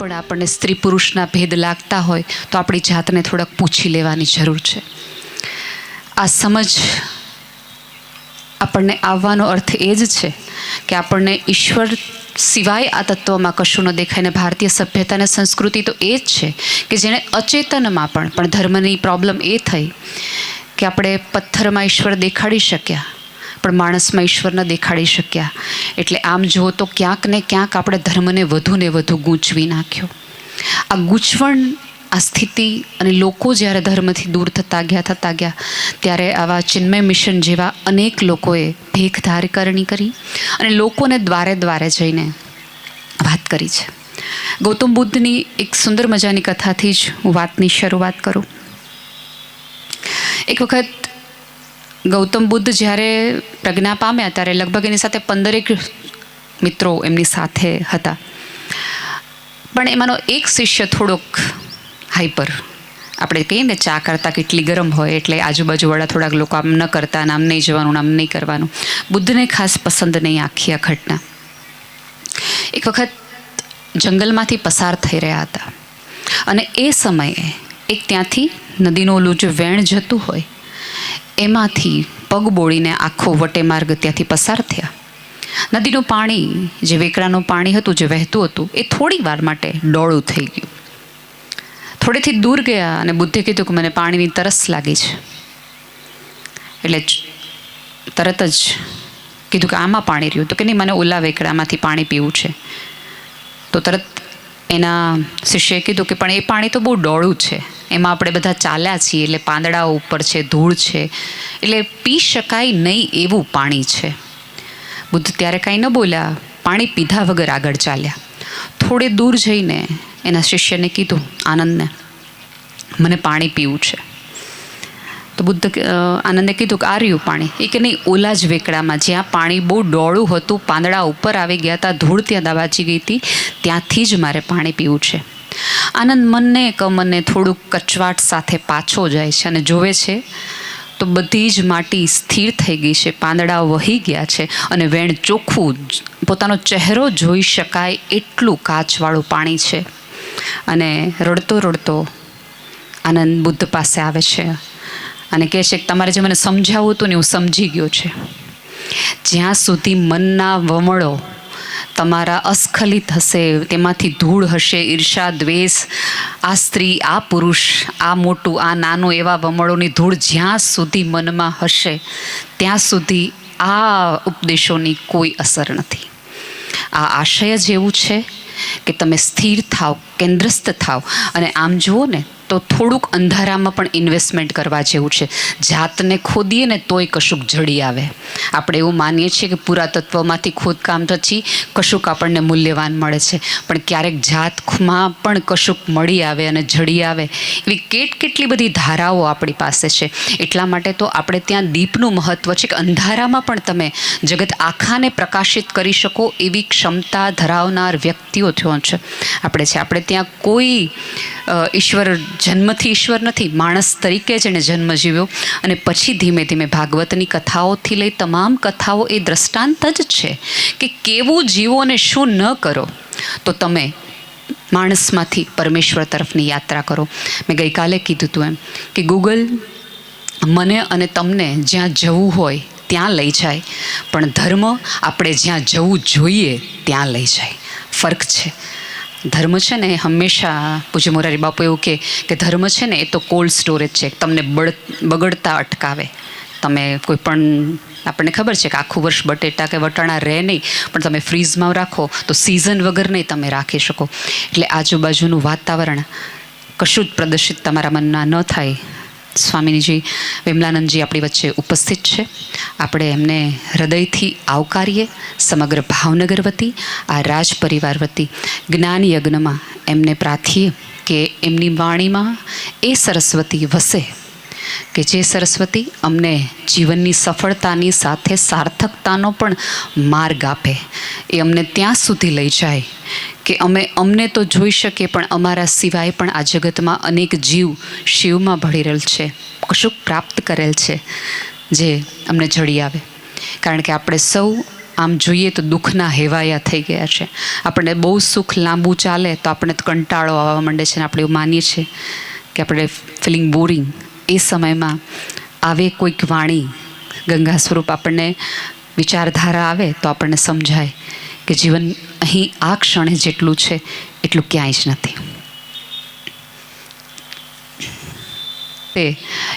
પણ આપણને સ્ત્રી પુરુષના ભેદ લાગતા હોય તો આપણી જાતને થોડાક પૂછી લેવાની જરૂર છે. આ સમજ આપણને આવવાનો અર્થ એ જ છે કે આપણને ઈશ્વર સિવાય આ તત્વમાં કશું ન દેખાય. ને ભારતીય સભ્યતા અને સંસ્કૃતિ તો એ જ છે કે જેણે અચેતનમાં પણ ધર્મની પ્રોબ્લેમ એ થઈ કે આપણે પથ્થરમાં ઈશ્વર દેખાડી શક્યા પણ માણસમાં ઈશ્વર ન દેખાડી શક્યા. એટલે આમ જુઓ તો ક્યાંક ને ક્યાંક આપણે ધર્મને વધુ ને વધુ ગૂંચવી નાખ્યો. આ ગૂંચવણ, આ સ્થિતિ અને લોકો જ્યારે ધર્મથી દૂર થતા ગયા ત્યારે આવા ચિન્મય મિશન જેવા અનેક લોકોએ ભેખ ધારકરણી કરી અને લોકોને દ્વારે દ્વારે જઈને વાત કરી છે. ગૌતમ બુદ્ધની એક સુંદર મજાની કથાથી જ હું વાતની શરૂઆત કરું. એક વખત ગૌતમ બુદ્ધ જ્યારે પ્રજ્ઞા પામ્યા ત્યારે લગભગ એની સાથે 15 મિત્રો એમની સાથે હતા. પણ એમાંનો એક શિષ્ય થોડોક હાઈપર, આપણે કહીએ ને ચા કરતાં કેટલી ગરમ હોય, એટલે આજુબાજુવાળા થોડાક લોકો આમ ન કરતા, આમ નહીં જવાનું, આમ નહીં કરવાનું. બુદ્ધને ખાસ પસંદ નહીં આખી આ ઘટના. એક વખત જંગલમાંથી પસાર થઈ રહ્યા હતા અને એ સમયે એક ત્યાંથી નદીનું ઓલું જે વેણ જતું હોય એમાંથી પગ બોળીને આખો વટે માર્ગ ત્યાંથી પસાર થયા. નદીનું પાણી, જે વેકરાનું પાણી હતું, જે વહેતું હતું, એ થોડી વાર માટે ડોળું થઈ ગયું. થોડેથી દૂર ગયા અને બુદ્ધે કીધું કે મને પાણીની તરસ લાગી છે. એટલે તરત જ કીધું કે આમાં પાણી રહ્યું, તો કે નહીં, મને ઓલા વેકરામાંથી પાણી પીવું છે. તો તરત એના શિષ્યએ કીધું કે પણ એ પાણી તો બહુ ડોળું છે, એમાં આપણે બધા ચાલ્યા છીએ, એટલે પાંદડાઓ ઉપર છે, ધૂળ છે, એટલે પી શકાય નહીં એવું પાણી છે. બુદ્ધ ત્યારે કાંઈ ન બોલ્યા, પાણી પીધા વગર આગળ ચાલ્યા. થોડે દૂર જઈને એના શિષ્યને કીધું, આનંદને, મને પાણી પીવું છે. તો બુદ્ધ આનંદે કીધું કે આ રહ્યું પાણી. એ કે નહીં, ઓલા જ વેકડામાં જ્યાં પાણી બહુ ડોળું હતું, પાંદડા ઉપર આવી ગયા હતા, ધૂળ ત્યાં દબાચી ગઈ હતી, ત્યાંથી જ મારે પાણી પીવું છે. આનંદ મનને કમને થોડુંક કચવાટ સાથે પાછો જાય છે અને જોવે છે તો બધી જ માટી સ્થિર થઈ ગઈ છે, પાંદડાઓ વહી ગયા છે અને વેણ ચોખ્ખું, પોતાનો ચહેરો જોઈ શકાય એટલું કાચવાળું પાણી છે. અને રડતો રડતો આનંદ બુદ્ધ પાસે આવે છે અને કહે છે કે તમારે જે મને સમજાવવું હતું ને હું સમજી ગયો છે. જ્યાં સુધી મનના વમળો તમારા અસ્ખલિત હશે, તેમાંથી ધૂળ હશે, ઈર્ષા, દ્વેષ, આ સ્ત્રી, આ પુરુષ, આ મોટું, આ નાનું, એવા વમળોની ધૂળ જ્યાં સુધી મનમાં હશે ત્યાં સુધી આ ઉપદેશોની કોઈ અસર નથી. આ આશય જ એવું છે કે તમે સ્થિર થાવ, કેન્દ્રસ્થ થાવ. અને આમ જુઓ ને તો થોડુંક અંધારામાં પણ ઇન્વેસ્ટમેન્ટ કરવા જેવું છે. જાતને ખોદીએ ને તોય કશુંક જડી આવે. આપણે એવું માનીએ છીએ કે પુરાતત્વમાંથી ખોદકામ પછી કશુંક આપણને મૂલ્યવાન મળે છે, પણ ક્યારેક જાતમાં પણ કશુંક મળી આવે અને જડી આવે. એવી કેટલી બધી ધારાઓ આપણી પાસે છે. એટલા માટે તો આપણે ત્યાં દીપનું મહત્ત્વ છે કે અંધારામાં પણ તમે જગત આખાને પ્રકાશિત કરી શકો એવી ક્ષમતા ધરાવનાર વ્યક્તિઓ થયો છે. આપણે ત્યાં કોઈ ઈશ્વર, જન્મથી ઈશ્વર નથી, માણસ તરીકે જ એણે જન્મ જીવ્યો. અને પછી ધીમે ધીમે ભાગવતની કથાઓથી લઈ તમામ કથાઓ એ દ્રષ્ટાંત જ છે કે કેવું જીવો અને શું ન કરો તો તમે માણસમાંથી પરમેશ્વર તરફની યાત્રા કરો. મેં ગઈકાલે કીધું હતું એમ કે ગૂગલ મને અને તમને જ્યાં જવું હોય ત્યાં લઈ જાય, પણ ધર્મ આપણે જ્યાં જવું જોઈએ ત્યાં લઈ જાય. ફર્ક છે. ધર્મ છે ને હંમેશા, પૂજ્ય મોરારી બાપુ એવું કે ધર્મ છે ને એ તો કોલ્ડ સ્ટોરેજ છે, તમને બગડતા અટકાવે. તમે કોઈ પણ, આપણને ખબર છે કે આખું વર્ષ બટેટા કે વટાણા રહે નહીં, પણ તમે ફ્રીઝમાં રાખો તો સિઝન વગર નહીં તમે રાખી શકો. એટલે આજુબાજુનું વાતાવરણ કશું જ પ્રદર્શિત તમારા મનમાં ન થાય સ્વામીજી વિમલાનંદજી આપણી વચ્ચે ઉપસ્થિત છે. આપણે એમને હૃદયથી આવકારીએ. સમગ્ર ભાવનગર વતી, આ રાજ પરિવાર વતી જ્ઞાન યજ્ઞમાં એમને પ્રાર્થીએ કે એમની વાણીમાં એ સરસ્વતી વસે કે જે સરસ્વતી અમને જીવનની સફળતાની સાથે સાર્થકતાનો પણ માર્ગ આપે. એ અમને ત્યાં સુધી લઈ જાય કે અમને તો જોઈ શકીએ, પણ અમારા સિવાય પણ આ જગતમાં અનેક જીવ શિવમાં ભળી રહેલ છે, કશુંક પ્રાપ્ત કરેલ છે, જે અમને જડી આવે. કારણ કે આપણે સૌ આમ જોઈએ તો દુઃખના હેવાયા થઈ ગયા છે. આપણને બહુ સુખ લાંબુ ચાલે તો આપણને કંટાળો આવવા માંડે છે, અને આપણે એવું માનીએ છીએ કે આપણે ફિલિંગ બોરિંગ. એ સમયમાં આવે કોઈક વાણી, ગંગા સ્વરૂપ આપણને વિચારધારા આવે તો આપણને સમજાય કે જીવન અહીં આ ક્ષણે જેટલું છે એટલું ક્યાંય જ નથી. તે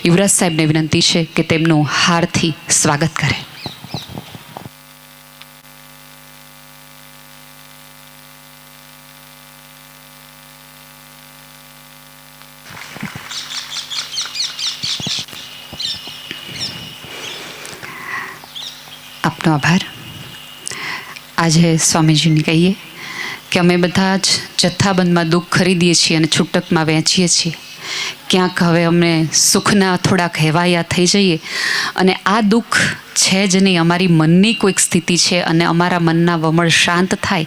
યુવરાજ સાહેબને વિનંતી છે કે તેમનું હારથી સ્વાગત કરે. આપનો આભાર. આજે સ્વામીજીને કહીએ કે અમે બધા જ જથ્થાબંધમાં દુઃખ ખરીદીએ છીએ અને છૂટકમાં વહેંચીએ છીએ. ક્યાંક હવે અમને સુખના થોડાક હેવાયા થઈ જઈએ, અને આ દુઃખ છે જ નહીં, અમારી મનની કોઈક સ્થિતિ છે, અને અમારા મનના વમળ શાંત થાય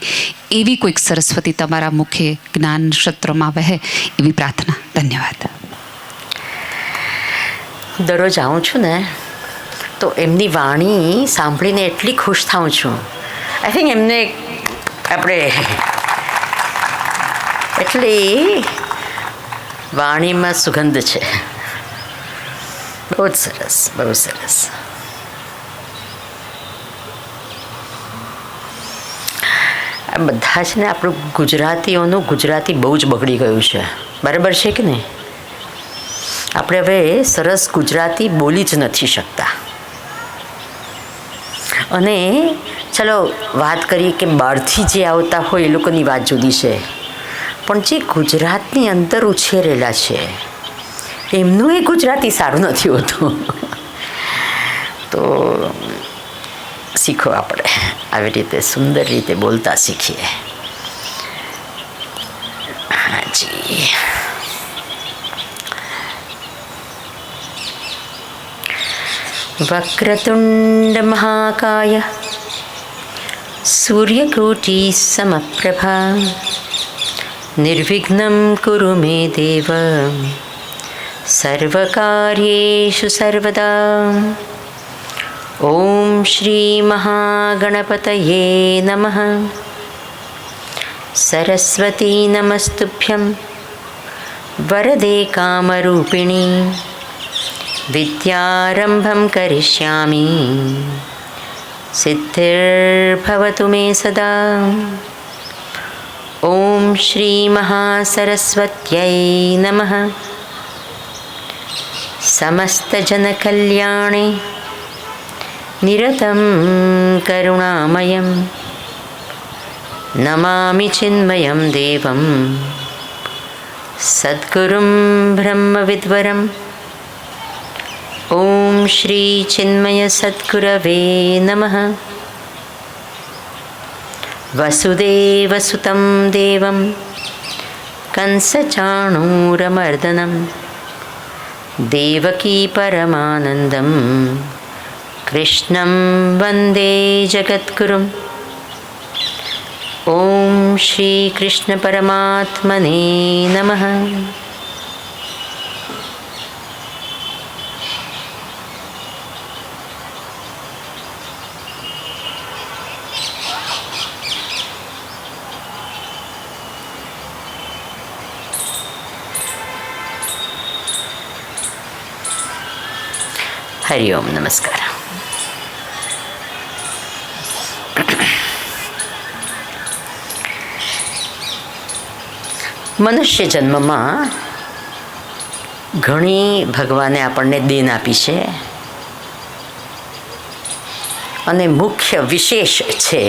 એવી કોઈક સરસ્વતી તમારા મુખે જ્ઞાન ક્ષેત્રમાં વહે એવી પ્રાર્થના. ધન્યવાદ. દરરોજ આવું છું ને તો એમની વાણી સાંભળીને એટલી ખુશ થાઉં છું. આઈ થિંક એમને આપણે એટલી વાણીમાં સુગંધ છે. બહુ જ સરસ, બહુ સરસ. આ બધા જ ને આપણું ગુજરાતીઓનું ગુજરાતી બહુ જ બગડી ગયું છે. બરાબર છે કે નહીં? આપણે હવે સરસ ગુજરાતી બોલી જ નથી શકતા. અને ચલો વાત કરીએ કે બહારથી જે આવતા હોય એ લોકોની વાત જુદી છે, પણ જે ગુજરાતની અંદર ઉછેરેલા છે એમનું એ ગુજરાતી સારું નથી હોતું. તો શીખો, આપણે આવી રીતે સુંદર રીતે બોલતા શીખીએ. હાજી. વક્રતુંડ મહાકાય સૂર્યકોટિ સમપ્રભા નિર્વિઘ્નમ કુરુ મે દેવ સર્વકાર્યેષુ સર્વદા. ઓમ શ્રી મહાગણપતયે નમઃ. સરસ્વતી નમસ્તુભ્યં વરદે કામરૂપિણી વિદ્યારંભં કરિષ્યામિ સિદ્ધિર્ભવતુ મે સદા. ઓમ શ્રી મહાસરસ્વત્यै નમઃ. સમસ્તજનકલ્યાણે નિરતં કરુણામયં નમામિ ચિન્મયં દેવં સદ્ગુરું બ્રહ્મવિદ્વરम्. ઓમ શ્રી ચિન્મય સદ્ગુરવે નમઃ. વસુદેવસુતં દેવં કંસચાણૂરમર્દનમ દેવકી પરમાનંદમ કૃષ્ણં વંદે જગદ્ગુરુમ. ઓમ શ્રી કૃષ્ણ પરમાત્મને નમઃ. હરિ ઓમ. નમસ્કાર. મનુષ્ય જન્મમાં ઘણી ભગવાને આપણને દેન આપી છે, અને મુખ્ય વિશેષ છે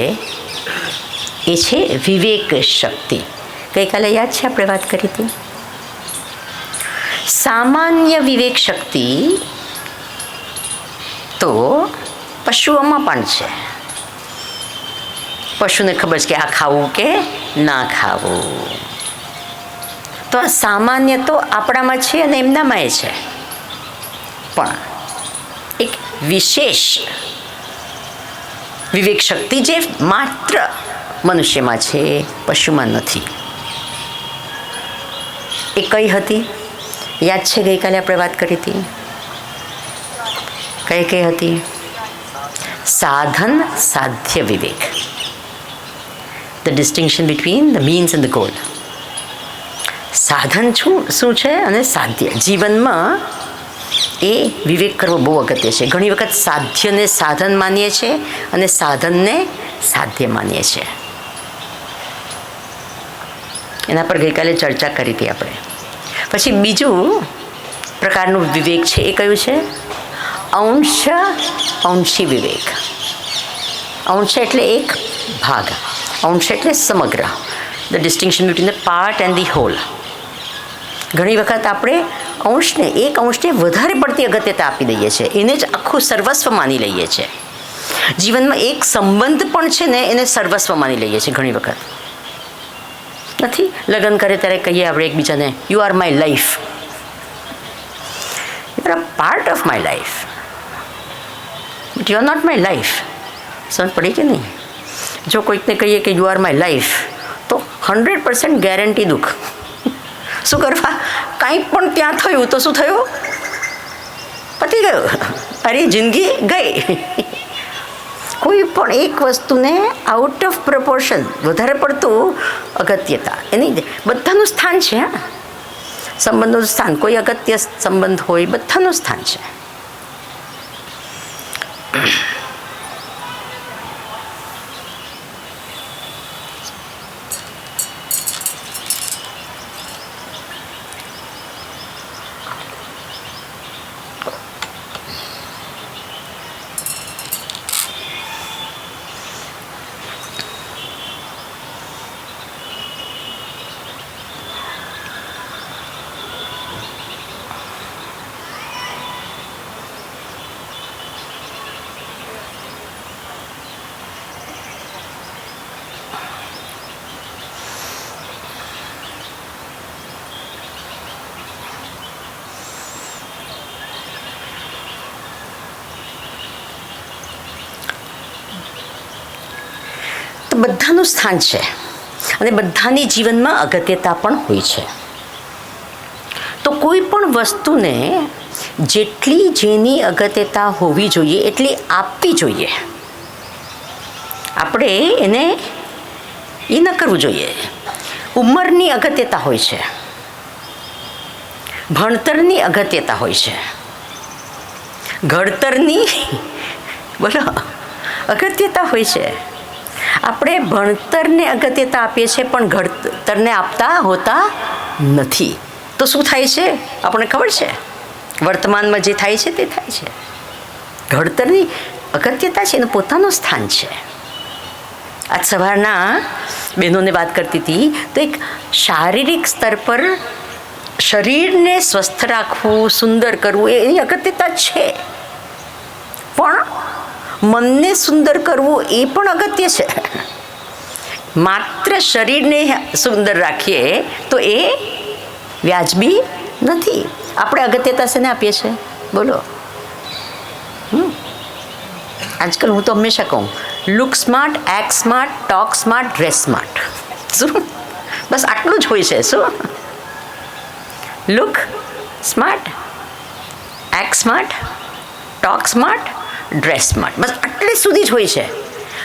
એ છે વિવેક શક્તિ. ગઈકાલે યાદ છે આપણે વાત કરી હતી. સામાન્ય વિવેક શક્તિ તો પશુઓમાં પણ છે. પશુને ખબર છે કે આ ખાવું કે ના ખાવું. તો આ સામાન્ય તો આપણામાં છે અને એમનામાં છે, પણ એક વિશેષ વિવેક શક્તિ જે માત્ર મનુષ્યમાં છે, પશુમાં નથી. એ કઈ હતી? યાદ છે ગઈકાલે આપણે વાત કરી હતી? કઈ હતી? સાધન સાધ્ય વિવેક. The distinction between the means and the goal. સાધન શું છે અને સાધ્ય. જીવનમાં એ વિવેક કરવો બહુ અગત્ય છે. ઘણી વખત સાધ્યને સાધન માનીએ છીએ અને સાધનને સાધ્ય માનીએ છીએ. એના પર ગઈકાલે ચર્ચા કરી હતી આપણે. પછી બીજું પ્રકારનું વિવેક છે એ કયું છે? અંશી વિવેક. અંશ એટલે એક ભાગ, અંશ એટલે સમગ્ર. The distinction between the part and the hall. ઘણી વખત આપણે એક અંશને વધારે પડતી અગત્યતા આપી દઈએ છીએ, એને જ આખું સર્વસ્વ માની લઈએ છીએ. જીવનમાં એક સંબંધ પણ છે ને એને સર્વસ્વ માની લઈએ છીએ ઘણી વખત. નથી? લગ્ન કરે ત્યારે કહીએ આપણે એકબીજાને, you are my life, you are a part of my life, but you are not my life. સમજ પડી કે નહીં? જો કોઈકને કહીએ કે યુ આર માય લાઈફ તો 100% ગેરંટી દુઃખ. શું કરવા? કાંઈ પણ ત્યાં થયું તો શું થયું? પતી ગયું. અરે જિંદગી ગઈ. કોઈ પણ એક વસ્તુને આઉટ ઓફ પ્રપોર્શન વધારે પડતું અગત્યતા, એની બધાનું સ્થાન છે. હા, સંબંધોનું સ્થાન, કોઈ અગત્ય સંબંધ હોય, બધાનું સ્થાન છે. બધાનું સ્થાન છે અને બધાની જીવનમાં અગત્યતા પણ હોય છે. તો કોઈ પણ વસ્તુને જેટલી જેની અગત્યતા હોવી જોઈએ એટલી આપવી જોઈએ. આપણે એને એ ન કરવું જોઈએ. ઉંમરની અગત્યતા હોય છે, ભણતરની અગત્યતા હોય છે, ઘડતરની બોલો અગત્યતા હોય છે. આપણે ભણતરને અગત્યતા આપીએ છીએ પણ ઘડતરને આપતા હોતા નથી. તો શું થાય છે આપણને ખબર છે? વર્તમાનમાં જે થાય છે તે થાય છે. ઘડતરની અગત્યતા છે, એનું પોતાનું સ્થાન છે. આજ સવારના બહેનોને વાત કરતી હતી તો એક શારીરિક સ્તર પર શરીરને સ્વસ્થ રાખવું, સુંદર કરવું એની અગત્યતા છે, પણ મનને સુંદર કરવું એ પણ અગત્ય છે. માત્ર શરીરને સુંદર રાખીએ તો એ વ્યાજબી નથી. આપણે અગત્યતા શેને આપીએ છીએ બોલો? આજકાલ હું તો હંમેશા કહું, look smart, act smart, talk smart, dress smart. શું? બસ આટલું જ હોય છે. શું? Look smart, act smart, talk smart, dress smart. બસ આટલે સુધી જ હોય છે.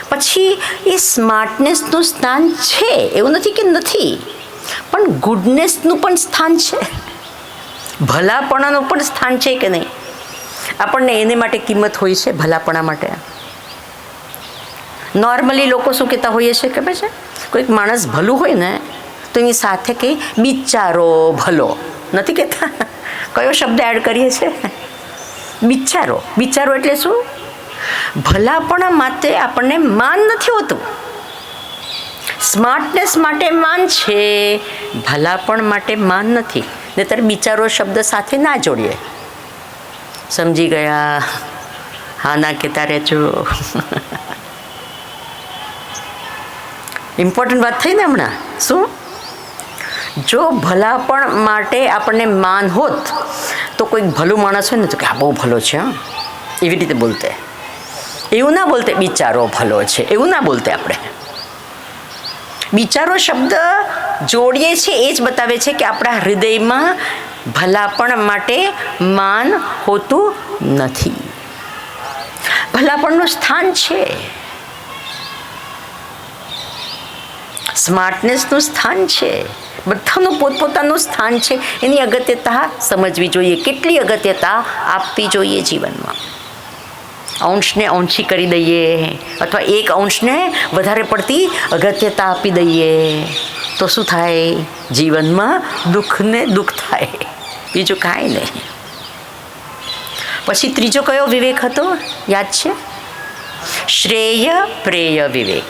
પછી એ સ્માર્ટનેસનું સ્થાન છે એવું નથી કે નથી, પણ ગુડનેસનું પણ સ્થાન છે, ભલાપણાનું પણ સ્થાન છે કે નહીં? આપણને એને માટે કિંમત હોય છે, ભલાપણા માટે. નોર્મલી લોકો શું કહેતા હોઈએ છે ખબર છે? કોઈક માણસ ભલું હોય ને તો એની સાથે કે બિચારો ભલો નથી કહેતા? કયો શબ્દ એડ કરીએ છીએ? બિચારો. બિચારો એટલે શું? ભલાપણા માટે આપણને માન નથી હોતું. સ્માર્ટનેસ માટે માન છે, ભલાપણ માટે માન નથી. નહીંતર બિચારો શબ્દ સાથે ના જોડીએ. સમજી ગયા? હા ના કહેતા રહેજો. ઇમ્પોર્ટન્ટ વાત થઈ ને હમણાં. શું? જો ભલાપણ માટે આપણને માન હોત તો કોઈક ભલું માણસ હોય ને તો કે આ બહુ ભલો છે, હા, એવી રીતે બોલતે. એવું ના બોલતે બિચારો ભલો છે, એવું ના બોલતે આપણે. બિચારો શબ્દ જોડીએ છીએ એ જ બતાવે છે કે આપણા હૃદયમાં ભલાપણ માટે માન હોતું નથી. ભલાપણનું સ્થાન છે, સ્માર્ટનેસનું સ્થાન છે, બધાનું પોતપોતાનું સ્થાન છે. એની અગત્યતા સમજવી જોઈએ, કેટલી અગત્યતા આપવી જોઈએ જીવનમાં. અંશને ઓછી કરી દઈએ અથવા એક અંશને વધારે પડતી અગત્યતા આપી દઈએ તો શું થાય? જીવનમાં દુઃખને દુઃખ થાય, બીજું કાંઈ નહીં. પછી ત્રીજો કયો વિવેક હતો? યાદ છે? શ્રેય પ્રેય વિવેક.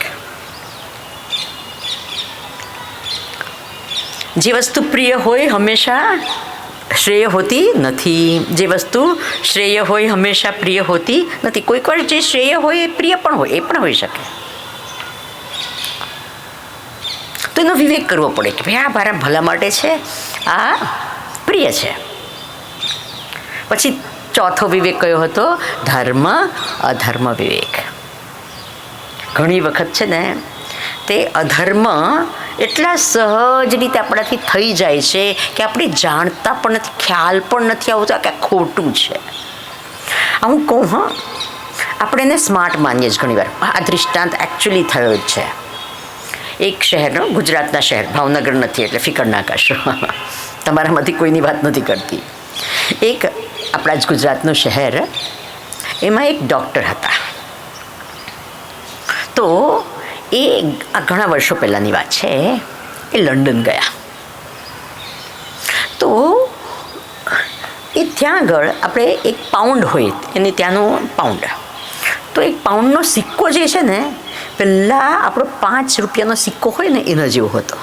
જે વસ્તુ પ્રિય હોય હંમેશા શ્રેય હોતી નથી. જે વસ્તુ શ્રેય હોય હંમેશા પ્રિય હોતી નથી. કોઈક વાર જે શ્રેય હોય એ પ્રિય પણ હોય, એ પણ હોઈ શકે. તો એનો વિવેક કરવો પડે કે ભાઈ આ મારા ભલા માટે છે, આ પ્રિય છે. પછી ચોથો વિવેક કયો હતો? ધર્મ અધર્મ વિવેક. ઘણી વખત છે ને તે અધર્મ એટલા સહજ રીતે આપણાથી થઈ જાય છે કે આપણે જાણતા પણ નથી, ખ્યાલ પણ નથી આવતો કે આ ખોટું છે. હું કહું, હા, આપણે એને સ્માર્ટ માનીએ જ ઘણી વાર. આ દૃષ્ટાંત એકચ્યુઅલી થયો જ છે. એક શહેરનો, ગુજરાતના શહેર, ભાવનગર નથી એટલે ફિકર ના કરશો, તમારામાંથી કોઈની વાત નથી કરતી. એક આપણા જ ગુજરાતનું શહેર, એમાં એક ડૉક્ટર હતા. તો એ ઘણા વર્ષો પહેલાંની વાત છે, એ લંડન ગયા. તો એ ત્યાં આગળ આપણે એક પાઉન્ડ હોય, એને ત્યાંનો પાઉન્ડ, તો એક પાઉન્ડનો સિક્કો જે છે ને, પહેલાં આપણો 5 રૂપિયાનો સિક્કો હોય ને એના જેવો હતો.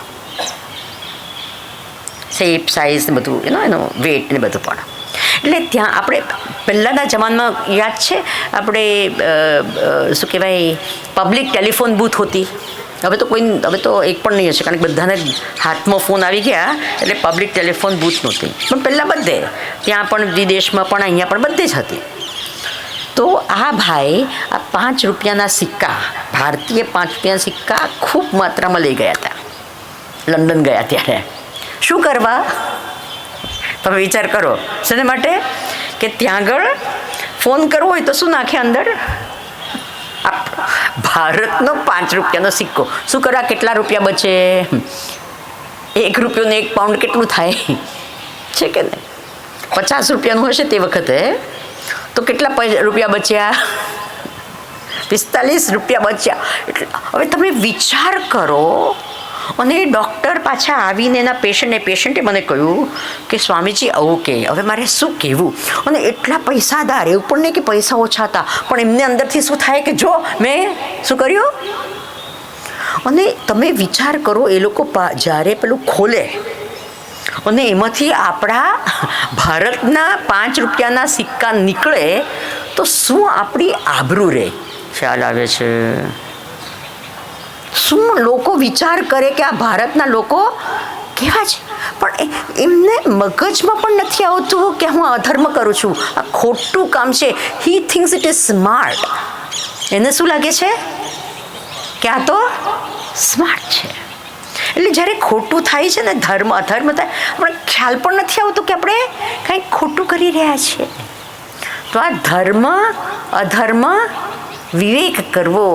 શેપ, સાઇઝ ને બધું, એનો વેટ ને બધું પણ. એટલે ત્યાં આપણે પહેલાંના જમાનામાં યાદ છે, આપણે શું કહેવાય, પબ્લિક ટેલિફોન બૂથ હોતી. હવે તો એક પણ નહીં હશે, કારણ કે બધાને હાથમાં ફોન આવી ગયા એટલે પબ્લિક ટેલિફોન બૂથ નહોતી. પણ પહેલાં બધે, ત્યાં પણ વિદેશમાં પણ અહીંયા પણ બધે જ હતી. તો આ ભાઈ આ 5 રૂપિયાના સિક્કા, ભારતીય 5 રૂપિયાના સિક્કા ખૂબ માત્રામાં લઈ ગયા હતા લંડન ગયા ત્યારે. શું કરવા? તમે વિચાર કરો. શેને માટે? કે ત્યાં આગળ ફોન કરવો હોય તો શું નાખે અંદર? ભારતનો 5 રૂપિયાનો સિક્કો. શું કરવા? કેટલા રૂપિયા બચે? 1 રૂપિયોને 1 પાઉન્ડ કેટલું થાય છે કે નહીં? 50 રૂપિયાનું હશે તે વખતે, તો કેટલા રૂપિયા બચ્યા? 45 રૂપિયા બચ્યા. એટલે હવે તમે વિચાર કરો. અને એ ડૉક્ટર પાછા આવીને એના પેશન્ટે મને કહ્યું કે સ્વામીજી આવું કે હવે મારે શું કહેવું? અને એટલા પૈસાદાર, એવું પણ નહીં કે પૈસા ઓછા હતા, પણ એમને અંદરથી શું થાય કે જો મેં શું કર્યું? અને તમે વિચાર કરો, એ લોકો જ્યારે પેલું ખોલે અને એમાંથી આપણા ભારતના 5 રૂપિયાના સિક્કા નીકળે તો શું આપણી આબરૂ રહે? ખ્યાલ આવે છે? શું લોકો વિચાર કરે કે આ ભારતના લોકો કેવા છે? પણ એમને મગજમાં પણ નથી આવતું કે હું અધર્મ કરું છું, આ ખોટું કામ છે. હી થિંક્સ ઇટ ઇઝ સ્માર્ટ. એને શું લાગે છે કે આ તો સ્માર્ટ છે. એટલે જ્યારે ખોટું થાય છે ને, ધર્મ અધર્મ થાય, આપણે ખ્યાલ પણ નથી આવતો કે આપણે કંઈક ખોટું કરી રહ્યા છીએ. તો આ ધર્મ અધર્મ વિવેક કરવો.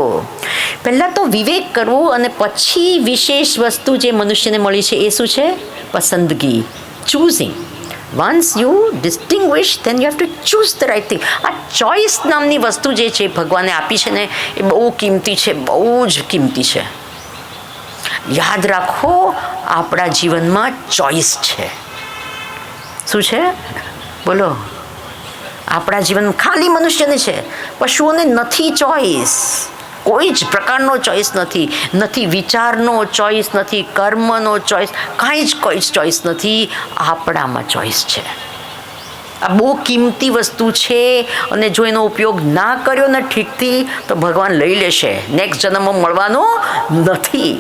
પહેલાં તો વિવેક કરવો અને પછી વિશેષ વસ્તુ જે મનુષ્યને મળી છે એ શું છે? પસંદગી, choosing. Once you distinguish then you have to choose the right thing. આ ચોઇસ નામની વસ્તુ જે છે ભગવાને આપી છે ને, એ બહુ કિંમતી છે, બહુ જ કિંમતી છે. યાદ રાખો, આપણા જીવનમાં ચોઇસ છે. શું છે? બોલો. આપણા જીવનમાં ખાલી મનુષ્યને છે, પશુઓને નથી ચોઇસ. કોઈ જ પ્રકારનો ચોઈસ નથી. નથી વિચારનો ચોઈસ, નથી કર્મનો ચોઈસ, કાંઈ જ કોઈ જ ચોઈસ નથી. આપણામાં ચોઈસ છે. આ બહુ કિંમતી વસ્તુ છે અને જો એનો ઉપયોગ ના કર્યો ને ઠીકથી તો ભગવાન લઈ લેશે. નેક્સ્ટ જન્મમાં મળવાનો નથી.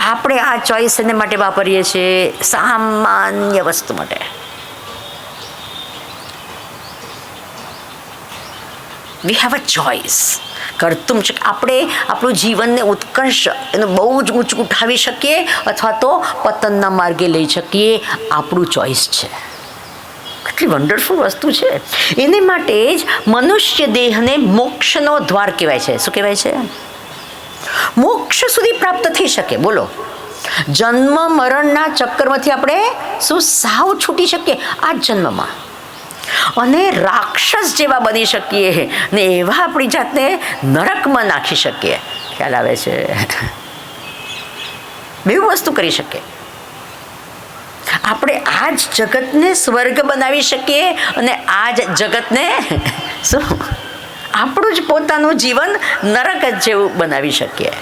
આપણે આ ચોઈસ એને માટે વાપરીએ છીએ સામાન્ય વસ્તુ માટે. We have a choice. કરતું છે આપણે આપણું જીવનને ઉત્કર્ષ એને બહુ જ ઊંચું ઉઠાવી શકીએ અથવા તો પતનના માર્ગે લઈ શકીએ. આપણું ચોઈસ છે. કેટલી વન્ડરફુલ વસ્તુ છે. એને માટે જ મનુષ્ય દેહને મોક્ષનો દ્વાર કહેવાય છે. શું કહેવાય છે? મોક્ષ સુધી પ્રાપ્ત થઈ શકે. બોલો, જન્મ મરણના ચક્કરમાંથી આપણે શું સાવ છૂટી શકીએ આ જ જન્મમાં, અને રાક્ષસ જેવા બની શકીએ ને એવા આપણી જાતને નરકમાં નાખી શકીએ. ખ્યાલ આવે છે? બેવ વસ્તુ કરી શકીએ. આપણે આ જ જગતને સ્વર્ગ બનાવી શકીએ અને આ જ જગતને શું આપણું જ પોતાનું જીવન નરક જ જેવું બનાવી શકીએ.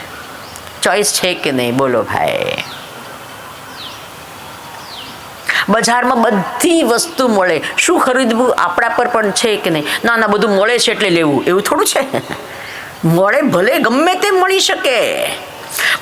ચોઈસ છે કે નહીં? બોલો ભાઈ. બજારમાં બધી વસ્તુ મળે, શું ખરીદવું આપણા પર પણ છે કે નહીં? ના ના, બધું મળે છે એટલે લેવું, એવું થોડું છે. મળે ભલે ગમે તે મળી શકે.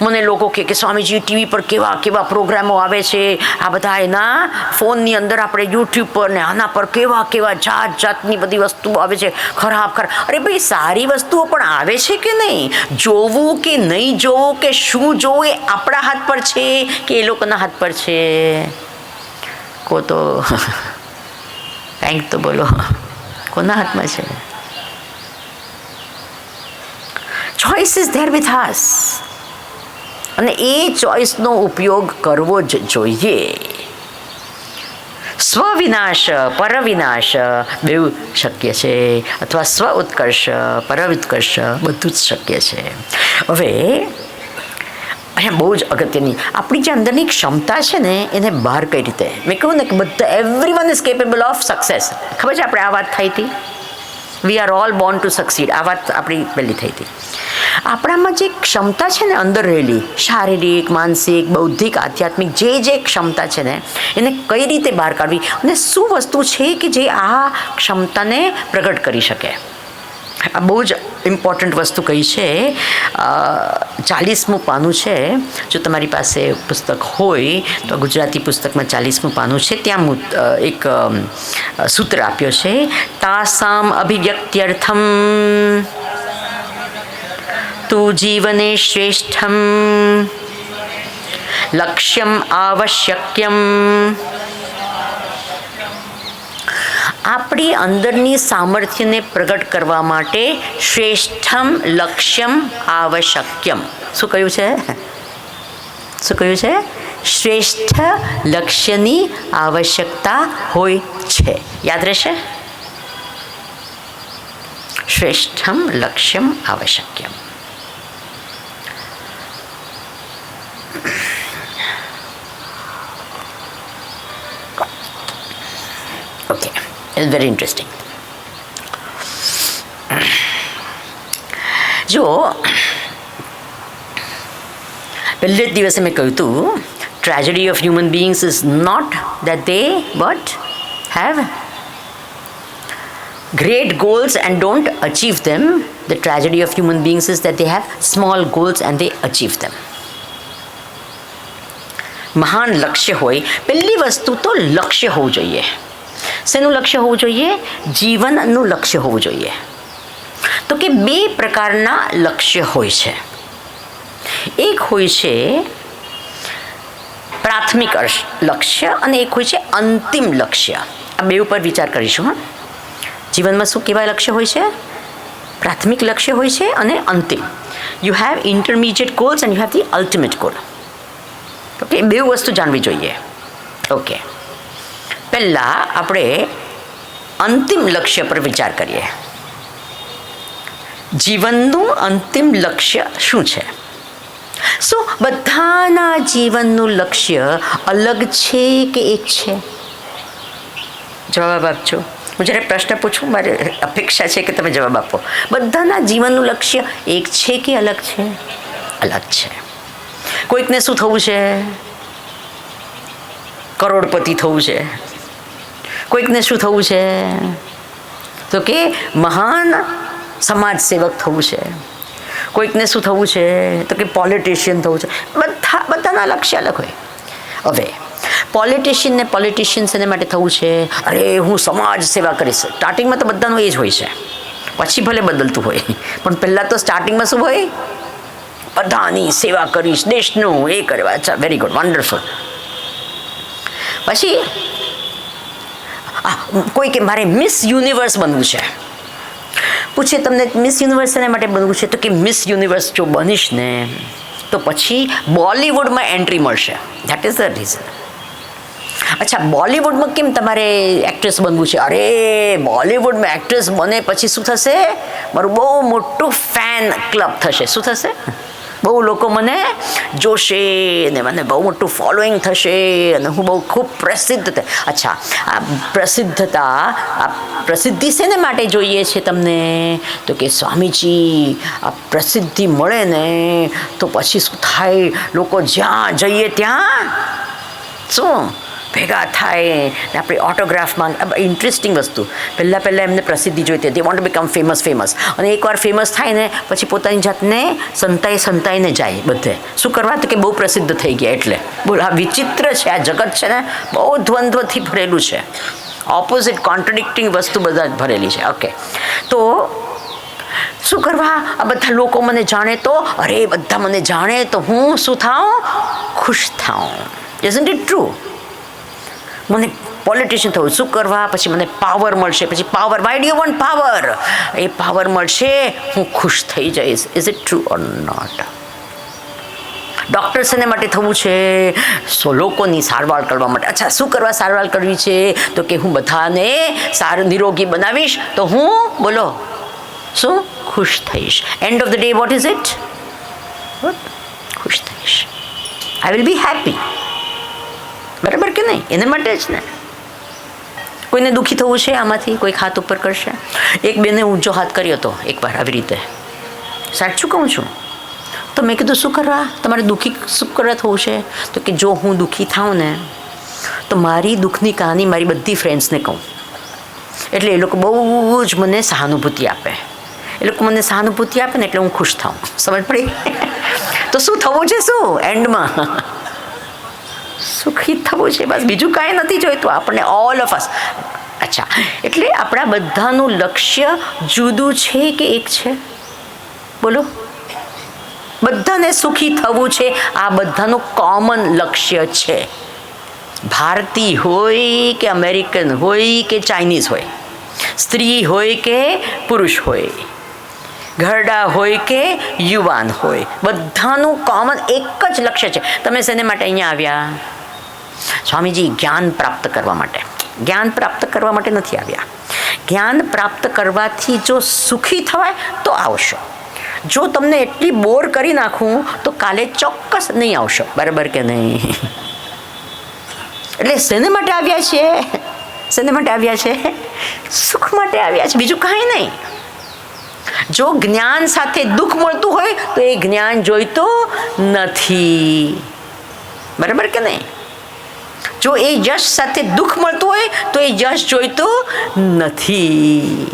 મને લોકો કે સ્વામીજી ટીવી પર કેવા કેવા પ્રોગ્રામો આવે છે, આ બધા એના ફોનની અંદર આપણે યુટ્યુબ પર ને આના પર કેવા કેવા જાત જાતની બધી વસ્તુઓ આવે છે. ખરાબ. અરે ભાઈ, સારી વસ્તુઓ પણ આવે છે કે નહીં? જોવું કે નહીં જોવું કે શું જોવું એ આપણા હાથ પર છે કે એ લોકોના હાથ પર છે? કો તો કંઈક તો બોલો, કોના હાથમાં છે? Choice is there with us. અને એ ચોઈસનો ઉપયોગ કરવો જ જોઈએ. સ્વવિનાશ પરવિનાશ બેઉ શક્ય છે, અથવા સ્વ ઉત્કર્ષ પરઉત્કર્ષ બધું જ શક્ય છે. હવે અહીંયા બહુ જ અગત્યની આપણી જે અંદરની ક્ષમતા છે ને એને બહાર કઈ રીતે, મેં કહ્યું ને કે બધા everyone is capable of success. ખબર છે આપણે આ વાત થઈ હતી, we are all born to succeed, આ વાત આપણી પહેલી થઈ હતી. આપણામાં જે ક્ષમતા છે ને અંદર રહેલી, શારીરિક માનસિક બૌદ્ધિક આધ્યાત્મિક જે ક્ષમતા છે ને એને કઈ રીતે બહાર કાઢવી અને શું વસ્તુ છે કે જે આ ક્ષમતાને પ્રગટ કરી શકે. આ બહુ જ ઇમ્પોર્ટન્ટ વસ્તુ કહી છે. 40મું પાનું છે, જો તમારી પાસે પુસ્તક હોય તો ગુજરાતી પુસ્તકમાં 40મું પાનું છે, ત્યાં એક સૂત્ર આપ્યો છે. તાસામ અભિવ્યક્ત્યર્થમ તુ જીવને શ્રેષ્ઠમ લક્ષ્યમ આવશ્યક્યમ. આપણી અંદરની સામર્થ્યને પ્રગટ કરવા માટે શ્રેષ્ઠમ લક્ષ્યમ આવશ્યક્યમ. શું કહ્યું છે? શું કહ્યું છે? શ્રેષ્ઠ લક્ષ્યની આવશ્યકતા હોય છે. યાદ રહેશે? શ્રેષ્ઠમ લક્ષ્યમ આવશ્યક્યમ. Okay, it's very interesting. જો પહેલે જ દિવસે મેં કહ્યું હતું, tragedy of human beings is not that they but have great goals and don't achieve them. The tragedy of human beings is that they have small goals and they achieve them. મહાન લક્ષ્ય હોય, પહેલી વસ્તુ તો લક્ષ્ય હોવું જોઈએ. શેનું લક્ષ્ય હોવું જોઈએ? જીવનનું લક્ષ્ય હોવું જોઈએ. તો કે બે પ્રકારના લક્ષ્ય હોય છે. એક હોય છે પ્રાથમિક લક્ષ્ય અને એક હોય છે અંતિમ લક્ષ્ય. આ બે ઉપર વિચાર કરીશું. જીવનમાં શું કેવા લક્ષ્ય હોય છે? પ્રાથમિક લક્ષ્ય હોય છે અને અંતિમ. You have intermediate goals and you have the ultimate goal. Okay, બે વસ્તુ જાણવી જોઈએ. ઓકે, પહેલાં આપણે અંતિમ લક્ષ્ય પર વિચાર કરીએ. જીવનનું અંતિમ લક્ષ્ય શું છે? શું બધાના જીવનનું લક્ષ્ય અલગ છે કે એક છે? જવાબ આપજો. હું જ્યારે પ્રશ્ન પૂછું મારે અપેક્ષા છે કે તમે જવાબ આપો. બધાના જીવનનું લક્ષ્ય એક છે કે અલગ છે? અલગ છે. કોઈકને શું થવું છે? કરોડપતિ થવું છે. કોઈકને શું થવું છે? તો કે મહાન સમાજ સેવક થવું છે. કોઈકને શું થવું છે? તો કે પોલિટિશિયન થવું છે. બધાના લક્ષ્ય અલગ હોય. હવે પોલિટિશિયન્સ એને માટે થવું છે, અરે હું સમાજ સેવા કરીશ. સ્ટાર્ટિંગમાં તો બધાનું એ જ હોય છે, પછી ભલે બદલતું હોય, પણ પહેલાં તો સ્ટાર્ટિંગમાં શું હોય? બધાની સેવા કરીશ, દેશનું એ કરવા. અચ્છા, વેરી ગુડ, વન્ડરફુલ. પછી કોઈ કે મારે મિસ યુનિવર્સ બનવું છે. પૂછે તમને મિસ યુનિવર્સ એના માટે બનવું છે, તો કે મિસ યુનિવર્સ જો બનીશ ને તો પછી બોલિવૂડમાં એન્ટ્રી મળશે. That is the reason. અચ્છા, બોલિવૂડમાં કેમ તમારે એક્ટ્રેસ બનવું છે? અરે બોલિવૂડમાં એક્ટ્રેસ બને પછી શું થશે? મારું બહુ મોટું ફેન ક્લબ થશે. શું થશે? બહુ લોકો મને જોશે ને મને બહુ મોટું ફોલોઈંગ થશે અને હું બહુ ખૂબ પ્રસિદ્ધ થાય. અચ્છા, આ પ્રસિદ્ધતા, આ પ્રસિદ્ધિ શેને માટે જોઈએ છે તમને? તો કે સ્વામીજી, આ પ્રસિદ્ધિ મળે ને તો પછી શું થાય? લોકો જ્યાં જઈએ ત્યાં શું ભેગા થાય ને આપણી ઓટોગ્રાફ માંગ. ઇન્ટરેસ્ટિંગ વસ્તુ. પહેલાં એમને પ્રસિદ્ધિ જોઈતી હતી. Want to become famous. અને એકવાર ફેમસ થાય ને પછી પોતાની જાતને સંતાઈને જાય બધે. શું કરવા? તો કે બહુ પ્રસિદ્ધ થઈ ગયા એટલે. બોલ, આ વિચિત્ર છે. આ જગત છે ને બહુ દ્વંદ્વથી ભરેલું છે. ઓપોઝિટ, કોન્ટ્રડિક્ટિંગ વસ્તુ બધા ભરેલી છે. ઓકે, તો શું કરવા? આ બધા લોકો મને જાણે તો, અરે બધા મને જાણે તો હું શું થાઉં? ખુશ થાઉં. Isn't it true? મને પોલિટિશિયન થવું. શું કરવા? પછી મને પાવર મળશે. પછી power, why do you want power? એ પાવર મળશે, હું ખુશ થઈ જઈશ. Is it true or not? Doctor શેને માટે થવું છે? લોકોની સારવાર કરવા માટે. અચ્છા, શું કરવા સારવાર કરવી છે? તો કે હું બધાને નિરોગી બનાવીશ તો હું, બોલો, શું? ખુશ થઈશ. End of the day what is it? ખુશ થઈશ. I will be happy. બરાબર કે નહીં? એને માટે જ ને. કોઈને દુઃખી થવું છે આમાંથી? કોઈ હાથ ઉપર કરશે? એક બેને ઊંચો હાથ કર્યો હતો એકવાર આવી રીતે. સાચું કહું છું. તો મેં કીધું શું કરવા તમારે દુઃખી શું કરવા થવું છે? તો કે જો હું દુઃખી થાઉં ને તો મારી દુઃખની કહાની મારી બધી ફ્રેન્ડ્સને કહું, એટલે એ લોકો બહુ જ મને સહાનુભૂતિ આપે. એ લોકો મને સહાનુભૂતિ આપે ને એટલે હું ખુશ થાઉં. સમજ પડી? તો શું થવું છે? શું એન્ડમાં સુખી થવું છે, બસ. બીજું કાંઈ નથી જોઈતું આપણને. All of us. અચ્છા, એટલે આપણા બધાનું લક્ષ્ય જુદું છે કે એક છે? બોલો. બધાને સુખી થવું છે. આ બધાનું કોમન લક્ષ્ય છે. ભારતીય હોય કે અમેરિકન હોય કે ચાઇનીઝ હોય, સ્ત્રી હોય કે પુરુષ હોય, ઘરડા હોય કે યુવાન હોય, બધાનું કોમન એક જ લક્ષ્ય છે. તમે શેને માટે અહીંયા આવ્યા? સ્વામીજી, જ્ઞાન પ્રાપ્ત કરવા માટે. જ્ઞાન પ્રાપ્ત કરવા માટે નથી આવ્યા. જ્ઞાન પ્રાપ્ત કરવાથી જો સુખી થવાય તો આવશો. જો તમને એટલી બોર કરી નાખું તો કાલે ચોક્કસ નહીં આવશો. બરાબર કે નહીં? એટલે શેને માટે આવ્યા છે? શેને માટે આવ્યા છે? સુખ માટે આવ્યા છે, બીજું કાંઈ નહીં. જો જ્ઞાન સાથે દુઃખ મળતું હોય તો એ જ્ઞાન જોઈતું નથી. બરાબર કે નહીં? જો એ યશ સાથે દુઃખ મળતું હોય તો એ યશ જોઈતું નથી.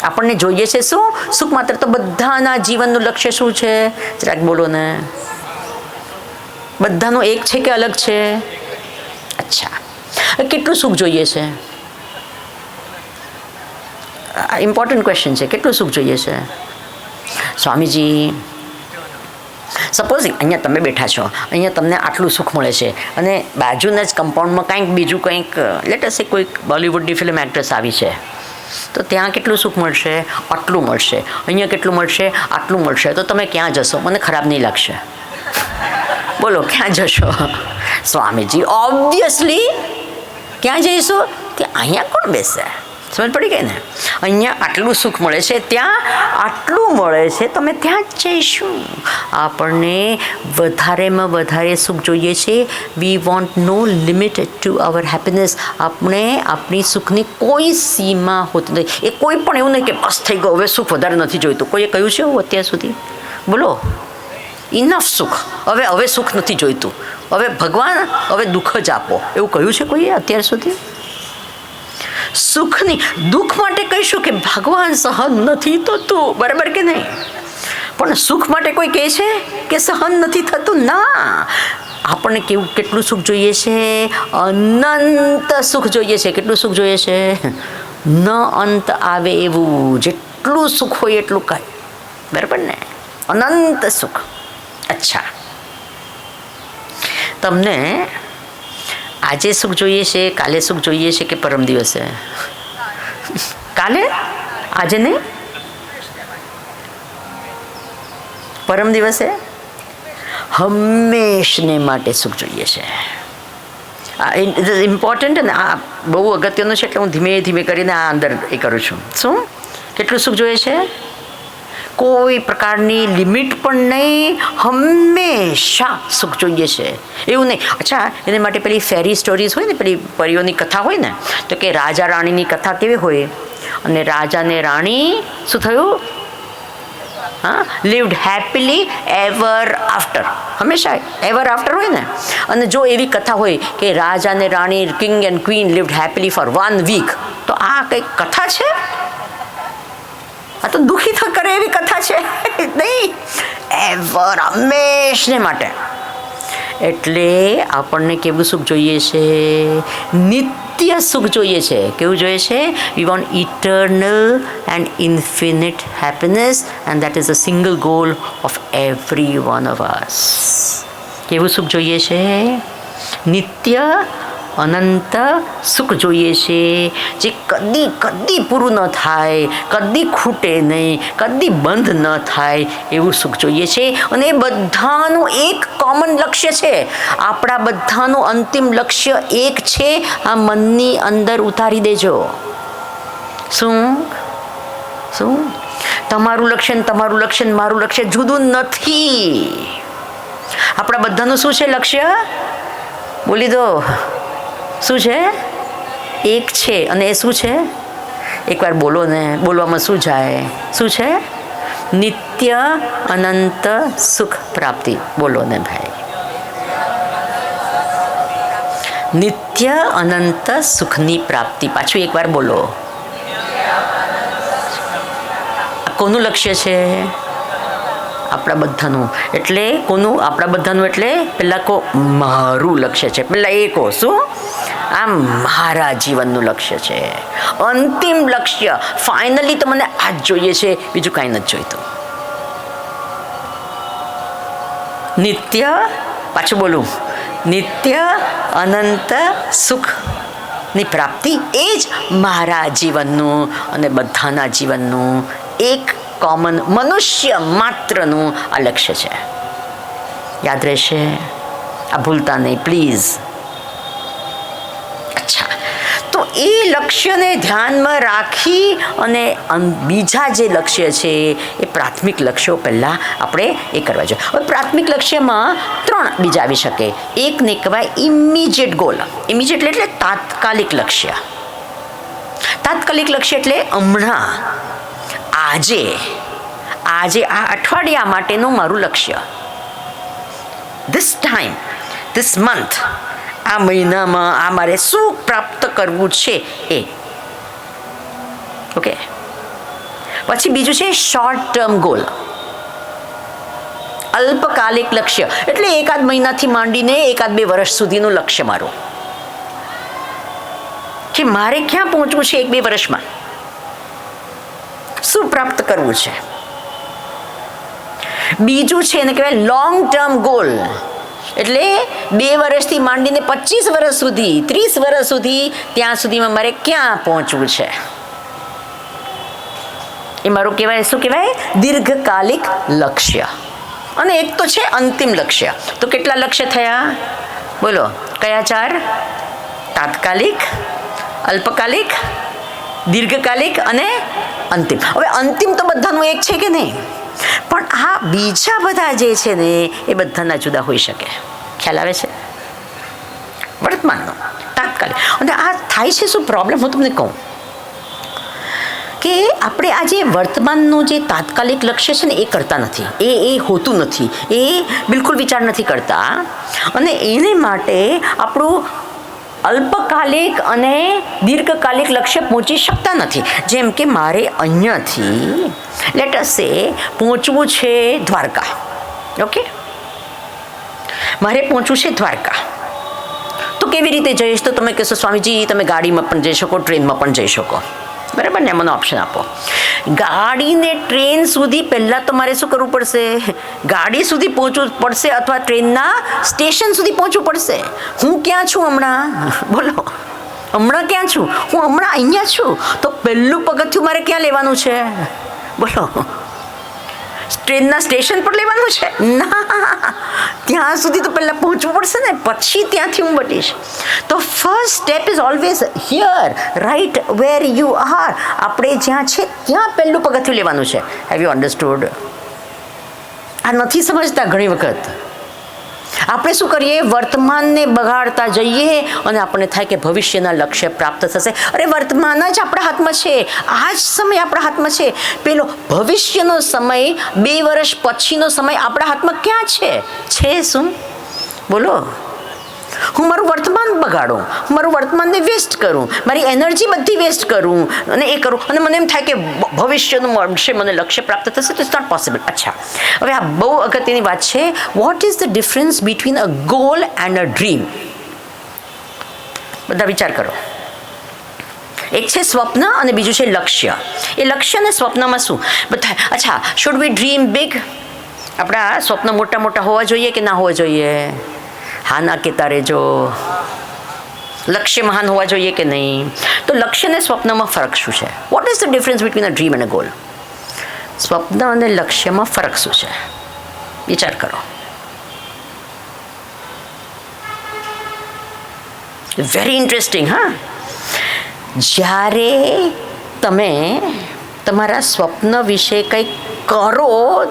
આપણને જોઈએ છે શું? સુખ માત્ર. તો બધાના જીવનનું લક્ષ્ય શું છે? જરાક બોલો ને. બધાનું એક છે કે અલગ છે? અચ્છા, કેટલું સુખ જોઈએ છે? ઇમ્પોર્ટન્ટ ક્વેશ્ચન છે. કેટલું સુખ જોઈએ છે? સ્વામીજી, સપોઝ અહીંયા તમે બેઠા છો, અહીંયા તમને આટલું સુખ મળે છે અને બાજુના જ કમ્પાઉન્ડમાં કંઈક બીજું કંઈક, લેટ અસ સે કોઈક બોલિવૂડની ફિલ્મ એક્ટ્રેસ આવી છે, તો ત્યાં કેટલું સુખ મળશે? આટલું મળશે. અહીંયા કેટલું મળશે? આટલું મળશે. તો તમે ક્યાં જશો? મને ખરાબ નહીં લાગશે? બોલો, ક્યાં જશો? સ્વામીજી, ઓબ્વિયસલી ક્યાં જઈશું? કે અહીંયા કોણ બેસે? સમજ પડી ગઈ ને? અહીંયા આટલું સુખ મળે છે, ત્યાં આટલું મળે છે, તમે ત્યાં જ જઈશું. આપણને વધારેમાં વધારે સુખ જોઈએ છે. We want no limit to our happiness. આપણે આપણી સુખની કોઈ સીમા હોતી નથી. એ કોઈ પણ એવું નહીં કે બસ થઈ ગયો, હવે સુખ વધારે નથી જોઈતું. કોઈએ કહ્યું છે એવું અત્યાર સુધી? બોલો, ઇનફ સુખ, હવે સુખ નથી જોઈતું, હવે ભગવાન હવે દુઃખ જ આપો, એવું કહ્યું છે કોઈએ અત્યાર સુધી? સુખની દુઃખ માટે કહીશું કે ભગવાન સહન નથી થતું, બરાબર કે નહીં? પણ સુખ માટે કોઈ કહે છે કે સહન નથી થતું? ના, આપણને કેટલું સુખ જોઈએ છે? અનંત સુખ જોઈએ છે. કેટલું સુખ જોઈએ છે? ન અંત આવે એવું. જેટલું સુખ હોય એટલું કાંઈ, બરાબર ને? અનંત સુખ. અચ્છા, તમને આજે સુખ જોઈએ છે, કાલે સુખ જોઈએ છે કે પરમ દિવસે? કાલે? આજે નહીં? પરમ દિવસે? હંમેશને માટે સુખ જોઈએ છે. ઇમ્પોર્ટન્ટ ને, આ બહુ અગત્યનું છે, એટલે હું ધીમે ધીમે કરીને આ અંદર એ કરું છું. શું? કેટલું સુખ જોઈએ છે? કોઈ પ્રકારની લિમિટ પણ નહીં, હંમેશા સુખ જોઈએ છે. એવું નહીં. અચ્છા, એને માટે પેલી ફેરી સ્ટોરીઝ હોય ને, પેલી પરીઓની કથા હોય ને, તો કે રાજા રાણીની કથા કેવી હોય? અને રાજા ને રાણી શું થયું? હા, લિવ્ડ હેપીલી એવર આફ્ટર. હંમેશા એવર આફ્ટર હોય ને. અને જો એવી કથા હોય કે રાજા ને રાણી, king and queen lived happily for 1 week, તો આ કઈ કથા છે? આ તો દુઃખી કરે એવી કથા છે નહીં. એવર, હંમેશને માટે. એટલે આપણને કેવું સુખ જોઈએ છે? નિત્ય સુખ જોઈએ છે. કેવું જોઈએ છે? We want eternal and infinite happiness, and that is a single goal of every one of us. કેવું સુખ જોઈએ છે? નિત્ય અનંત સુખ જોઈએ છે, જે કદી કદી પૂરું ન થાય, કદી ખૂટે નહીં, કદી બંધ ન થાય એવું સુખ જોઈએ છે. અને એ બધાનું એક કોમન લક્ષ્ય છે. આપણા બધાનું અંતિમ લક્ષ્ય એક છે. આ મનની અંદર ઉતારી દેજો. શું? તમારું લક્ષ્ય ને તમારું લક્ષ્ય ને મારું લક્ષ્ય જુદું નથી. આપણા બધાનું શું છે લક્ષ્ય? બોલી દો. શું છે? એક છે. અને એ શું છે? એકવાર બોલો ને, બોલવામાં શું જાય? શું છે? નિત્ય અનંત સુખ પ્રાપ્તિ. બોલો ને ભાઈ. નિત્ય અનંત સુખની પ્રાપ્તિ. પાછું એકવાર બોલો. કોનું લક્ષ્ય છે? આપણા બધાનું. એટલે કોનું? આપણા બધાનું. એટલે પહેલાં કહો મારું લક્ષ્ય છે. પહેલાં એ કહો. શું? આ મારા જીવનનું લક્ષ્ય છે, અંતિમ લક્ષ્ય. ફાઇનલી તો મને આ જ જોઈએ છે, બીજું કાંઈ નથી જોઈતું. નિત્ય, પાછું બોલું, નિત્ય અનંત સુખની પ્રાપ્તિ એ જ મારા જીવનનું અને બધાના જીવનનું એક કોમન, મનુષ્ય માત્રનું આ લક્ષ્ય છે. યાદ રહેશે? આ ભૂલતા નહીં પ્લીઝ. અચ્છા, તો એ લક્ષ્યને ધ્યાનમાં રાખી અને બીજા જે લક્ષ્ય છે એ પ્રાથમિક લક્ષ્યો પહેલાં આપણે એ કરવા જોઈએ. હવે પ્રાથમિક લક્ષ્યમાં 3 બીજા આવી શકે. એકને કહેવાય ઇમિજિએટ ગોલ. ઇમિજિએટ એટલે તાત્કાલિક લક્ષ્ય. તાત્કાલિક લક્ષ્ય એટલે હમણાં, આજે આ અઠવાડિયા માટેનું મારું લક્ષ્ય. ધીસ ટાઈમ, ધીસ મંથ, આ મહિનામાં આ મારે શું પ્રાપ્ત કરવું છે એ. ઓકે. પછી બીજું છે શોર્ટ ટર્મ ગોલ. અલ્પકાલિક લક્ષ્ય એટલે એકાદ મહિનાથી માંડીને 1-2 વર્ષ સુધીનું લક્ષ્ય મારું, કે મારે ક્યાં પહોંચવું છે 1-2 વર્ષમાં, શું પ્રાપ્ત કરવું છે. બીજું છે એને કહેવાય લોંગ ટર્મ ગોલ. એટલે 2 વર્ષથી માંડીને 25 વર્ષ સુધી, 30 વર્ષ સુધી, ત્યાં સુધીમાં મારે ક્યાં પહોંચવું છે એ મારું કહેવાય. શું કહેવાય? દીર્ઘકાલિક લક્ષ્ય. અને એક તો છે અંતિમ લક્ષ્ય. તો કેટલા લક્ષ્ય થયા? બોલો, કયા 4? તાત્કાલિક, અલ્પકાલિક દીર્ઘકાલિક અને અંતિમ. હવે અંતિમ તો બધાનું એક છે કે નહીં, પણ આ બીજા બધા જે છે ને એ બધાના જુદા હોઈ શકે. ખ્યાલ આવે છે? વર્તમાનનો તાત્કાલિક. અને આ થાય છે શું પ્રોબ્લેમ, હું તમને કહું કે આપણે આ જે વર્તમાનનું જે તાત્કાલિક લક્ષ્ય છે ને એ કરતા નથી, એ હોતું નથી, એ બિલકુલ વિચાર નથી કરતા. અને એને માટે આપણું અલ્પકાલિક અને દીર્ઘકાલિક લક્ષ્ય પહોંચી શકતા નથી. જેમ કે મારે અહીંયાથી લેટ અસ સે પહોંચવું છે દ્વારકા. ઓકે, મારે પહોંચવું છે દ્વારકા. તો કેવી રીતે જઈશ? તો તમે કહેશો સ્વામીજી તમે ગાડીમાં પણ જઈ શકો, ટ્રેનમાં પણ જઈ શકો. બરાબર ને? મને ઓપ્શન આપો. ગાડીને ટ્રેન સુધી પહેલાં તો મારે શું કરવું પડશે? ગાડી સુધી પહોંચવું પડશે અથવા ટ્રેનના સ્ટેશન સુધી પહોંચવું પડશે. હું ક્યાં છું હમણાં? બોલો, હમણાં ક્યાં છું હું? હમણાં અહીંયા છું. તો પહેલું પગથિયું મારે ક્યાં લેવાનું છે? બોલો, ટ્રેનના સ્ટેશન પર લેવાનું છે? ના, ત્યાં સુધી તો પહેલાં પહોંચવું પડશે ને, પછી ત્યાંથી હું બટીશ. તો first step is always here, right where you are. આપણે જ્યાં છે ત્યાં પહેલું પગથિયું લેવાનું છે. Have you understood? આ નથી સમજતા ઘણી વખત. આપણે શું કરીએ? વર્તમાનને બગાડતા જઈએ અને આપણને થાય કે ભવિષ્યના લક્ષ્ય પ્રાપ્ત થશે. અરે વર્તમાન જ આપણા હાથમાં છે, આ જ સમય આપણા હાથમાં છે. પેલો ભવિષ્યનો સમય, 2 વર્ષ પછીનો સમય આપણા હાથમાં ક્યાં છે? છે શું? બોલો. હું મારું વર્તમાન બગાડું, મારું વર્તમાનને વેસ્ટ કરું, મારી એનર્જી બધી વેસ્ટ કરું અને એ કરું, અને મને એમ થાય કે ભવિષ્યનું મળશે, મને લક્ષ્ય પ્રાપ્ત થશે. તો ઇટ્સ નોટ પોસિબલ. અચ્છા, હવે આ બહુ અગત્યની વાત છે. What is the difference between a goal and a dream? બધા વિચાર કરો. એક છે સ્વપ્ન અને બીજું છે લક્ષ્ય. એ લક્ષ્ય અને સ્વપ્નમાં શું બધા? અચ્છા, શુડ વી ડ્રીમ બિગ? આપણા સ્વપ્ન મોટા મોટા હોવા જોઈએ કે ના હોવા જોઈએ? હા ના કહેતા રહેજો. લક્ષ્ય મહાન હોવા જોઈએ કે નહીં? તો લક્ષ્ય અને સ્વપ્નમાં ફરક શું છે? What is the difference between a dream and a goal? સ્વપ્ન અને લક્ષ્યમાં ફરક શું છે? વિચાર કરો. Very interesting. હા, જ્યારે તમે તમારા સ્વપ્ન વિશે કંઈક કરો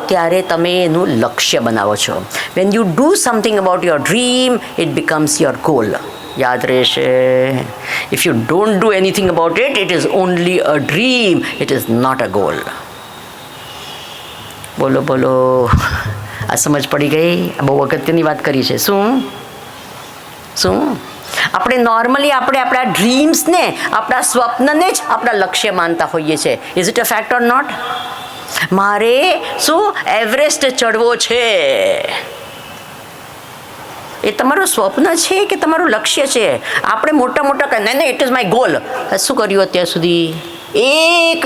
ત્યારે તમે એનું લક્ષ્ય બનાવો છો. When you do something about your dream, it becomes your goal. યાદ રહેશે. If you don't do anything about it, it is only a dream, it is not a goal. બોલો બોલો, આ સમજ પડી ગઈ? બહુ અગત્યની વાત કરી છે. શું આપણે નોર્મલી આપણા ડ્રીમ્સને, આપણા સ્વપ્નને જ આપણા લક્ષ્ય માનતા હોઈએ છીએ. Is it a fact or not? મારે શું એવરેસ્ટ ચડવો છે, એ તમારું સ્વપ્ન છે કે તમારું લક્ષ્ય છે? આપણે મોટા મોટા નહીં, ઇટ ઇઝ માય ગોલ. શું કર્યું અત્યાર સુધી? એક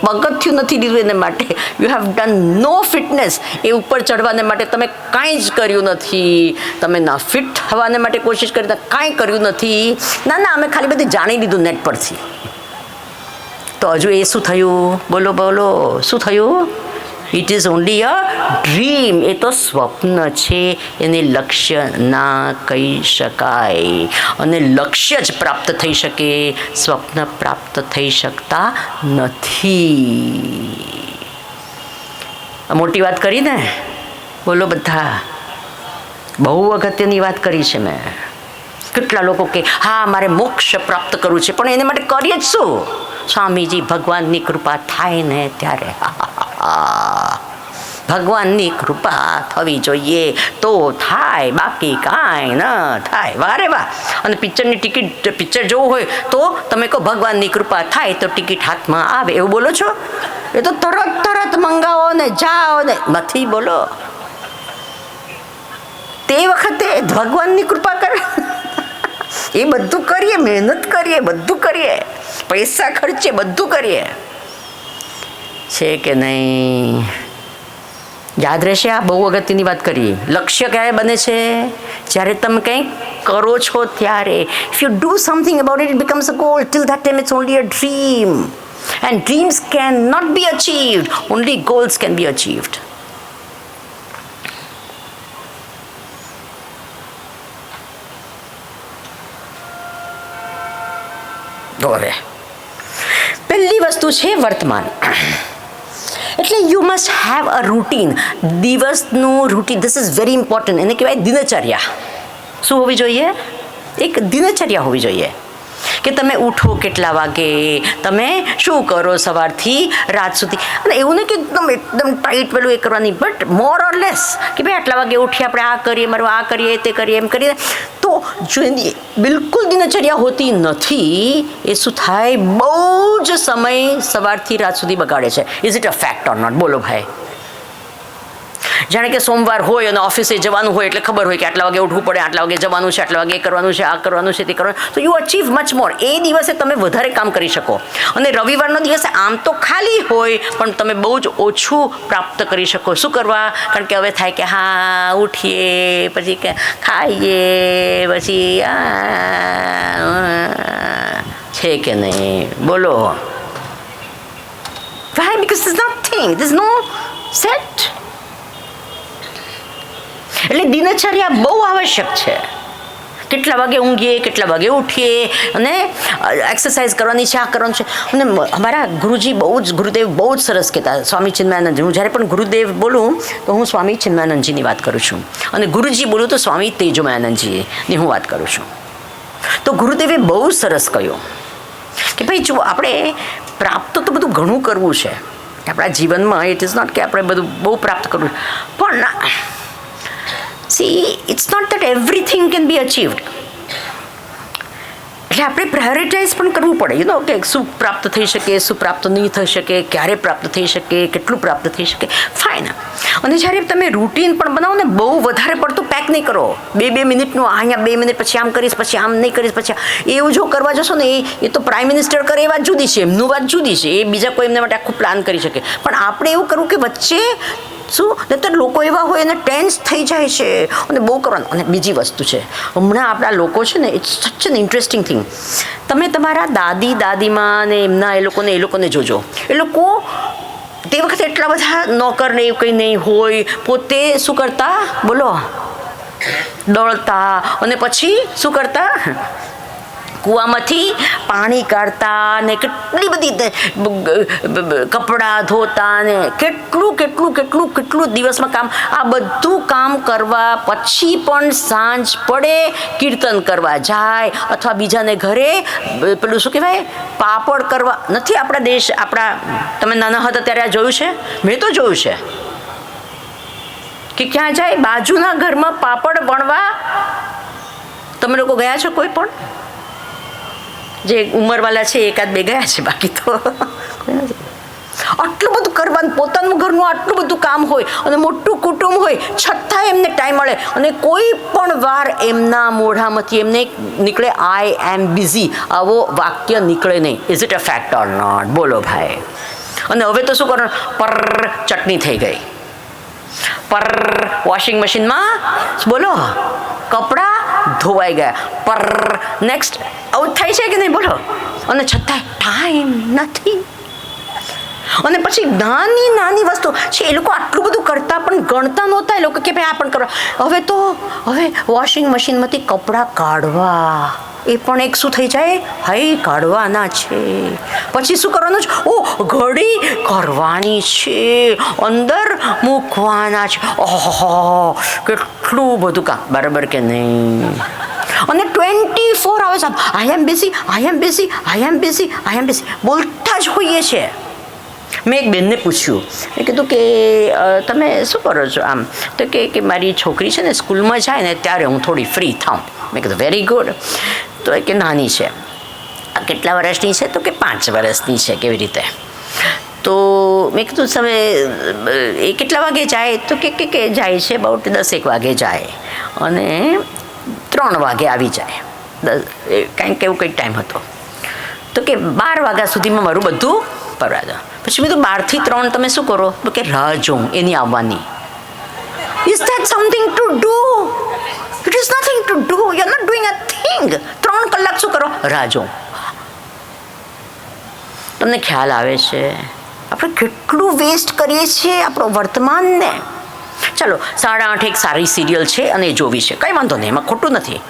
પગથિયું નથી લીધું એને માટે. You have done no fitness. એ ઉપર ચડવાને માટે તમે કાંઈ જ કર્યું નથી. તમે ના ફિટ થવાને માટે કોશિશ કરી, કાંઈ કર્યું નથી. ના, અમે ખાલી બધું જાણી લીધું નેટ પરથી. તો હજુ એ શું થયું? બોલો બોલો, શું થયું? It is only a dream. એ તો સ્વપ્ન છે, એને લક્ષ્ય ના કહી શકાય. અને લક્ષ્ય જ પ્રાપ્ત થઈ શકે, સ્વપ્ન પ્રાપ્ત થઈ શકતા નથી. મોટી વાત કરી ને? બોલો બધા, બહુ અગત્યની વાત કરી છે મેં. કેટલા લોકો કે હા મારે મોક્ષ પ્રાપ્ત કરવું છે, પણ એને માટે કરીએ જ શું? સ્વામીજી, ભગવાનની કૃપા થાય ને ત્યારે. ભગવાનની કૃપા થવી જોઈએ તો થાય, બાકી કાંઈ ન થાય. વારે વાહ. અને પિક્ચરની ટિકિટ, પિક્ચર જોવું હોય તો તમે કહો ભગવાનની કૃપા થાય તો ટિકિટ હાથમાં આવે, એવું બોલો છો? એ તો તરત મંગાવો ને જાઓ ને. નથી. બોલો. તે વખતે ભગવાનની કૃપા કરે. એ બધું કરીએ, મહેનત કરીએ, બધું કરીએ, પૈસા ખર્ચે, બધું કરીએ, છે કે નહીં? યાદ રહેશે. આ બહુ અગત્યની વાત કરીએ. લક્ષ્ય ક્યારે બને છે? જ્યારે તમે કંઈક કરો છો ત્યારે. If you do something about it, it becomes a goal. Till that time it's only a dream. And dreams can not be achieved, only goals can be achieved. હવે પહેલી વસ્તુ છે વર્તમાન. એટલે you must have a routine. દિવસનું routine, this is very important. એને કહેવાય દિનચર્યા. શું હોવી જોઈએ? એક દિનચર્યા હોવી જોઈએ કે તમે ઉઠો કેટલા વાગે, તમે શું કરો સવારથી રાત સુધી. અને એવું નહીં કે એકદમ ટાઈટ પેલું એ કરવાની, બટ મોર ઓર લેસ કે ભાઈ આટલા વાગે ઉઠીએ આપણે આ કરીએ, મારું આ કરીએ, તે કરીએ, એમ કરીએ. તો જો એની બિલકુલ દિનચર્યા હોતી નથી, એ શું થાય, બહુ જ સમય સવારથી રાત સુધી બગાડે છે. Is it a fact or not? બોલો ભાઈ. જાણે કે સોમવાર હોય અને ઓફિસે જવાનું હોય એટલે ખબર હોય કે આટલા વાગે ઉઠવું પડે, આટલા વાગે જવાનું છે, આટલા વાગે એ કરવાનું છે, આ કરવાનું છે, તે કરવાનું. તો યુ અચીવ મચ મોર. એ દિવસે તમે વધારે કામ કરી શકો. અને રવિવારનો દિવસ આમ તો ખાલી હોય પણ તમે બહુ જ ઓછું પ્રાપ્ત કરી શકો. શું કરવા? કારણ કે હવે થાય કે હા ઉઠીએ, પછી કે ખાઈએ, પછી છે કે નહીં? બોલો. Why? Because there's nothing. There's no set. એટલે દિનચર્યા બહુ આવશ્યક છે. કેટલા વાગે ઊંઘીએ, કેટલા વાગે ઉઠીએ, અને એક્સરસાઇઝ કરવાની છે, આ કરવાનું છે. અને અમારા ગુરુજી ગુરુદેવ બહુ જ સરસ કહેતા, સ્વામી ચિન્મયાનંદજી. હું જ્યારે પણ ગુરુદેવ બોલું તો હું સ્વામી ચિન્મયાનંદજીની વાત કરું છું, અને ગુરુજી બોલું તો સ્વામી તેજોમયાનંદજીની હું વાત કરું છું. તો ગુરુદેવે બહુ સરસ કહ્યું કે ભાઈ જુઓ, આપણે પ્રાપ્ત તો બધું ઘણું કરવું છે આપણા જીવનમાં. ઇટ ઇઝ નોટ કે આપણે બધું બહુ પ્રાપ્ત કરવું, પણ see, it's not that everything can be achieved. એટલે આપણે પ્રાયોરિટાઇઝ પણ કરવું પડે, યુ નો, કે શું પ્રાપ્ત થઈ શકે, શું પ્રાપ્ત નહીં થઈ શકે, ક્યારે પ્રાપ્ત થઈ શકે, કેટલું પ્રાપ્ત થઈ શકે. ફાઇન. અને જ્યારે તમે રૂટીન પણ બનાવો ને, બહુ વધારે પડતું પેક નહીં કરો. 2 મિનિટનું અહીંયા 2 મિનિટ પછી આમ કરીશ, પછી આમ નહીં કરીશ, પછી એવું જો કરવા જશો ને, એ તો પ્રાઇમ મિનિસ્ટર કરે એ વાત જુદી છે, એમનું વાત જુદી છે, એ બીજા કોઈ એમના માટે આખું પ્લાન કરી શકે. પણ આપણે એવું કરવું કે વચ્ચે શું, નહીંતર લોકો એવા હોય એને ટેન્સ થઈ જાય છે અને બહુ કરવાનું. અને બીજી વસ્તુ છે, હમણાં આપણા લોકો છે ને, ઇટ્સ સચ એન ઇન્ટરેસ્ટિંગ થિંગ. તમે તમારા દાદીમાં ને એમના એ લોકોને જોજો. એ લોકો તે વખતે એટલા બધા નોકર ને એવું કંઈ નહીં હોય, પોતે શું કરતા બોલો, દોડતા, અને પછી શું કરતા, કૂવામાંથી પાણી કાઢતા ને કેટલી બધી કપડાં ધોતા ને કેટલું દિવસમાં કામ. આ બધું કામ કરવા પછી પણ સાંજ પડે કીર્તન કરવા જાય, અથવા બીજાને ઘરે પેલું શું કહેવાય, પાપડ કરવા. નથી આપણા તમે નાના હતા ત્યારે આ જોયું છે? મેં તો જોયું છે કે ક્યાં જાય, બાજુના ઘરમાં પાપડ વણવા. તમે લોકો ગયા છો? કોઈ પણ જે ઉંમરવાળા છે એકાદ બે ગયા છે, બાકી તો આટલું બધું કરવાનું, પોતાનું ઘરનું આટલું બધું કામ હોય અને મોટું કુટુંબ હોય, છતાં એમને ટાઈમ મળે અને કોઈ પણ વાર એમના મોઢામાંથી એમને નીકળે આઈ એમ બિઝી, આવો વાક્ય નીકળે નહીં. Is it a fact or not? બોલો ભાઈ. અને હવે તો શું કરવાનું, પર ચટણી થઈ ગઈ, પર વોશિંગ મશીનમાં બોલો કપડાં ધોવાઈ ગયા, પર નેક્સ્ટ. આવું થાય છે કે નહીં? બોલો. અને છતાંય ટાઈમ નથી. અને પછી નાની વસ્તુ છે, એ લોકો આટલું બધું કરતા પણ ગણતા નહોતા એ લોકો કે ભાઈ આ પણ કરવા. હવે વોશિંગ મશીનમાંથી કપડાં કાઢવા, એ પણ એક શું થઈ જાય, હાઈ કાઢવાના છે, પછી શું કરવાનું છે, ઓ ઘડી કરવાની છે, અંદર મૂકવાના છે. ઓહો, કેટલું બધું કામ. બરાબર કે નહીં? અને 24 hours આઈ એમ બિઝી બોલતા જ હોઈએ છે. મેં એક બેનને પૂછ્યું, મેં કીધું કે તમે શું કરો છો આમ? તો કે મારી છોકરી છે ને સ્કૂલમાં જાય ને ત્યારે હું થોડી ફ્રી થાઉં. મેં કીધું વેરી ગુડ. તો એ કે નાની છે. કેટલા વર્ષની છે? તો કે 5 વર્ષની છે. કેવી રીતે? તો મેં કીધું તમે એ કેટલા વાગે જાય? તો કે જાય છે અબાઉટ 10-1 વાગે જાય અને 3 વાગે આવી જાય. કાંઈક એવું કંઈક ટાઈમ હતો. તો કે 12 વાગ્યા સુધીમાં મારું બધું પરવા દો. પછી મેં તો 12 થી 3 તમે શું કરો? તો કે રાહ જોઉં એની આવવાની. Is that something to do? It is nothing to do. You are not doing a thing. 3 કલાક શું કરો? રાહ જોઉં. તમને ખ્યાલ આવે છે આપણે કેટલું વેસ્ટ કરીએ છીએ આપણો વર્તમાનને? ચાલો 8:30 એક સારી સિરિયલ છે અને એ જોવી છે, કંઈ વાંધો નહીં, એમાં ખોટું નથી.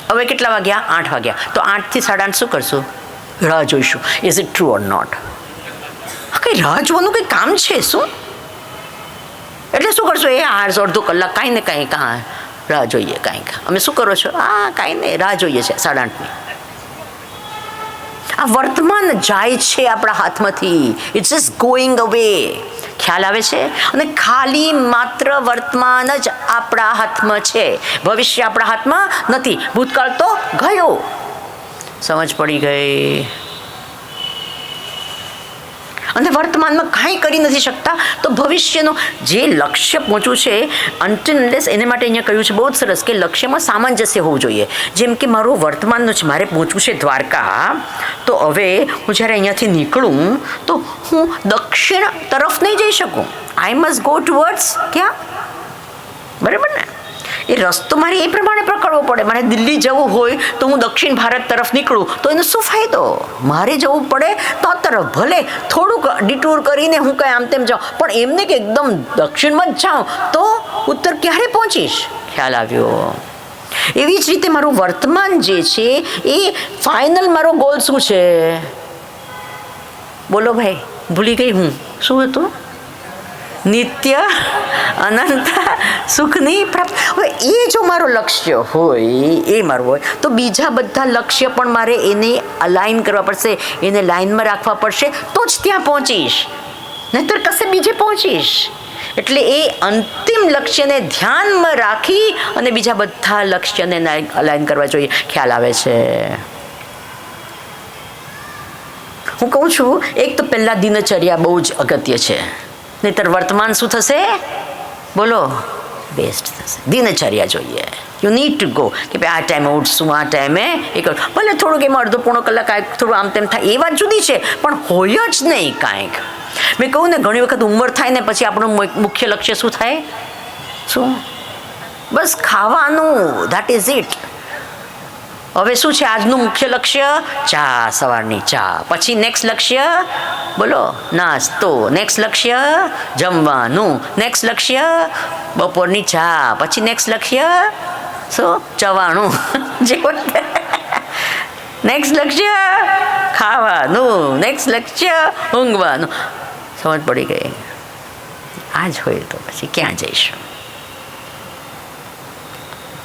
હવે કેટલા વાગ્યા? 8 વાગ્યા. તો 8 થી 8:30 શું કરશું? રાહ જોઈશું. Is it true or not? કંઈ રાહ જોવાનું કંઈ કામ છે શું? એટલે શું કરશો? એ અડધો કલાક કાંઈ ને કાંઈ કાં રાહ જોઈએ કાંઈક. અમે શું કરો છો? કાંઈ નહીં, રાહ જોઈએ છે 8:30ની. આ વર્તમાન જાય છે આપણા હાથમાંથી. ઇટ્સ જસ્ટ ગોઈંગ અવે. ખ્યાલ આવે છે? અને ખાલી માત્ર વર્તમાન જ આપણા હાથમાં છે, ભવિષ્ય આપણા હાથમાં નથી. ભૂતકાળ તો ગયો. સમજ પડી ગઈ? અને વર્તમાનમાં કાંઈ કરી નથી શકતા તો ભવિષ્યનું જે લક્ષ્ય પહોંચવું છે અનટિલ અનલેસ, એને માટે અહીંયા કહ્યું છે બહુ જ સરસ કે લક્ષ્યમાં સામંજસ્ય હોવું જોઈએ. જેમ કે મારું વર્તમાનનું છે, મારે પહોંચવું છે દ્વારકા, તો હવે હું જ્યારે અહીંયાથી નીકળું તો હું દક્ષિણ તરફ નહીં જઈ શકું. આઈ મસ્ટ ગો ટુવર્ડ્સ ક્યાં? બરાબર ને? એ રસ્તો મારે એ પ્રમાણે પકડવો પડે. મારે દિલ્હી જવું હોય તો હું દક્ષિણ ભારત તરફ નીકળું તો એનો શું ફાયદો? મારે જવું પડે તો આ તરફ, ભલે થોડુંક ડિટૂર કરીને હું કંઈ આમ તેમ જાઉં, પણ એમને કે એકદમ દક્ષિણમાં જ જાઉં તો ઉત્તર ક્યારે પહોંચીશ? ખ્યાલ આવ્યો? એવી જ રીતે મારું વર્તમાન જે છે એ ફાઇનલ મારો ગોલ શું છે? બોલો ભાઈ, ભૂલી ગઈ હું. શું હતું? નિત્ય અનંત સુખની પ્રાપ્તિ. હવે એ જો મારો લક્ષ્ય હોય, એ મારું હોય, તો બીજા બધા લક્ષ્ય પણ મારે એને અલાઇન કરવા પડશે, એને લાઇનમાં રાખવા પડશે, તો જ ત્યાં પહોંચીશ, નહીંતર કશે બીજે પહોંચીશ. એટલે એ અંતિમ લક્ષ્યને ધ્યાનમાં રાખી અને બીજા બધા લક્ષ્યને અલાઇન કરવા જોઈએ. ખ્યાલ આવે છે? હું કહું છું, એક તો પહેલાં દિનચર્યા બહુ જ અગત્ય છે, નહીંતર વર્તમાન શું થશે? બોલો, બેસ્ટ થશે. દિનચર્યા જોઈએ. યુ નીડ ટુ ગો કે ભાઈ આ ટાઈમે ઉઠશું, આ ટાઈમે એ કરું. ભલે થોડુંક એમાં અડધો પોણો કલાક થોડું આમ તેમ થાય, એ વાત જુદી છે, પણ હોય જ નહીં કાંઈક. મેં કહું ને, ઘણી વખત ઉંમર થાય ને પછી આપણું મુખ્ય લક્ષ્ય શું થાય? શું? બસ ખાવાનું. That is it. હવે શું છે આજનું મુખ્ય લક્ષ્ય? ચા, સવારની ચા. પછી નેક્સ્ટ લક્ષ્ય બોલો, નાસ્તો. નેક્સ્ટ લક્ષ્ય જમવાનું. નેક્સ્ટ લક્ષ્ય બપોરની ચા. પછી નેક્સ્ટ લક્ષ્ય શું? ચવાણું. જે નેક્સ્ટ લક્ષ્ય ખાવાનું. નેક્સ્ટ લક્ષ્ય ઊંઘવાનું. સમજ પડી ગઈ? આ જ હોય તો પછી ક્યાં જઈશું?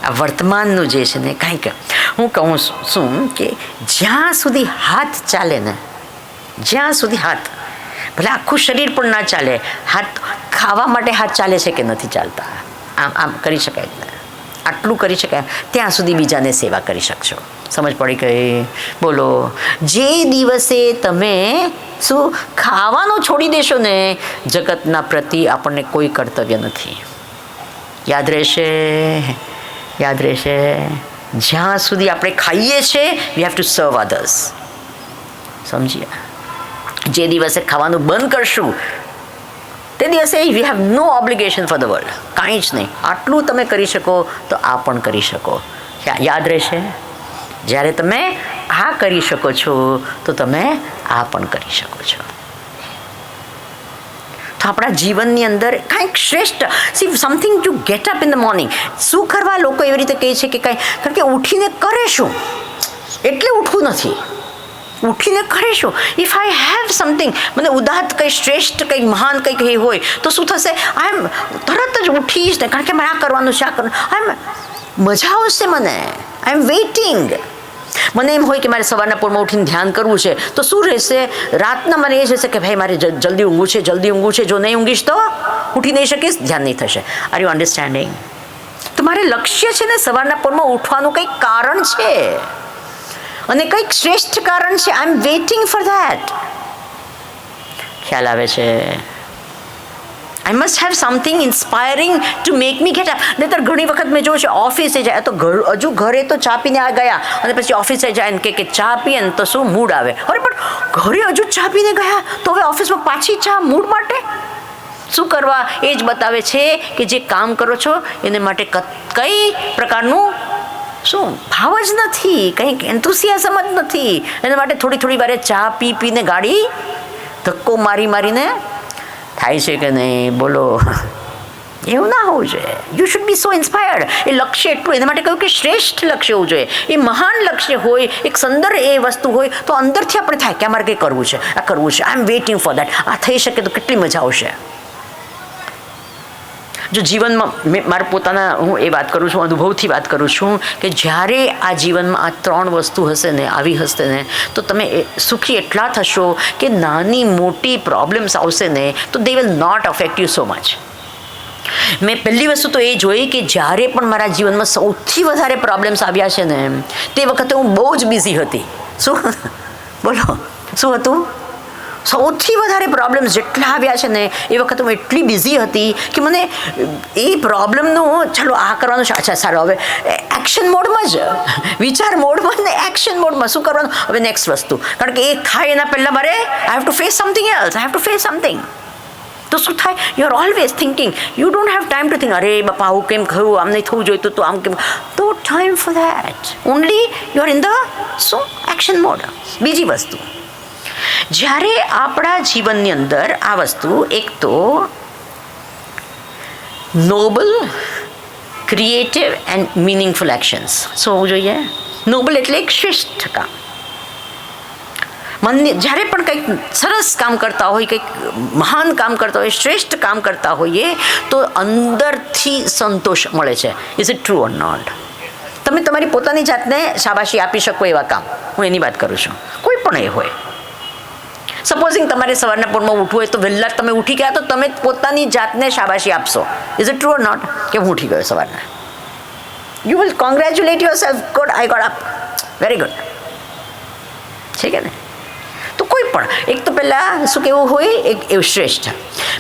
આ વર્તમાનનું જે છે ને, કાંઈક હું કહું શું કે જ્યાં સુધી હાથ ચાલે ને, જ્યાં સુધી હાથ, ભલે આખું શરીર પણ ના ચાલે, હાથ ખાવા માટે હાથ ચાલે છે કે નથી ચાલતા? આમ આમ કરી શકાય ને, આટલું કરી શકાય, ત્યાં સુધી બીજાને સેવા કરી શકશો. સમજ પડી ગઈ? બોલો, જે દિવસે તમે શું ખાવાનું છોડી દેશો ને, જગતના પ્રતિ આપણને કોઈ કર્તવ્ય નથી. યાદ રહેશે? યાદ રહેશે? જ્યાં સુધી આપણે ખાઈએ છીએ, we have to serve others. સમજ્યા? જે દિવસે ખાવાનું બંધ કરશું તે દિવસે we have no obligation for the world. કાંઈ જ નહીં. આટલું તમે કરી શકો તો આ પણ કરી શકો. યાદ રહેશે? જ્યારે તમે આ કરી શકો છો તો તમે આ પણ કરી શકો છો. તો આપણા જીવનની અંદર કાંઈક શ્રેષ્ઠ, C something to get up in the morning. શું કરવા લોકો એવી રીતે કહે છે કે કાંઈ, કારણ કે ઉઠીને કરે શું? એટલે ઉઠવું નથી, ઉઠીને કરે શું? ઇફ આઈ હેવ સમથિંગ, મને ઉદાત્ત કંઈ શ્રેષ્ઠ કંઈ મહાન કંઈક એ હોય તો શું થશે? આઈ એમ તરત જ ઉઠીશ ને, કારણ કે મારે આ કરવાનું છે, આ કરવાનું. આઈ એમ મજા આવશે મને. આઈ એમ વેઇટિંગ. મને એમ હોય કે મારે સવારના પોરમાં ઉઠીને ધ્યાન કરવું છે, તો શું રહેશે? રાતના મને એ જશે કે ભાઈ મારે જલ્દી ઊંઘવું છે, જલ્દી ઊંઘવું છે. જો નહીં ઊંઘીશ તો ઉઠી નહીં શકીશ, ધ્યાન નહીં થશે. R you understanding? તો મારે લક્ષ્ય છે ને સવારના પોરમાં ઉઠવાનું કંઈક કારણ છે, અને કંઈક શ્રેષ્ઠ કારણ છે. આઈ એમ વેઇટિંગ ફોર ધેટ. ખ્યાલ આવે છે? I must have something inspiring to make me get up. નહીંતર ઘણી વખત મેં જોયું છે, ઓફિસે જાય તો હજુ ઘરે તો ચા પીને આ ગયા, અને પછી ઓફિસે જાય ને કે ચા પીએ ને તો શું મૂડ આવે? અરે પણ ઘરે હજુ ચા પીને ગયા તો હવે ઓફિસમાં પાછી ચા મૂડ માટે? શું કરવા? એ જ બતાવે છે કે જે કામ કરો છો એને માટે કઈ પ્રકારનું શું ભાવ જ નથી, કંઈક એન્થુસિયાઝમ જ નથી. એના માટે થોડી થોડી વારે ચા પીને ગાડી ધક્કો મારીને થાય છે કે નહીં? બોલો. એવું ના હોવું જોઈએ. You should be so inspired. એ લક્ષ્ય એટલું, એના માટે કહ્યું કે શ્રેષ્ઠ લક્ષ્ય હોવું જોઈએ. એ મહાન લક્ષ્ય હોય, એક સુંદર એ વસ્તુ હોય તો અંદરથી આપણે થાય કે અમારે કંઈ કરવું છે, આ કરવું છે, આઈ એમ વેઇટિંગ ફોર દેટ. આ થઈ શકે તો કેટલી મજા આવશે. જો જીવનમાં મારા પોતાના, હું એ વાત કરું છું, અનુભવથી વાત કરું છું કે જ્યારે આ જીવનમાં આ 3 વસ્તુ હશે ને, આવી હશે ને, તો તમે સુખી એટલા થશો કે નાની મોટી પ્રોબ્લેમ્સ આવશે ને તો they will not affect you so much. મેં પહેલી વસ્તુ તો એ જોઈ કે જ્યારે પણ મારા જીવનમાં સૌથી વધારે પ્રોબ્લેમ્સ આવ્યા છે ને તે વખતે હું બહુ જ બિઝી હતી. શું બોલો, શું હતું? સૌથી વધારે પ્રોબ્લેમ્સ જેટલા આવ્યા છે ને એ વખતે હું એટલી બિઝી હતી કે મને એ પ્રોબ્લેમનો ચાલો આ કરવાનું છે, અચ્છા સારું, હવે એક્શન મોડમાં જ, વિચાર મોડમાં ને એક્શન મોડમાં શું કરવાનું, હવે નેક્સ્ટ વસ્તુ. કારણ કે એ થાય એના પહેલાં મારે I have to face something else, I have to face something. તો શું થાય, you are always thinking, you don't have time to think અરે બાપા આવું કેમ થયું, આમ નહીં થવું જોઈતું તો આમ કેમ. તો time for that, only you are in the શું એક્શન મોડ. બીજી વસ્તુ, જ્યારે આપણા જીવનની અંદર આ વસ્તુ એક તો noble, creative and meaningful actions શું હોવું જોઈએ. નોબલ એટલે એક શ્રેષ્ઠ કામ. મનને જ્યારે પણ કંઈક સરસ કામ કરતા હોય, કંઈક મહાન કામ કરતા હોય, શ્રેષ્ઠ કામ કરતા હોઈએ તો અંદરથી સંતોષ મળે છે. Is it true or not? તમે તમારી પોતાની જાતને શાબાશી આપી શકો એવા કામ, હું એની વાત કરું છું. કોઈ પણ એ હોય, સપોઝિંગ તમારે સવારના પોરમાં ઉઠવું હોય તો વહેલા તમે ઉઠી ગયા તો તમે પોતાની જાતને શાબાશી આપશો. Is it true or not કે હું ઉઠી ગયો સવારના? You will congratulate yourself, good, I got up, very good. છે કે ને? તો કોઈ પણ એક તો પહેલાં શું કહેવું હોય, એક એવું શ્રેષ્ઠ.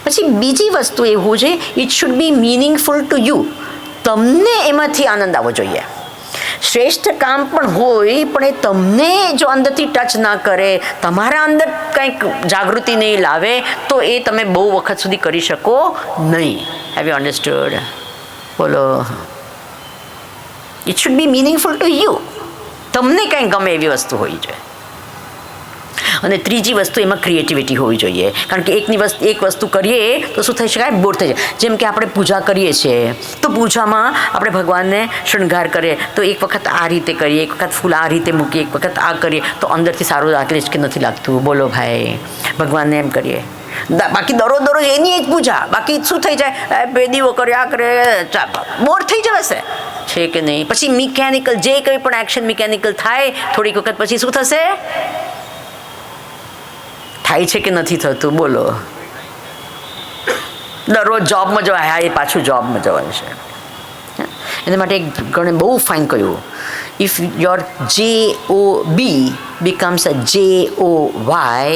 પછી બીજી વસ્તુ એવું છે, it should be meaningful to you. તમને એમાંથી આનંદ આવવો જોઈએ. શ્રેષ્ઠ કામ પણ હોય પણ એ તમને જો અંદરથી ટચ ના કરે, તમારા અંદર કંઈક જાગૃતિ નહીં લાવે તો એ તમે બહુ વખત સુધી કરી શકો નહીં. Have you understood? બોલો. It should be meaningful to you. તમને કંઈક ગમે એવી વસ્તુ હોવી જોઈએ. અને ત્રીજી વસ્તુ, એમાં ક્રિએટિવિટી હોવી જોઈએ. કારણ કે એક વસ્તુ કરીએ તો શું થઈ શકાય, બોર થઈ જાય. જેમ કે આપણે પૂજા કરીએ છીએ તો પૂજામાં આપણે ભગવાનને શૃંગાર કરીએ તો એક વખત આ રીતે કરીએ, એક વખત ફૂલ આ રીતે મૂકીએ, એક વખત આ કરીએ તો અંદરથી સારું લાગે છે કે નથી લાગતું? બોલો ભાઈ. ભગવાનને એમ કરીએ, બાકી દરરોજ એની જ પૂજા, બાકી શું થઈ જાય, બે દીવો કરે, આ કરે, બોર થઈ જવાશે, છે કે નહીં? પછી મિકેનિકલ જે કંઈ પણ એક્શન મિકેનિકલ થાય, થોડીક વખત પછી શું થશે, થાય છે કે નથી થતું? બોલો. દરરોજ જોબમાં જવાય, હા એ પાછું જોબમાં જવાનું છે. એના માટે એક ગણે બહુ ફાઇન કહ્યું, if your JOB becomes a JOY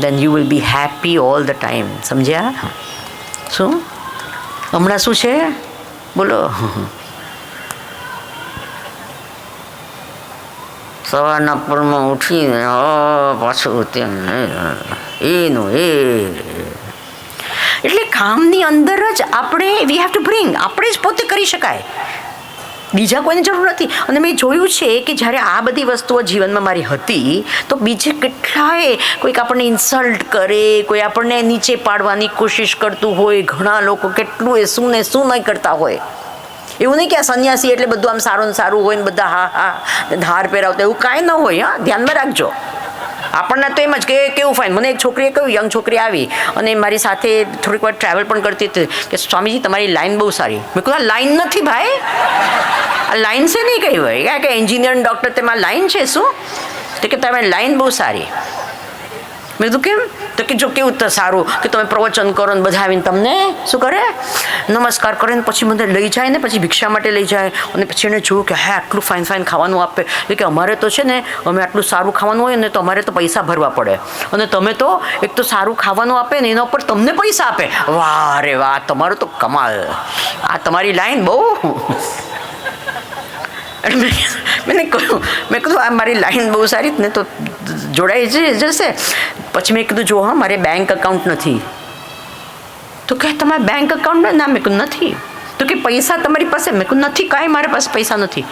then you will be happy all the time. સમજ્યા? શું હમણાં શું છે બોલો? સવારના પરમાં ઉઠીને પાછું એનું એટલે કામની અંદર જ આપણે વી હેવ ટુ બ્રિંગ, આપણે જ પોતે કરી શકાય, બીજા કોઈની જરૂર નથી. અને મેં જોયું છે કે જ્યારે આ બધી વસ્તુઓ જીવનમાં મારી હતી તો બીજે કેટલાય કોઈક આપણને ઇન્સલ્ટ કરે, કોઈ આપણને નીચે પાડવાની કોશિશ કરતું હોય, ઘણા લોકો કેટલું એ શું ને શું નહીં કરતા હોય. એવું નહીં કે આ સંન્યાસી એટલે બધું આમ સારું ને સારું હોય ને બધા હા હા ધાર પહેરાવતા, એવું કાંઈ ન હોય. હા, ધ્યાનમાં રાખજો. આપણને તો એમ જ કે કેવું ફાઇન. મને એક છોકરીએ કહ્યું, યંગ છોકરી આવી અને મારી સાથે થોડીક વાર ટ્રાવેલ પણ કરતી હતી કે સ્વામીજી તમારી લાઈન બહુ સારી. મેં કહ્યું આ લાઈન નથી ભાઈ, આ લાઈન છે નહીં કહી હોય કે એન્જિનિયર ડૉક્ટર તેમાં લાઈન છે શું? તો કે તમારી લાઈન બહુ સારી. મેં કીધું કેમ? તો કે જો કેવું તો સારું કે તમે પ્રવચન કરો ને બધા આવીને તમને શું કરે, નમસ્કાર કરે ને પછી મને લઈ જાય ને પછી ભિક્ષા માટે લઈ જાય. અને પછી એને જોયું કે હા આટલું ફાઇન ફાઇન ખાવાનું આપે. એટલે કે અમારે તો છે ને, અમે આટલું સારું ખાવાનું હોય ને તો અમારે તો પૈસા ભરવા પડે, અને તમે તો એક તો સારું ખાવાનું આપે ને એના ઉપર તમને પૈસા આપે. વાહ રે વાહ, તમારું તો કમાલ. આ તમારી લાઈન બહુ. એટલે મેં કીધું આ મારી લાઈન બહુ સારી ને તો જોડાઈ જશે. પછી મેં કીધું જો હા મારે બેંક એકાઉન્ટ નથી. તો કે તમારે બેંક એકાઉન્ટ ના? મેં કીધું નથી. તો કે પૈસા તમારી પાસે? મેં કીધું નથી, કાંઈ મારી પાસે પૈસા નથી.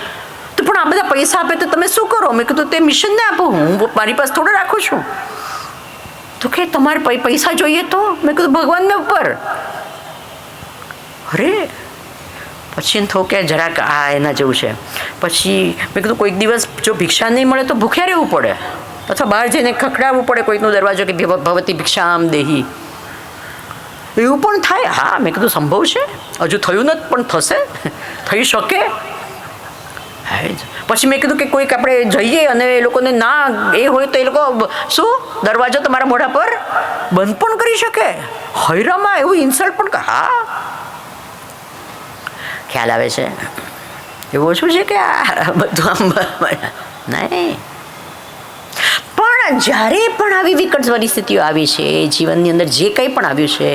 તો પણ આ બધા પૈસા આપે તો તમે શું કરો? મેં કીધું તે મિશનને આપો, હું મારી પાસે થોડો રાખું છું. તો કે તમારે પૈસા જોઈએ તો? મેં કીધું ભગવાનને ઉપર. અરે પછી એમ થયું કે જરાક આ એના જેવું છે. પછી મેં કીધું કોઈક દિવસ જો ભિક્ષા નહીં મળે તો ભૂખ્યા રહેવું પડે, અથવા બહાર જઈને ખખડાવવું પડે કોઈકનો દરવાજો કે ભગવતી ભિક્ષામ દેહી. એવું પણ થાય? હા, મેં કીધું સંભવ છે, હજુ થયું નથી પણ થશે, થઈ શકે. પછી મેં કીધું કે કોઈક આપણે જઈએ અને એ લોકોને ના એ હોય તો એ લોકો શું દરવાજો તમારા મોઢા પર બંધ પણ કરી શકે? હૈરામાં એવું ઇન્સલ્ટ પણ. હા, ખ્યાલ આવે છે. એવું શું છે કે આ બધું આમ નહીં. પણ જ્યારે પણ આવી વિકટ પરિસ્થિતિઓ આવી છે જીવનની અંદર, જે કંઈ પણ આવ્યું છે,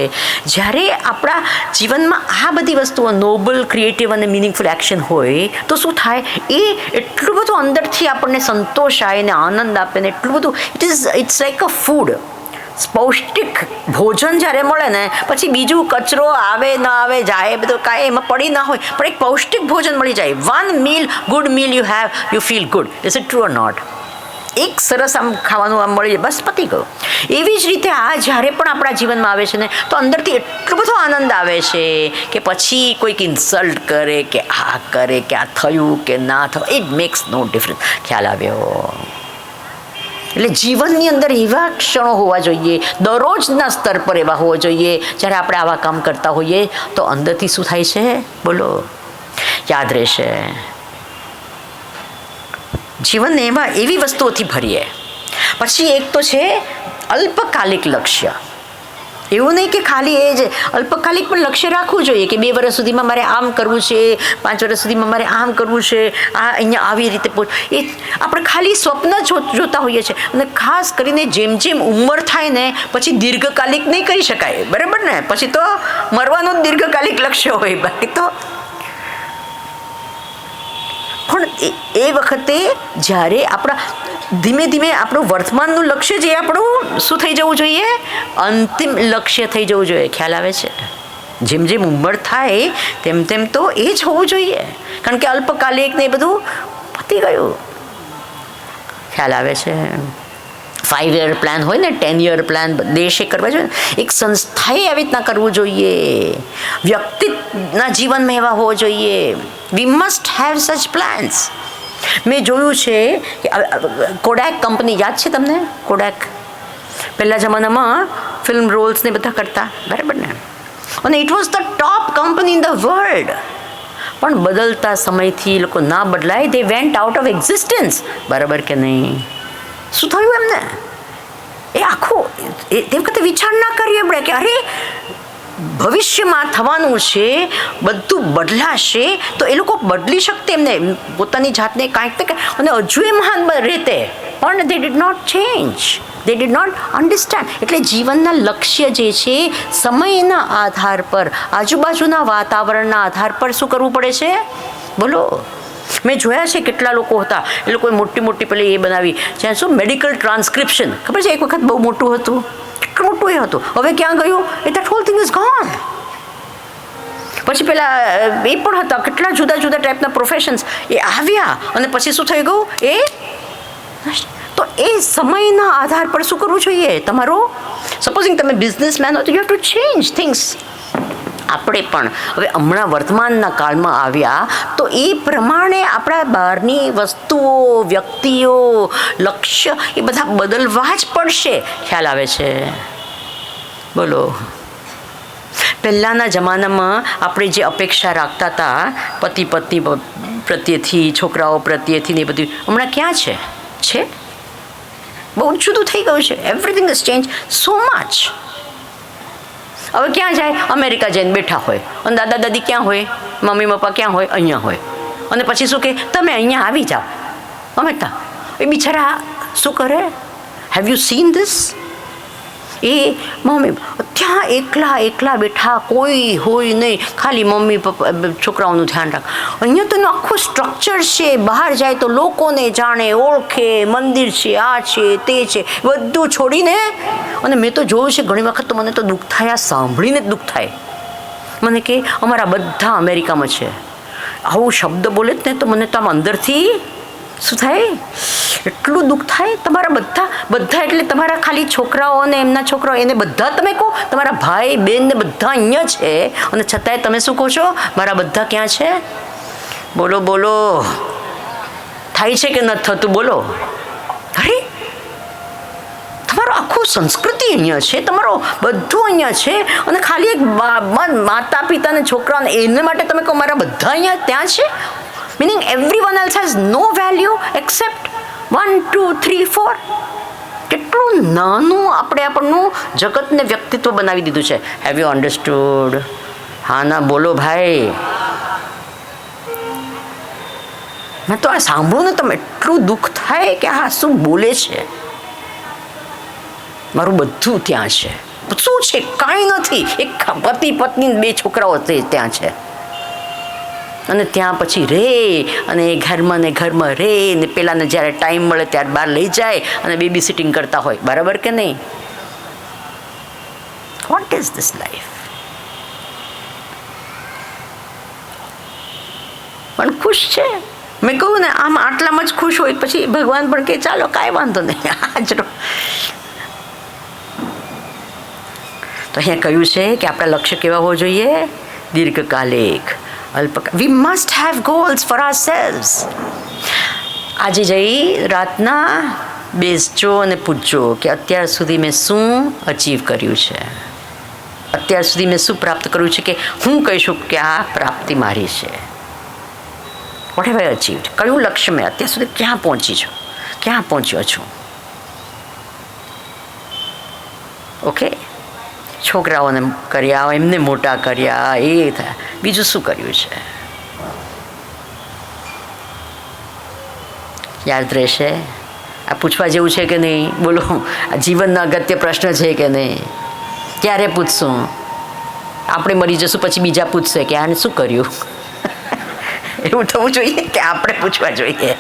જ્યારે આપણા જીવનમાં આ બધી વસ્તુઓ નોબલ, ક્રિએટિવ અને મિનિંગફુલ એક્શન હોય તો શું થાય? એ એટલું બધું અંદરથી આપણને સંતોષ આવે ને આનંદ આપે ને એટલું બધું. It's like a food. પૌષ્ટિક ભોજન જ્યારે મળે ને પછી બીજું કચરો આવે ન આવે જાય બધું કાંઈ એમાં પડી ના હોય, પણ એક પૌષ્ટિક ભોજન મળી જાય. One meal, good meal you have, you feel good. Is it true or not? એક સરસ આમ ખાવાનું આમ મળી જાય, બસ પતી ગયું. એવી જ રીતે આ જ્યારે પણ આપણા જીવનમાં આવે છે ને તો અંદરથી એટલો બધો આનંદ આવે છે કે પછી કોઈક ઇન્સલ્ટ કરે કે આ કરે કે આ થયું કે ના થયું, ઇટ મેક્સ નો ડિફરન્સ. ખ્યાલ આવ્યો? એટલે જીવનની અંદર એવા ક્ષણો હોવા જોઈએ, દરરોજના સ્તર પર એવા હોવા જોઈએ જ્યારે આપણે આવા કામ કરતા હોઈએ તો અંદરથી શું થાય છે? બોલો, યાદ રહેશે. જીવનને એવી વસ્તુઓથી ભરીએ. પછી એક તો છે અલ્પકાલિક લક્ષ્ય. એવું નહીં કે ખાલી એ જ અલ્પકાલિક પણ લક્ષ્ય રાખવું જોઈએ કે 2 વર્ષ સુધીમાં મારે આમ કરવું છે, 5 વર્ષ સુધીમાં મારે આમ કરવું છે, આ અહીંયા આવી રીતે એ આપણે ખાલી સ્વપ્ન જોતા હોઈએ છીએ. અને ખાસ કરીને જેમ જેમ ઉંમર થાય ને પછી દીર્ઘકાલિક નહીં કરી શકાય, બરાબર ને? પછી તો મરવાનું જ દીર્ઘકાલિક લક્ષ્ય હોય, બાકી તો. પણ એ વખતે જ્યારે આપણા ધીમે ધીમે આપણું વર્તમાનનું લક્ષ્ય જે આપણું શું થઈ જવું જોઈએ? અંતિમ લક્ષ્ય થઈ જવું જોઈએ. ખ્યાલ આવે છે? જેમ જેમ ઉંમર થાય તેમ તેમ તો એ જ હોવું જોઈએ, કારણ કે અલ્પકાલિક ને એ બધું પતી ગયું. ખ્યાલ આવે છે? 5 year પ્લાન હોય ને, 10 year પ્લાન દેશે કરવા જોઈએ. એક સંસ્થાએ આવી રીતના કરવું જોઈએ. વ્યક્તિના જીવનમાં એવા હોવો જોઈએ. We must have such plans. મેં જોયું છે કે કોડાક કંપની યાદ છે તમને? કોડાક પહેલા જમાનામાં ફિલ્મ રોલ્સ ને બધા કરતા, બરાબર ને? અને it was the top company in the world. પણ બદલતા સમયથી લોકો ના બદલાય, દે વેન્ટ આઉટ ઓફ એક્ઝિસ્ટન્સ. બરાબર કે નહીં? શું થયું એમને? એ આખું તે વખતે વિચાર ના કરીએ આપણે કે અરે ભવિષ્યમાં થવાનું છે, બધું બદલાશે તો એ લોકો બદલી શકતે એમને પોતાની જાતને કાંઈક. અને હજુ એ મહાન રહેતે, પણ they did not change, they did not understand. એટલે જીવનના લક્ષ્ય જે છે સમયના આધાર પર, આજુબાજુના વાતાવરણના આધાર પર શું કરવું પડે છે? બોલો. મેં જોયા છે કેટલા લોકો હતા, એ લોકોએ મોટી મોટી પેલી એ બનાવી જ્યાં શું મેડિકલ ટ્રાન્સક્રિપ્શન, ખબર છે? એક વખત બહુ મોટું હતું, કેટલું મોટું એ હતું. હવે ક્યાં ગયું? એ that whole thing is gone. પછી પેલા એ પણ હતા, કેટલા જુદા જુદા ટાઈપના પ્રોફેશન્સ એ આવ્યા અને પછી શું થઈ ગયું? એ તો એ સમયના આધાર પર શું કરવું જોઈએ તમારું? સપોઝિંગ તમે બિઝનેસમેન હો તો you have to change things. આપણે પણ હવે હમણાં વર્તમાનના કાળમાં આવ્યા તો એ પ્રમાણે આપણા બહારની વસ્તુઓ, વ્યક્તિઓ, લક્ષ્ય એ બધા બદલવા જ પડશે. ખ્યાલ આવે છે? બોલો. પહેલાંના જમાનામાં આપણે જે અપેક્ષા રાખતા હતા પતિ પત્ની પ્રત્યેથી, છોકરાઓ પ્રત્યેથી ને એ બધું હમણાં ક્યાં છે? બહુ જુદું થઈ ગયું છે. Everything is change so much. હવે ક્યાં જાય? અમેરિકા જઈને બેઠા હોય અને દાદા દાદી ક્યાં હોય? મમ્મી પપ્પા ક્યાં હોય? અહીંયા હોય. અને પછી શું કહે? તમે અહીંયા આવી જાઓ. અમે એ બિચારા શું કરે? Have you seen this? A mummy ત્યાં એકલા બેઠા, કોઈ હોય નહીં, ખાલી મમ્મી પપ્પા છોકરાઓનું ધ્યાન રાખ. અહીંયા તો એનું આખું સ્ટ્રક્ચર છે, બહાર જાય તો લોકોને જાણે, ઓળખે, મંદિર છે, આ છે, તે છે, બધું છોડીને. અને મેં તો જોયું છે ઘણી વખત, તો મને તો દુઃખ થાય, આ સાંભળીને જ દુઃખ થાય. મને કે અમારા બધા અમેરિકામાં છે. આવું શબ્દ બોલે જ ને તો મને તો આમ અંદરથી શું થાય? એટલું દુઃખ થાય. તમારા બધા એટલે તમારા ખાલી છોકરાઓ અને એમના છોકરાઓ એને બધા તમે કહો, તમારા ભાઈ બહેન ને બધા અહીંયા છે અને છતાંય તમે શું કહો છો મારા બધા ક્યાં છે? બોલો બોલો, થાય છે કે નથી થતું? બોલો. અરે તમારો આખું સંસ્કૃતિ અહીંયા છે, તમારો બધું અહીંયા છે અને ખાલી એક માતા પિતા ને છોકરાઓને એને માટે તમે કહો મારા બધા અહીંયા ત્યાં છે. Meaning everyone else has no value except 1, 2, 3, 4. કેટલું નાનું આપણે આપણનું જગતને વ્યક્તિત્વ બનાવી દીધું છે. Have you understood? હા ના બોલો ભાઈ. મેં તો આ સાંભળું ને તમે એટલું દુઃખ થાય કે આ શું બોલે છે. મારું બધું ત્યાં છે. શું છે? કાંઈ નથી. એક પતિ પત્ની 2 છોકરાઓ ત્યાં છે અને ત્યાં પછી રે અને એ ઘરમાં રે ને પેલાને જ્યારે ટાઈમ મળે ત્યારે બહાર લઈ જાય અને બેબી સિટિંગ કરતા હોય. બરાબર કે નહીં? What is this life? પણ ખુશ છે. મેં કહું ને આમ આટલામાં જ ખુશ હોય પછી ભગવાન પણ કે ચાલો કાંઈ વાંધો નહીં હાજરો. તો અહીંયા કહ્યું છે કે આપણા લક્ષ્ય કેવા હોવા જોઈએ? દીર્ઘકાલિક, we must have goals for ourselves. આજે જઈ રાતના બેસજો અને પૂછજો કે અત્યાર સુધી મેં શું અચીવ કર્યું છે, અત્યાર સુધી મેં શું પ્રાપ્ત કર્યું છે કે હું કહીશું કે આ પ્રાપ્તિ મારી છે. What have I achieved? કયું લક્ષ્ય મેં અત્યાર સુધી ક્યાં પહોંચી છું, ક્યાં પહોંચ્યો છું? ઓકે, છોકરાઓને કર્યા, એમને મોટા કર્યા, એ થયા, બીજું શું કર્યું છે? યાદ રહેશે? આ પૂછવા જેવું છે કે નહીં? બોલો, આ જીવનનો અગત્ય પ્રશ્ન છે કે નહીં? ક્યારે પૂછશું? આપણે મરી જશું પછી બીજા પૂછશે કે આને શું કર્યું? એવું થવું જોઈએ કે આપણે પૂછવા જોઈએ?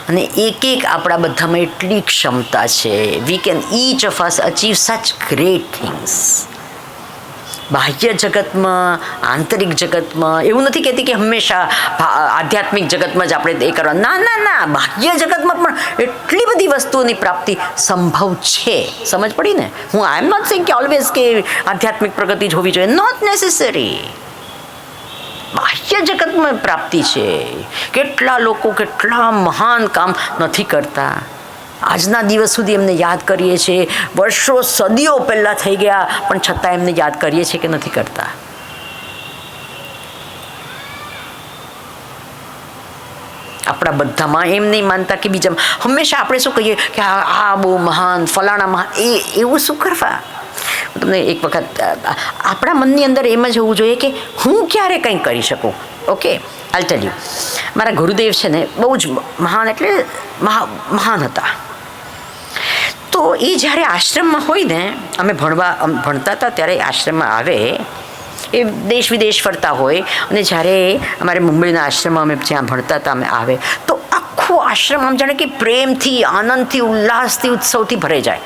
અને એક આપણા બધામાં એટલી ક્ષમતા છે. We can each of us achieve such great things. બાહ્ય જગતમાં, આંતરિક જગતમાં, એવું નથી કહેતી કે હંમેશા આધ્યાત્મિક જગતમાં જ આપણે એ કરવા. ના ના ના, બાહ્ય જગતમાં પણ એટલી બધી વસ્તુઓની પ્રાપ્તિ સંભવ છે. સમજ પડી ને? હું આઈ એમ નોટ સેઇંગ કે ઓલવેઝ કે આધ્યાત્મિક પ્રગતિ જ હોવી જોઈએ. Not necessary. બાહ્ય જગતમાં પ્રાપ્તિ છે. કેટલા લોકો કેટલા મહાન કામ નથી કરતા. આજના દિવસ સુધી એમને યાદ કરીએ છીએ. વર્ષો સદીઓ પહેલાં થઈ ગયા પણ છતાં એમને યાદ કરીએ છીએ કે નથી કરતા? આપણા બધામાં એમ નહીં માનતા કે બીજામાં. હંમેશા આપણે શું કહીએ કે આ બહુ મહાન, ફલાણા મહાન, એવું શું કરવા? તમને એક વખત આપણા મનની અંદર એમ જ હોવું જોઈએ કે હું ક્યારે કંઈ કરી શકું. Okay, I tell you. મારા ગુરુદેવ છે ને બહુ જ મહાન, એટલે મહાન હતા. તો એ જ્યારે આશ્રમમાં હોય ને, અમે ભણતા હતા ત્યારે આશ્રમમાં આવે, એ દેશ વિદેશ ફરતા હોય અને જ્યારે અમારે મુંબઈના આશ્રમમાં અમે જ્યાં ભણતા હતા અમે આવે તો આખું આશ્રમ આમ જાણે કે પ્રેમથી, આનંદથી, ઉલ્લાસથી, ઉત્સવથી ભરાઈ જાય.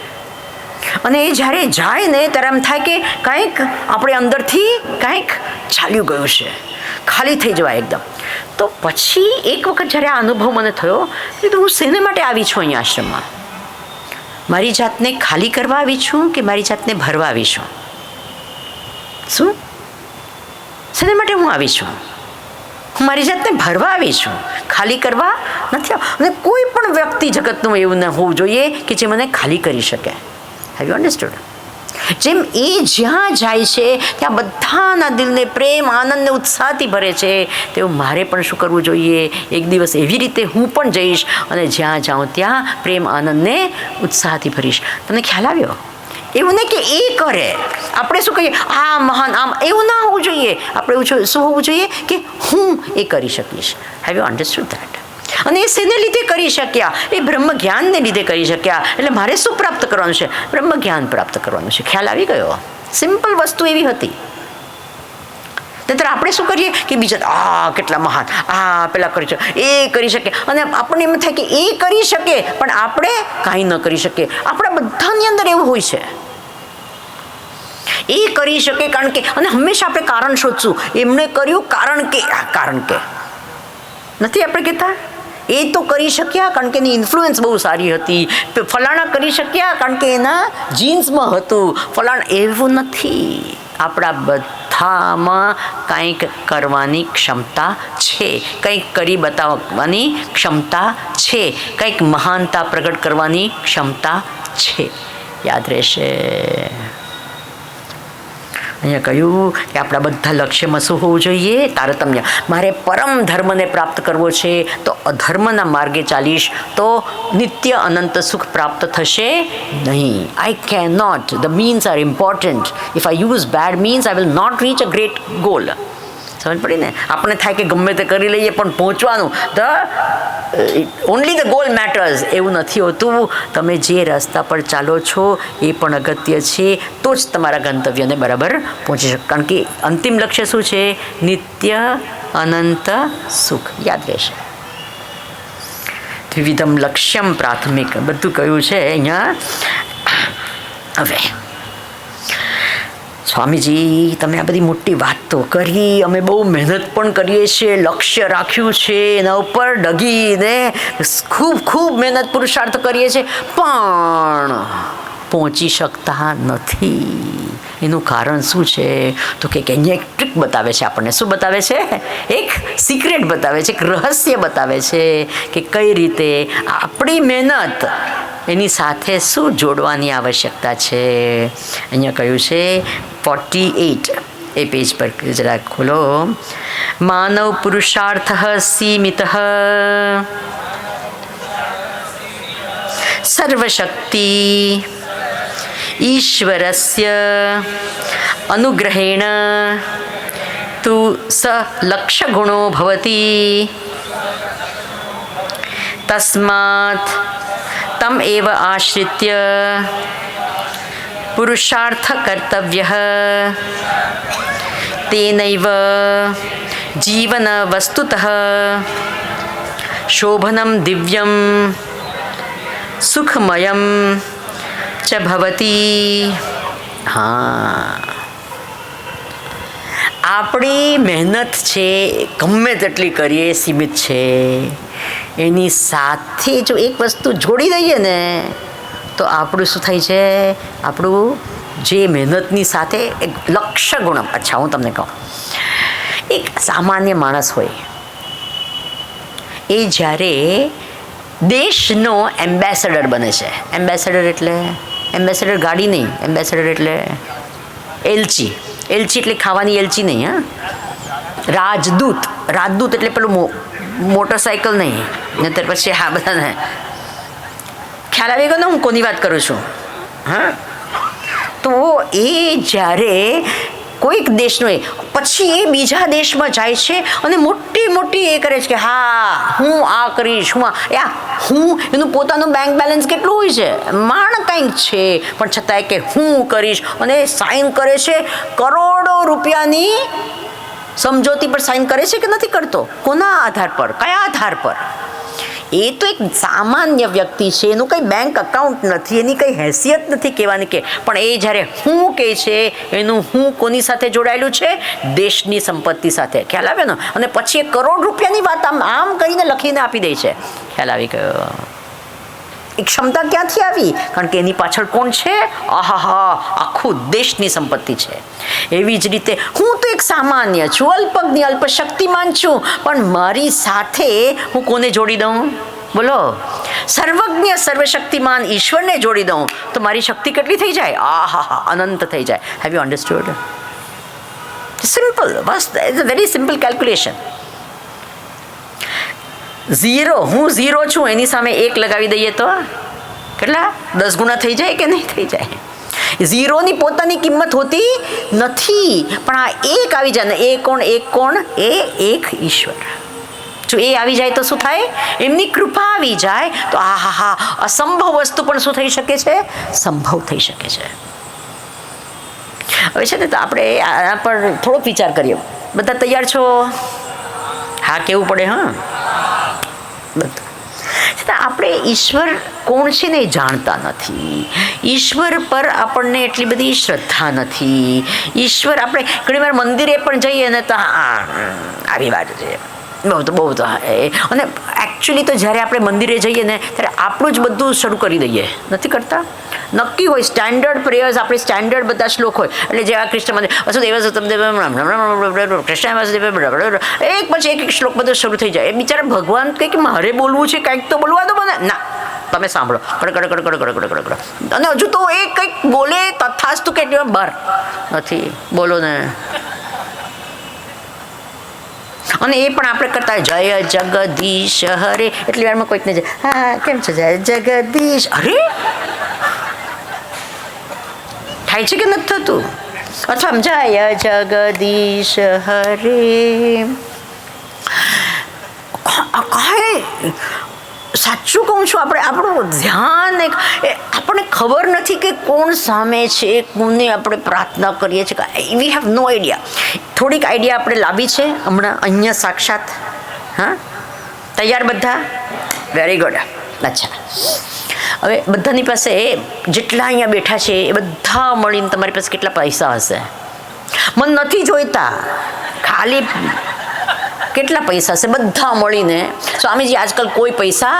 અને એ જ્યારે જાય ને ત્યારે એમ થાય કે કંઈક આપણે અંદરથી કંઈક ચાલ્યું ગયું છે, ખાલી થઈ જવાય એકદમ. તો પછી એક વખત જ્યારે આ અનુભવ મને થયો કે હું શેને માટે આવી છું અહીંયા આશ્રમમાં? મારી જાતને ખાલી કરવા આવી છું કે મારી જાતને ભરવા આવી છું? શું શેને માટે હું આવી છું? હું મારી જાતને ભરવા આવી છું, ખાલી કરવા નથી. અને કોઈ પણ વ્યક્તિ જગતનું એવું ન હોવું જોઈએ કે જે મને ખાલી કરી શકે. Have you understood? જેમ એ જ્યાં જાય છે ત્યાં બધાના દિલને પ્રેમ, આનંદ ને ઉત્સાહથી ભરે છે, તેવું મારે પણ શું કરવું જોઈએ? એક દિવસ એવી રીતે હું પણ જઈશ અને જ્યાં જાઉં ત્યાં પ્રેમ, આનંદને ઉત્સાહથી ભરીશ. તમને ખ્યાલ આવ્યો? એવું નહીં કે એ કરે, આપણે શું કહીએ આ મહાન, આમ એવું ના હોવું જોઈએ. આપણે એવું શું હોવું જોઈએ કે હું એ કરી શકીશ. Have you understood that? અને એ શેને લીધે કરી શક્યા? એ બ્રહ્મ જ્ઞાનને લીધે કરી શક્યા. એટલે મારે શું પ્રાપ્ત કરવાનું છે? બ્રહ્મ જ્ઞાન પ્રાપ્ત કરવાનું છે. ખ્યાલ આવી ગયો? સિમ્પલ વસ્તુ એવી હતી. નહીંતર આપણે શું કરીએ કે બીજા કેટલા મહાન, પેલા કરી શકે, એ કરી શકે, અને આપણને એમ થાય કે એ કરી શકે પણ આપણે કાંઈ ન કરી શકીએ. આપણા બધાની અંદર એવું હોય છે. એ કરી શકે કારણ કે, અને હંમેશા આપણે કારણ શોધશું, એમણે કર્યું કારણ કે નથી આપણે કહેતા, એ તો કરી શક્યા કારણ કે એની ઇન્ફ્લુઅન્સ બહુ સારી હતી, ફલાણા કરી શક્યા કારણ કે એના જીન્સમાં હતું, ફલાણા. એવું નથી. આપણા બધામાં કંઈક કરવાની ક્ષમતા છે, કંઈક કરી બતાવવાની ક્ષમતા છે, કંઈક મહાનતા પ્રગટ કરવાની ક્ષમતા છે. યાદ રહેશે. અહીંયા કહ્યું કે આપણા બધા લક્ષ્યમાં શું હોવું જોઈએ? તારતમ્ય. મારે પરમ ધર્મને પ્રાપ્ત કરવો છે તો અધર્મના માર્ગે ચાલીશ તો નિત્ય અનંત સુખ પ્રાપ્ત થશે નહીં. I can not. The means are important. If I use bad means I will not reach a great goal. સમજ પડી ને? આપણને થાય કે ગમે તે કરી લઈએ પણ પહોંચવાનું, ઓનલી ધ ગોલ મેટર્સ, એવું નથી હોતું. તમે જે રસ્તા પર ચાલો છો એ પણ અગત્ય છે, તો જ તમારા ગંતવ્યને બરાબર પહોંચી શકો. કારણ કે અંતિમ લક્ષ્ય શું છે? નિત્ય અનંત સુખ. યાદ રહેશે. દ્વિવિધમ લક્ષ્યમ પ્રાથમિક, બધું કયું છે અહીંયા. હવે સ્વામીજી, તમે આ બધી મોટી વાત તો કરી, અમે બહુ મહેનત પણ કરીએ છીએ, લક્ષ્ય રાખ્યું છે, એના ઉપર ડગીને ખૂબ મહેનત પુરુષાર્થ કરીએ છીએ, પણ પહોંચી શકતા નથી. એનું કારણ શું છે? તો કે અહીંયા એક ટ્રીક બતાવે છે આપણને. શું બતાવે છે? એક સિક્રેટ બતાવે છે, એક રહસ્ય બતાવે છે કે કઈ રીતે આપણી મહેનત એની સાથે શું જોડવાની આવશ્યકતા છે. અહીંયા કહ્યું છે 48 એ પેજ પર જરા ખોલો. માનવ પુરુષાર્થ સીમિત સર્વશક્તિ ઈશ્વરસ્ય અનુગ્रहेण તુ સ લક્ષ્યગુણો ભવતિ તસ્માत् તમ એવ આશ્રિત્ય પુરુષાર્થ કર્તવ્યઃ તેનૈવ જીવન વસ્તુતઃ શોભનમ દિવ્યમ સુખમયમ ચ ભવતી. હા, આપણી મહેનત છે ગમે તેટલી કરીએ સીમિત છે, એની સાથે જો એક વસ્તુ જોડી દઈએ ને તો આપણું શું થાય છે? આપણું જે મહેનતની સાથે એક લક્ષ્ય ગુણમ. અચ્છા, હું તમને કહું, એક સામાન્ય માણસ હોય એ જ્યારે દેશનો એમ્બેસેડર બને છે. એમ્બેસેડર ગાડી નહીં, એમ્બેસેડર એટલે એલચી. એલચી એટલે ખાવાની એલચી નહીં. હા, રાજદૂત એટલે પેલું મોટરસાઇકલ નહીં, નહીતર પછી હા બધાને ખ્યાલ આવી ગયો ને હું કોની વાત કરું છું. હા, તો એ જ્યારે કોઈક દેશનો પછી એ બીજા દેશમાં જાય છે અને મોટી એ કરે છે કે હા હું આ કરીશ, હું એનું પોતાનું બેંક બેલેન્સ કેટલું હોય છે, માણ કંઈક છે, પણ છતાંય કે હું કરીશ, અને સાઇન કરે છે. કરોડો રૂપિયાની સમજોતી પર સાઇન કરે છે કે નથી કરતો? કોના આધાર પર? કયા આધાર પર? એ તો એક સામાન્ય વ્યક્તિ છે, એનું કંઈ બેંક અકાઉન્ટ નથી, એની કંઈ હેસિયત નથી કહેવાની કે, પણ એ જ્યારે હું કહે છે એનું હું કોની સાથે જોડાયેલું છે? દેશની સંપત્તિ સાથે. ખ્યાલ આવ્યો ને? અને પછી એ કરોડ રૂપિયાની વાત આમ કરીને લખીને આપી દે છે. ખ્યાલ આવી ગયો? એ ક્ષમતા ક્યાંથી આવી? કારણ કે એની પાછળ કોણ છે? આહાહા, આખું દેશની સંપત્તિ છે. એવી જ રીતે હું તો એક સામાન્ય છું, અલ્પજ્ઞ અલ્પ શક્તિમાન છું, પણ મારી સાથે હું કોને જોડી દઉં? બોલો. સર્વજ્ઞ સર્વશક્તિમાન ઈશ્વરને જોડી દઉં તો મારી શક્તિ કેટલી થઈ જાય? આહાહા, અનંત થઈ જાય. Have you understood? સિમ્પલ, બસ it's a very simple calculation. હું ઝીરો છું, એની સામે 1 લગાવી દઈએ તો કેટલા? 10 ગુણા થઈ જાય કે નહીં થઈ જાય? ઝીરોની પોતાની કિંમત હોતી નથી, પણ આ 1 આવી જાય ને, એ કોણ? એ એક ઈશ્વર. જો એ આવી જાય તો શું થાય? એમની કૃપા આવી જાય તો આહાહા, અસંભવ વસ્તુ પણ શું થઈ શકે છે? સંભવ થઈ શકે છે. હવે છે ને, તો આપણે આના પર થોડોક વિચાર કરીએ. બધા તૈયાર છો? હા કેવું પડે. હા, બધું આપણે ઈશ્વર કોણ છે ને એ જાણતા નથી. ઈશ્વર પર આપણને એટલી બધી શ્રદ્ધા નથી. ઈશ્વર આપણે ઘણીવાર મંદિરે પણ જઈએ ને તો આવી વાત છે બહુ તો અને એકચ્યુઅલી તો જ્યારે આપણે મંદિરે જઈએ ને ત્યારે આપણું જ બધું શરૂ કરી દઈએ, નથી કરતા? નક્કી હોય સ્ટેન્ડર્ડ પ્રેયર્સ, આપણે સ્ટેન્ડર્ડ બધા શ્લોક હોય. એટલે જેવા કૃષ્ણ મંદિર વસુદેવ કૃષ્ણ એક પછી એક શ્લોક બધો શરૂ થઈ જાય. એ બિચારા ભગવાન કહે કે મારે બોલવું છે, કાંઈક તો બોલવા દો મને. ના, તમે સાંભળો કડ. અને હજુ તો એ કંઈક બોલે તથાસ્તુ કેટલી બહાર નથી બોલો ને. અને એ પણ આપણે કરતા જય જગદીશ હરે, એટલી વારમાં કોઈક ને હા કેમ છે જય જગદીશ અરે થાય છે કે નથી થતું? અથવા જય જગદીશ હરે કાંઈ સાચું કહું છું, આપણે આપણું ધ્યાન આપણને ખબર નથી કે કોણ સામે છે, કોને આપણે પ્રાર્થના કરીએ છીએ. We have no idea. થોડીક આઈડિયા આપણે લાવી છે હમણાં અહીંયા સાક્ષાત. હા, તૈયાર બધા? Very good. અચ્છા, હવે બધાની પાસે જેટલા અહીંયા બેઠા છે એ બધા મળીને તમારી પાસે કેટલા પૈસા હશે? મને નથી જોઈતા, ખાલી કેટલા પૈસા છે બધા મળીને. સ્વામીજી આજકાલ કોઈ પૈસા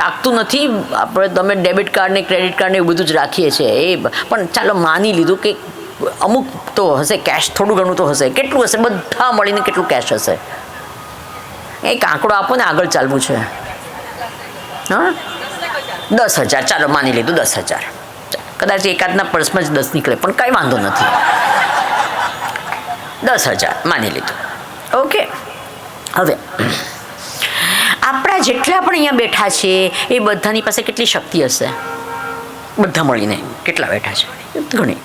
રાખતું નથી, આપણે તમે ડેબિટ કાર્ડ ને ક્રેડિટ કાર્ડ ને એવું બધું જ રાખીએ છીએ. એ પણ ચાલો માની લીધું કે અમુક તો હશે કેશ, થોડું ઘણું તો હશે. કેટલું હશે બધા મળીને? કેટલું કેશ હશે? એક આંકડો આપો ને, આગળ ચાલવું છે. હા, 10,000 ચાલો માની લીધું. 10,000 કદાચ એકાદના પર્સમાં જ 10 નીકળે પણ કંઈ વાંધો નથી. 10,000 માની લીધું. ઓકે, હવે આપણા જેટલા પણ અહીંયા બેઠા છે એ બધાની પાસે કેટલી શક્તિ હશે? બધા મળીને કેટલા બેઠા છે? ઘણી.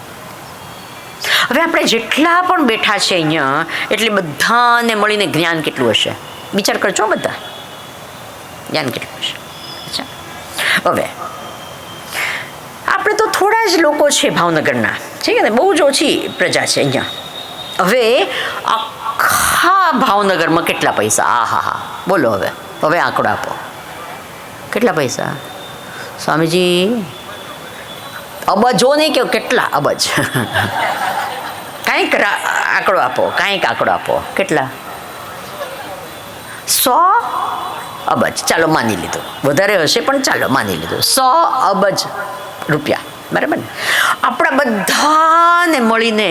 હવે આપણે જેટલા પણ બેઠા છે અહીંયા એટલે બધાને મળીને જ્ઞાન કેટલું હશે? વિચાર કરજો બધા, જ્ઞાન કેટલું હશે? અચ્છા, હવે આપણે તો થોડા જ લોકો છે ભાવનગરના, છે ને, બહુ જ ઓછી પ્રજા છે અહીંયા. હવે આખા ભાવનગરમાં કેટલા પૈસા? હા બોલો. હવે આંકડો આપો, કેટલા પૈસા? સ્વામીજી અબજો નહીં કે કેટલા અબજ? કાંઈક આંકડો આપો, કેટલા? 100 અબજ ચાલો માની લીધું. વધારે હશે પણ ચાલો માની લીધું. 100 અબજ રૂપિયા, બરાબર ને? આપણા બધાને મળીને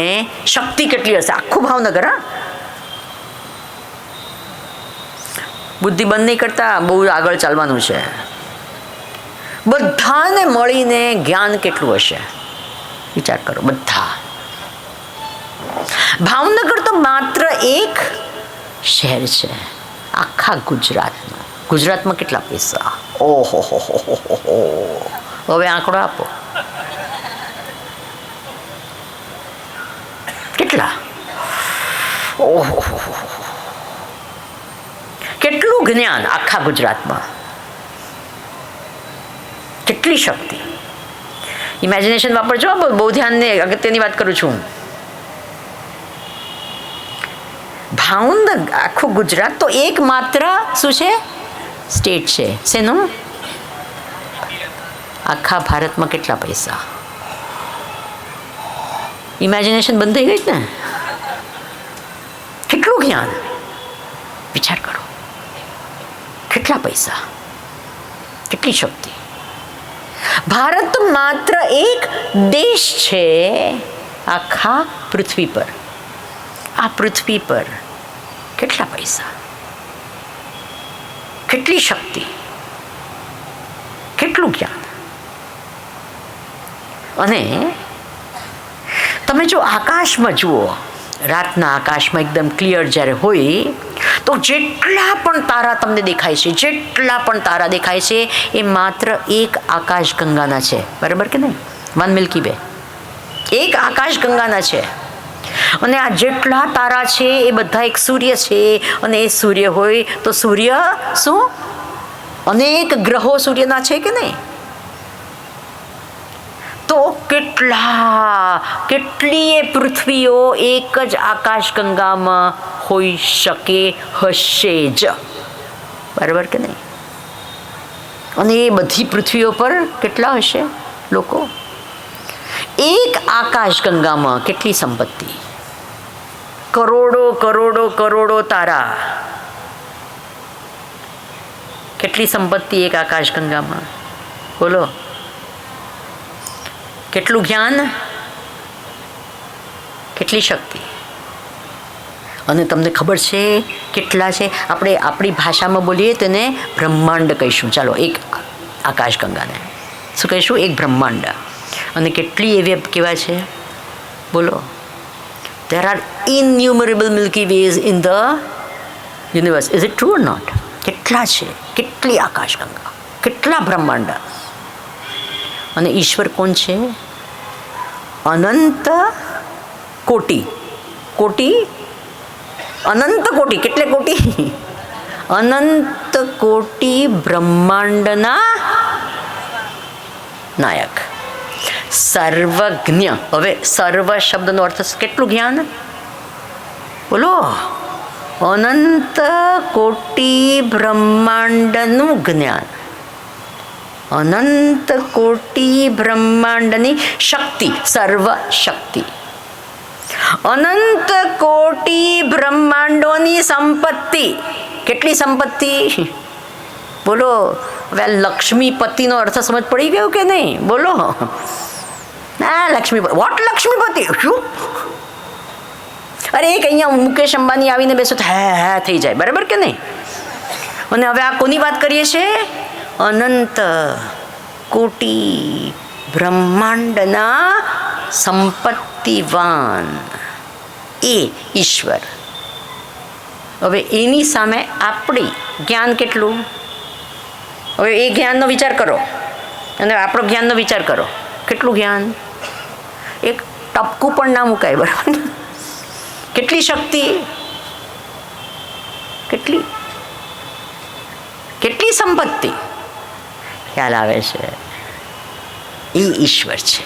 શક્તિ કેટલી હશે? આખું ભાવનગર. હા, બુદ્ધિ બંધ નહીં કરતા, બહુ આગળ ચાલવાનું છે. બધાને મળીને જ્ઞાન કેટલું હશે? વિચાર કરો બધા. ભાવનગર તો માત્ર એક શહેર છે આખા ગુજરાતમાં. ગુજરાતમાં કેટલા પૈસા? ઓહો, હવે આંકડો આપો, કેટલા? ઓહો, કેટલું જ્ઞાન આખા ગુજરાતમાં, કેટલી શક્તિ. ઇમેજિનેશન વાપરજો, બહુ ધ્યાનને અગત્યની વાત કરું છું. ભાવનગર આખું ગુજરાત તો એક માત્ર શું છે? સ્ટેટ છે. શેનું? આખા ભારતમાં કેટલા પૈસા? ઇમેજિનેશન બંધ થઈ ગઈ ને? કેટલું જ્ઞાન, વિચાર કરો. કેટલા પૈસા, કેટલી શક્તિ. ભારત તો માત્ર એક દેશ છે આખા પૃથ્વી પર. આ પૃથ્વી પર કેટલા પૈસા, કેટલી શક્તિ, કેટલું જ્ઞાન. અને તમે જો આકાશમાં જુઓ, રાતના આકાશમાં એકદમ ક્લિયર જ્યારે હોય તો જેટલા પણ તારા તમને દેખાય છે, એ માત્ર એક આકાશ ગંગાના છે. બરાબર કે નહીં? 1 મિલ્કી વે, એક આકાશ ગંગાના છે. અને આ જેટલા તારા છે એ બધા એક સૂર્ય છે. અને એ સૂર્ય હોય તો સૂર્ય શું? અનેક ગ્રહો સૂર્યના છે કે નહીં? તો કેટલીય પૃથ્વીઓ એક જ આકાશ ગંગામાં હોઈ શકે, હશે જ. બરાબર કે નહીં? અને એ બધી પૃથ્વીઓ પર કેટલા હશે લોકો? એક આકાશ ગંગામાં કેટલી સંપત્તિ, કરોડો કરોડો કરોડો તારા, કેટલી સંપત્તિ એક આકાશ ગંગામાં, બોલો. કેટલું જ્ઞાન, કેટલી શક્તિ. અને તમને ખબર છે કેટલા છે? આપણે આપણી ભાષામાં બોલીએ તેને બ્રહ્માંડ કહીશું. ચાલો, એક આકાશ ગંગાને શું કહીશું? એક બ્રહ્માંડ. અને કેટલી એવી કેવા છે, બોલો. There are innumerable Milky Ways in the universe. Is it true or not? કેટલા છે, કેટલી આકાશ ગંગા, કેટલા બ્રહ્માંડ. અને ઈશ્વર કોણ છે? અનંત કોટી, કોટી, અનંત કોટી. કેટલે કોટી? અનંત કોટી બ્રહ્માંડના નાયક, સર્વજ્ઞ. હવે સર્વ શબ્દનો અર્થ કેટલું જ્ઞાન, બોલો. અનંત કોટી બ્રહ્માંડનું જ્ઞાન, અનંત કોટી બ્રહ્માંડની શક્તિ, સર્વ શક્તિ, અનંત કોટી બ્રહ્માંડોની સંપત્તિ. કેટલી સંપત્તિ, બોલો. હવે લક્ષ્મીપતિનો અર્થ સમજ પડી ગયો કે નહીં, બોલો. ના, લક્ષ્મીપતિ, વોટ લક્ષ્મીપતિ? શું? અરે એક અહીંયા મુકેશ અંબાણી આવીને બેસો તો હે થઈ જાય, બરાબર કે નહીં? અને હવે આ કોની વાત કરીએ છીએ? અનંત કોટી બ્રહ્માંડના સંપત્તિવાન એ ઈશ્વર. હવે એની સામે આપણી જ્ઞાન કેટલું? હવે એ જ્ઞાનનો વિચાર કરો અને આપણો જ્ઞાનનો વિચાર કરો. કેટલું જ્ઞાન? એક ટપકું પણ ના મુકાય, બરાબર? કેટલી શક્તિ, કેટલી કેટલી સંપત્તિ. ખ્યાલ આવે છે? એ ઈશ્વર છે.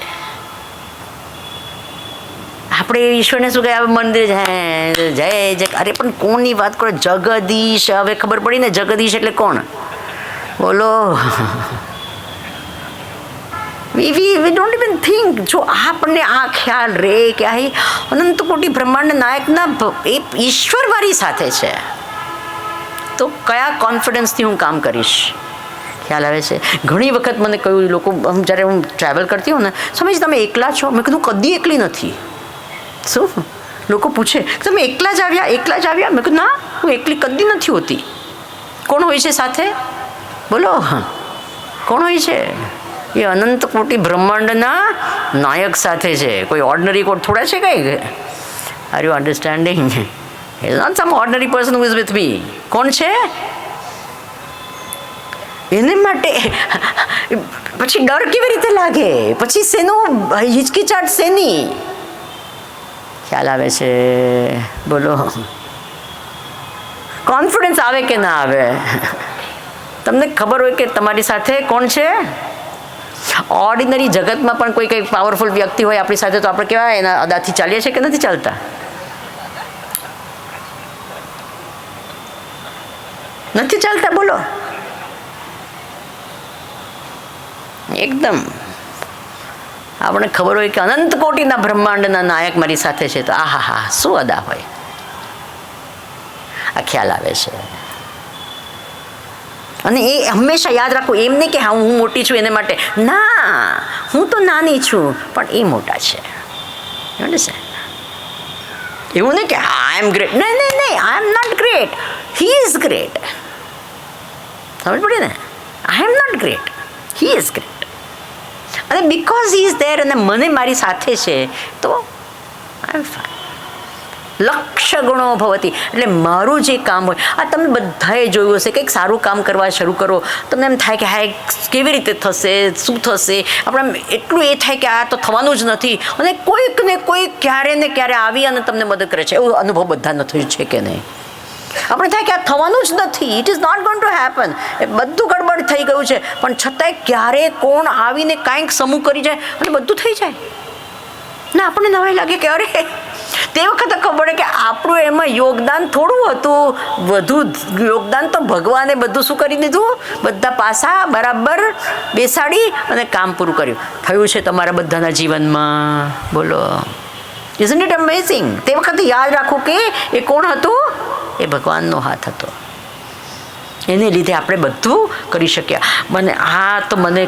આપણે ઈશ્વરને શું કહે? મંદિર જય જય. અરે પણ કોની વાત કરો? જગદીશ. હવે ખબર પડી ને, જગદીશ એટલે કોણ, બોલો. we don't even think. જો આપણને આ ખ્યાલ રે કે આ અનંત કોટી બ્રહ્માંડ નાયકના એ ઈશ્વર મારી સાથે છે, તો કયા કોન્ફિડન્સથી હું કામ કરીશ? ખ્યાલ આવે છે? ઘણી વખત મને કહ્યું લોકો, જ્યારે હું ટ્રાવેલ કરતી હોઉં ને, સમજ તમે એકલા છો? મેં કીધું કદી એકલી નથી. શું? લોકો પૂછે તમે એકલા જ આવ્યા, એકલા જ આવ્યા? મેં કીધું ના, હું એકલી કદી નથી હોતી. કોણ હોય છે સાથે, બોલો? કોણ હોય છે? એ અનંત કોટી બ્રહ્માંડના નાયક સાથે છે. કોઈ ઓર્ડિનરી કોડ થોડા છે કઈ? Are you understanding? Is not some ordinary person who is with me. કોણ છે? એને માટે પછી ડર કેવી રીતે લાગે? પછી શેનું હિચકિચાટ શેની? ખ્યાલ આવે છે? બોલો. કોન્ફિડન્સ આવે કે ના આવે? તમને ખબર હોય કે તમારી સાથે કોણ છે? ઓર્ડિનરી જગતમાં પણ કોઈ કંઈ પાવરફુલ વ્યક્તિ હોય આપણી સાથે, તો આપણે કેવા એના અદાથી ચાલીએ છીએ કે નથી ચાલતા? નથી ચાલતા, બોલો. એકદમ આપણે ખબર હોય કે અનંત કોટીના બ્રહ્માંડના નાયક મારી સાથે છે, તો આહા હા, શું અદા હોય. આ ખ્યાલ આવે છે. અને એ હંમેશા યાદ રાખવું, એમ નહીં કે હા હું મોટી છું એને માટે. ના, હું તો નાની છું પણ એ મોટા છે. એવું નહીં કે આઈ એમ ગ્રેટ. નહીં નહીં નહીં, I am not great, he is great. સમજ પડી ને? I am not great, he is great. અને બિકોઝ હી ઇઝ ધેર અને મને મારી સાથે છે, તો આઈ એમ ફાઇન. લક્ષ્ય ગુણો ભવતી. એટલે મારું જે કામ હોય, આ તમે બધાએ જોયું હશે, કંઈક સારું કામ કરવા શરૂ કરો, તમને એમ થાય કે હા કેવી રીતે થશે, શું થશે, આપણે એટલું એ થાય કે આ તો થવાનું જ નથી. અને કોઈક ને કોઈક ક્યારે ને ક્યારે આવી અને તમને મદદ કરે છે. એવો અનુભવ બધાનો થયો છે કે નહીં? આપણે થાય કે આ થવાનું જ નથી, it is not going to happen, એ બધું ગડબડ થઈ ગયું છે, પણ છતાંય ક્યારે કોણ આવીને કાંઈક સમૂહ કરી જાય અને બધું થઈ જાય ને આપણને નવાઈ લાગે કે અરે તે વખતે ખબર પડે કે આપણું એમાં યોગદાન થોડું હતું, વધુ યોગદાન તો ભગવાને બધું શું કરી દીધું, બધા પાસા બરાબર બેસાડી અને કામ પૂરું કર્યું. થયું છે તમારા બધાના જીવનમાં, બોલો. Isn't it amazing? તે વખતે યાદ રાખો કે એ કોણ હતું? એ ભગવાનનો હાથ હતો. એને લીધે આપણે બધું કરી શક્યા. મને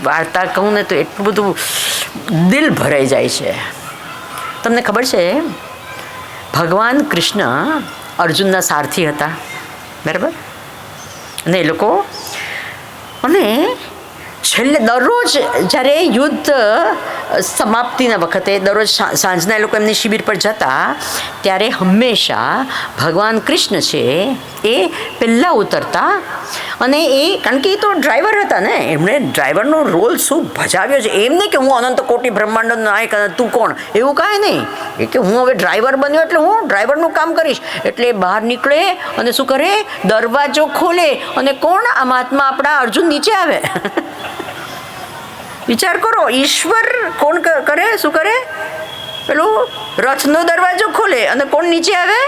વાર્તા કહું ને તો એટલું બધું દિલ ભરાઈ જાય છે. તમને ખબર છે ભગવાન કૃષ્ણ અર્જુનના સારથી હતા, બરાબર? અને એ લોકો અને છેલ્લે દરરોજ જ્યારે યુદ્ધ સમાપ્તિના વખતે દરરોજ સાંજના એ લોકો એમની શિબિર પર જતા ત્યારે હંમેશા ભગવાન કૃષ્ણ છે એ પહેલાં ઉતરતા. અને એ કારણ કે એ તો ડ્રાઈવર હતા ને, એમણે ડ્રાઈવરનો રોલ શું ભજાવ્યો છે. એમ નહીં કે હું અનંત કોટી બ્રહ્માંડનો નાયક તું કોણ, એવું કાંઈ નહીં. એ કે હું હવે ડ્રાઈવર બન્યો એટલે હું ડ્રાઈવરનું કામ કરીશ. એટલે બહાર નીકળે અને શું કરે, દરવાજો ખોલે અને કોણ, આ મહાત્મા આપણા અર્જુન નીચે આવે. વિચાર કરો, ઈશ્વર કોણ કરે, શું કરે? પેલું રથનો દરવાજો ખોલે અને કોણ નીચે આવે?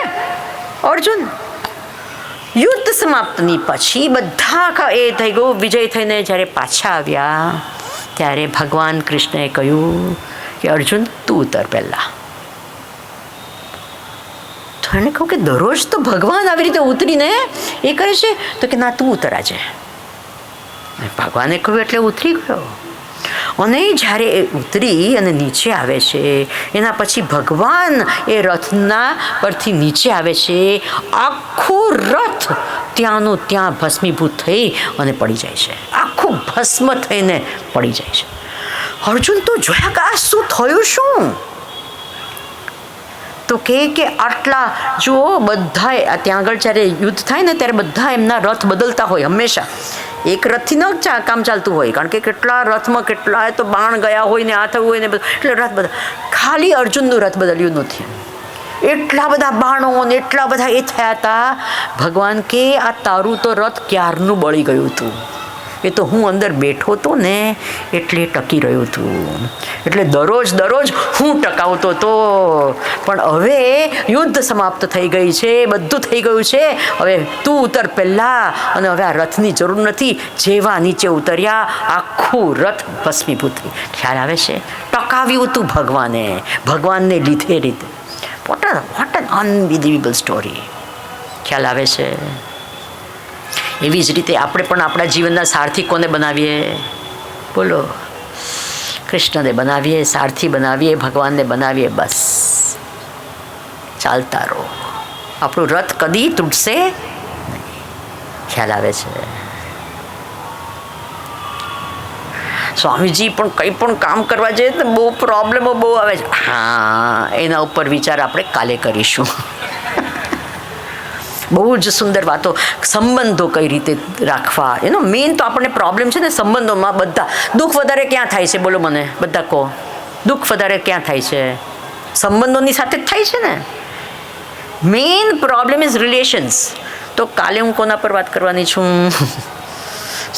અર્જુન. યુદ્ધ સમાપ્તની પછી બધા એ થઈ ગયું, વિજય થઈને જ્યારે પાછા આવ્યા ત્યારે ભગવાન કૃષ્ણએ કહ્યું કે અર્જુન તું ઉતર પહેલા. તો એને કહું કે દરરોજ તો ભગવાન આવી રીતે ઉતરીને એ કરે છે, તો કે ના તું ઉતર આજે. ભગવાને કહ્યું એટલે ઉતરી ગયો. અને જ્યારે એ ઉતરી અને નીચે આવે છે એના પછી ભગવાન એ રથના પરથી નીચે આવે છે, આખું રથ ત્યાંનું ત્યાં ભસ્મીભૂત થઈ અને પડી જાય છે. આખું ભસ્મ થઈને પડી જાય છે. અર્જુન તો જોયા કે આ શું થયું, શું? તો કે આટલા જુઓ, બધા ત્યાં આગળ જ્યારે યુદ્ધ થાય ને ત્યારે બધા એમના રથ બદલતા હોય હંમેશા. એક રથથી ન કામ ચાલતું હોય, કારણ કે કેટલા રથમાં કેટલા તો બાણ ગયા હોય ને આ થયું હોય ને બધું, એટલે રથ બધા. ખાલી અર્જુનનું રથ બદલ્યું નથી. એટલા બધા બાણો ને એટલા બધા એ થયા હતા. ભગવાન કે આ તારું તો રથ ક્યારનું બળી ગયું હતું, એ તો હું અંદર બેઠો હતો ને એટલે ટકી રહ્યું હતું. એટલે દરરોજ હું ટકાવતો હતો. પણ હવે યુદ્ધ સમાપ્ત થઈ ગઈ છે, બધું થઈ ગયું છે. હવે તું ઉતર પહેલા, અને હવે આ રથની જરૂર નથી. જેવા નીચે ઉતર્યા આખું રથ ભસ્મીભૂત થઈ. ખ્યાલ આવે છે? ટકાવ્યું હતું ભગવાનને લીધે રીતે. What an unbelievable story. ખ્યાલ આવે છે? એવી જ રીતે આપણે પણ આપણા જીવનના સારથી કોને બનાવીએ? બોલો. કૃષ્ણને બનાવીએ, સારથી બનાવીએ, ભગવાનને બનાવીએ. બસ ચાલતા રહો. આપણું રથ કદી તૂટશે નહીં. ખ્યાલ આવે છે? સ્વામીજી પણ કંઈ પણ કામ કરવા જઈએ તો બહુ પ્રોબ્લેમો બહુ આવે છે. હા, એના ઉપર વિચાર આપણે કાલે કરીશું. બહુ જ સુંદર વાતો. સંબંધો કઈ રીતે રાખવા, એનો મેઇન તો આપણને પ્રોબ્લેમ છે ને સંબંધોમાં. બધા દુઃખ વધારે ક્યાં થાય છે? બોલો મને, બધા કહો. દુઃખ વધારે ક્યાં થાય છે? સંબંધોની સાથે જ થાય છે ને. Main problem is relations. તો કાલે હું કોના પર વાત કરવાની છું?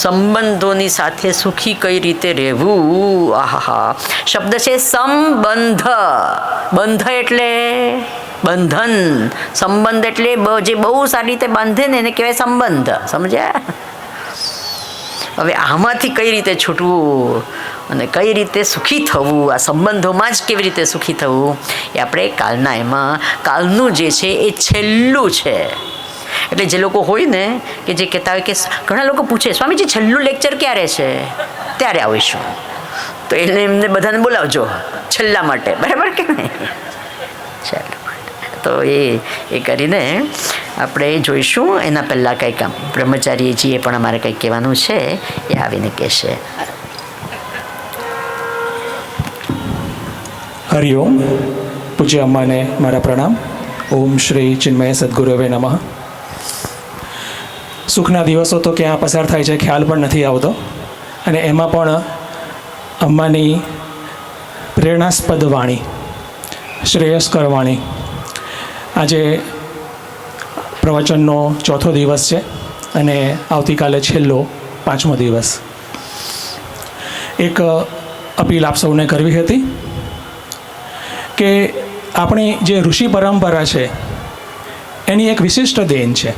સંબંધોની સાથે સુખી કઈ રીતે રહેવું. આહા, શબ્દ છે સંબંધ. બંધ એટલે બંધન. સંબંધ એટલે જે બહુ સારી રીતે બાંધે ને એને કહેવાય સંબંધ. સમજ્યા? હવે આમાંથી કઈ રીતે છૂટવું અને કઈ રીતે સુખી થવું, આ સંબંધોમાં જ કેવી રીતે સુખી થવું, એ આપણે કાલના એમાં, કાલનું જે છે એ છેલ્લું છે. એટલે જે લોકો હોય ને કે જે કહેતા હોય કે ઘણા લોકો પૂછે સ્વામીજી છેલ્લું લેક્ચર ક્યારે છે? ત્યારે આવીશું. તો એમને બધાને બોલાવજો છેલ્લા માટે, બરાબર કે નહીં? ચાલો, તો એ કરીને આપણે જોઈશું. એના પહેલાં કંઈક બ્રહ્મચારીજીએ પણ અમારે કંઈક કહેવાનું છે, એ આવીને કહેશે. હરિઓમ. પૂજ્ય અમ્માને મારા પ્રણામ. ઓમ શ્રી ચિન્મય સદગુરુવે નમઃ. સુખના દિવસો તો ક્યાં પસાર થાય છે ખ્યાલ પણ નથી આવતો, અને એમાં પણ અમ્માની પ્રેરણાસ્પદ વાણી, શ્રેયસ્કર વાણી. આજે પ્રવચનનો ચોથો દિવસ છે અને આવતીકાલે છેલ્લો 5મો દિવસ. એક અપીલ આપ સૌને કરવી હતી કે આપણી જે ઋષિ પરંપરા છે એની એક વિશિષ્ટ દેન છે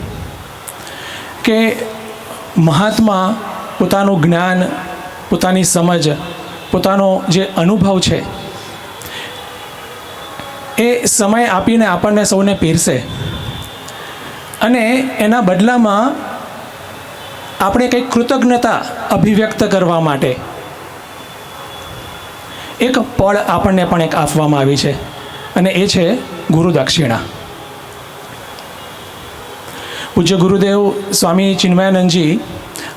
કે મહાત્મા પોતાનું જ્ઞાન, પોતાની સમજ, પોતાનો જે અનુભવ છે એ સમય આપીને આપણને સૌને પીરસે અને એના બદલામાં આપણે કંઈક કૃતજ્ઞતા અભિવ્યક્ત કરવા માટે એક પળ આપણને પણ એક આપવામાં આવી છે અને એ છે ગુરુ દક્ષિણા. પૂજ્ય ગુરુદેવ સ્વામી ચિન્મયાનંદજી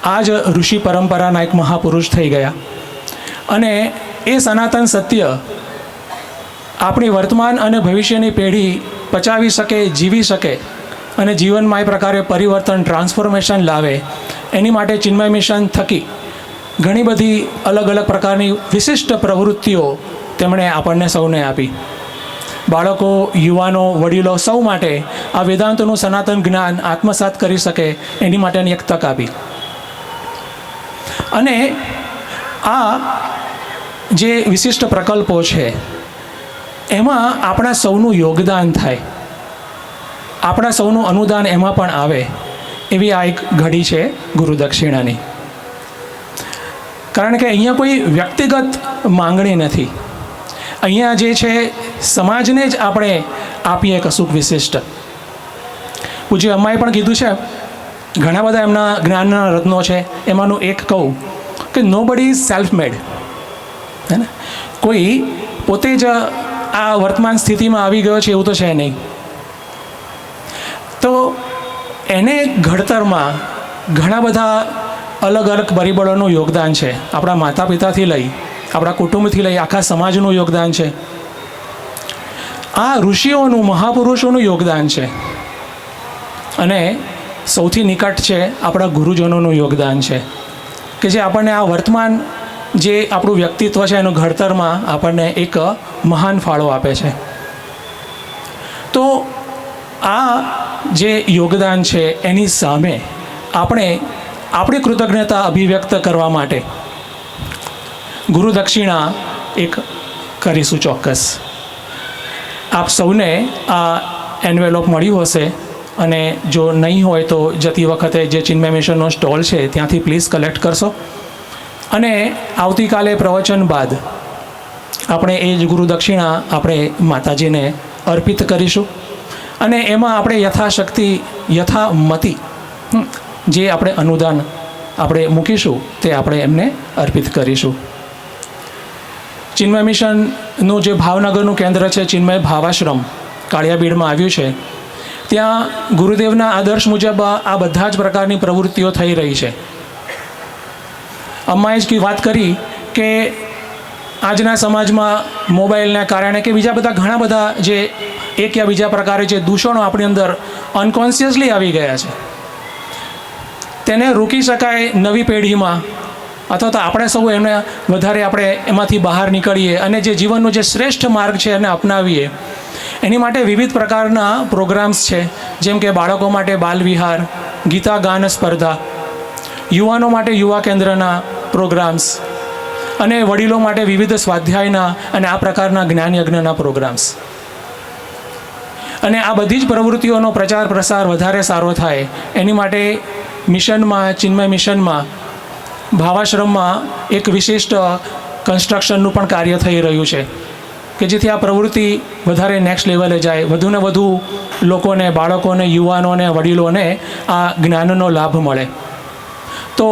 આ જ ઋષિ પરંપરાના એક મહાપુરુષ થઈ ગયા અને એ સનાતન સત્ય આપણી વર્તમાન અને ભવિષ્યની પેઢી પચાવી શકે, જીવી શકે અને જીવનમાં એ પ્રકારે પરિવર્તન, ટ્રાન્સફોર્મેશન લાવે એની માટે ચિન્મય મિશન થકી ઘણી બધી અલગ અલગ પ્રકારની વિશિષ્ટ પ્રવૃત્તિઓ તેમણે આપણને સૌને આપી. બાળકો, યુવાનો, વડીલો સૌ માટે આ વેદાંતનું સનાતન જ્ઞાન આત્મસાત કરી શકે એની માટેની એક તક આપી. અને આ જે વિશિષ્ટ પ્રકલ્પો છે એમાં આપણા સૌનું યોગદાન થાય, આપણા સૌનું અનુદાન એમાં પણ આવે એવી આ એક ઘડી છે ગુરુ દક્ષિણાની. કારણ કે અહીંયા કોઈ વ્યક્તિગત માંગણી નથી. અહીંયા જે છે સમાજને જ આપણે આપીએ કશુંક વિશિષ્ટ. પૂજ્ય અમ્માએ પણ કીધું છે, ઘણા બધા એમના જ્ઞાનના રત્નો છે, એમાંનું એક કહું કે નો બડી ઇઝ સેલ્ફ મેડ. હે ને, કોઈ પોતે જ આ વર્તમાન સ્થિતિમાં આવી ગયો છે એવું તો છે નહીં. તો એને ઘડતરમાં ઘણા બધા અલગ અલગ પરિબળોનું યોગદાન છે. આપણા માતા પિતાથી લઈ, આપણા કુટુંબથી લઈ આખા સમાજનું યોગદાન છે. આ ઋષિઓનું, મહાપુરુષોનું યોગદાન છે અને સૌથી નિકટ છે આપણા ગુરુજનોનું યોગદાન છે કે જે આપણને આ વર્તમાન જે આપણું વ્યક્તિત્વ છે એનું ઘડતરમાં આપણને એક મહાન ફાળો આપે છે. તો આ જે યોગદાન છે એની સામે આપણે આપણી કૃતજ્ઞતા અભિવ્યક્ત કરવા માટે ગુરુ દક્ષિણા એક કરીશું ચોક્કસ. આપ સૌને આ એન્વેલોપ મળ્યું હશે અને જો નહીં હોય તો જતી વખતે જે ચિન્મય મિશનનો સ્ટોલ છે ત્યાંથી પ્લીઝ કલેક્ટ કરશો. અને આવતીકાલે પ્રવચન બાદ આપણે એ જ ગુરુ દક્ષિણા આપણે માતાજીને અર્પિત કરીશું અને એમાં આપણે યથાશક્તિ, યથામતિ જે આપણે અનુદાન આપણે મૂકીશું તે આપણે એમને અર્પિત કરીશું. ચિન્મય મિશનનું જે ભાવનગરનું કેન્દ્ર છે ચિન્મય ભાવાશ્રમ કાળિયાબીડમાં આવ્યું છે, ત્યાં ગુરુદેવના આદર્શ મુજબ આ બધા જ પ્રકારની પ્રવૃત્તિઓ થઈ રહી છે. અમ્માએ જ વાત કરી કે આજના સમાજમાં મોબાઈલના કારણે કે બીજા બધા ઘણા બધા જે એક યા બીજા પ્રકારે જે દૂષણો આપણી અંદર અનકોન્શિયસલી આવી ગયા છે તેને રોકી શકાય નવી પેઢીમાં, અથવા તો આપણે સૌ એને વધારે આપણે એમાંથી બહાર નીકળીએ અને જે જીવનનો જે શ્રેષ્ઠ માર્ગ છે એને અપનાવીએ. એની માટે વિવિધ પ્રકારના પ્રોગ્રામ્સ છે, જેમ કે બાળકો માટે બાલ વિહાર, ગીતા ગાન સ્પર્ધા, યુવાનો માટે યુવા કેન્દ્રના પ્રોગ્રામ્સ અને વડીલો માટે વિવિધ સ્વાધ્યાયના અને આ પ્રકારના જ્ઞાન યજ્ઞના પ્રોગ્રામ્સ. અને આ બધી જ પ્રવૃત્તિઓનો પ્રચાર પ્રસાર વધારે સારો થાય એની માટે મિશનમાં, ચિન્મય મિશનમાં, ભાવાશ્રમમાં એક વિશિષ્ટ કન્સ્ટ્રક્શનનું પણ કાર્ય થઈ રહ્યું છે કે જેથી આ પ્રવૃત્તિ વધારે નેક્સ્ટ લેવલે જાય, વધુને વધુ લોકોને, બાળકોને, યુવાનોને, વડીલોને આ જ્ઞાનનો લાભ મળે. તો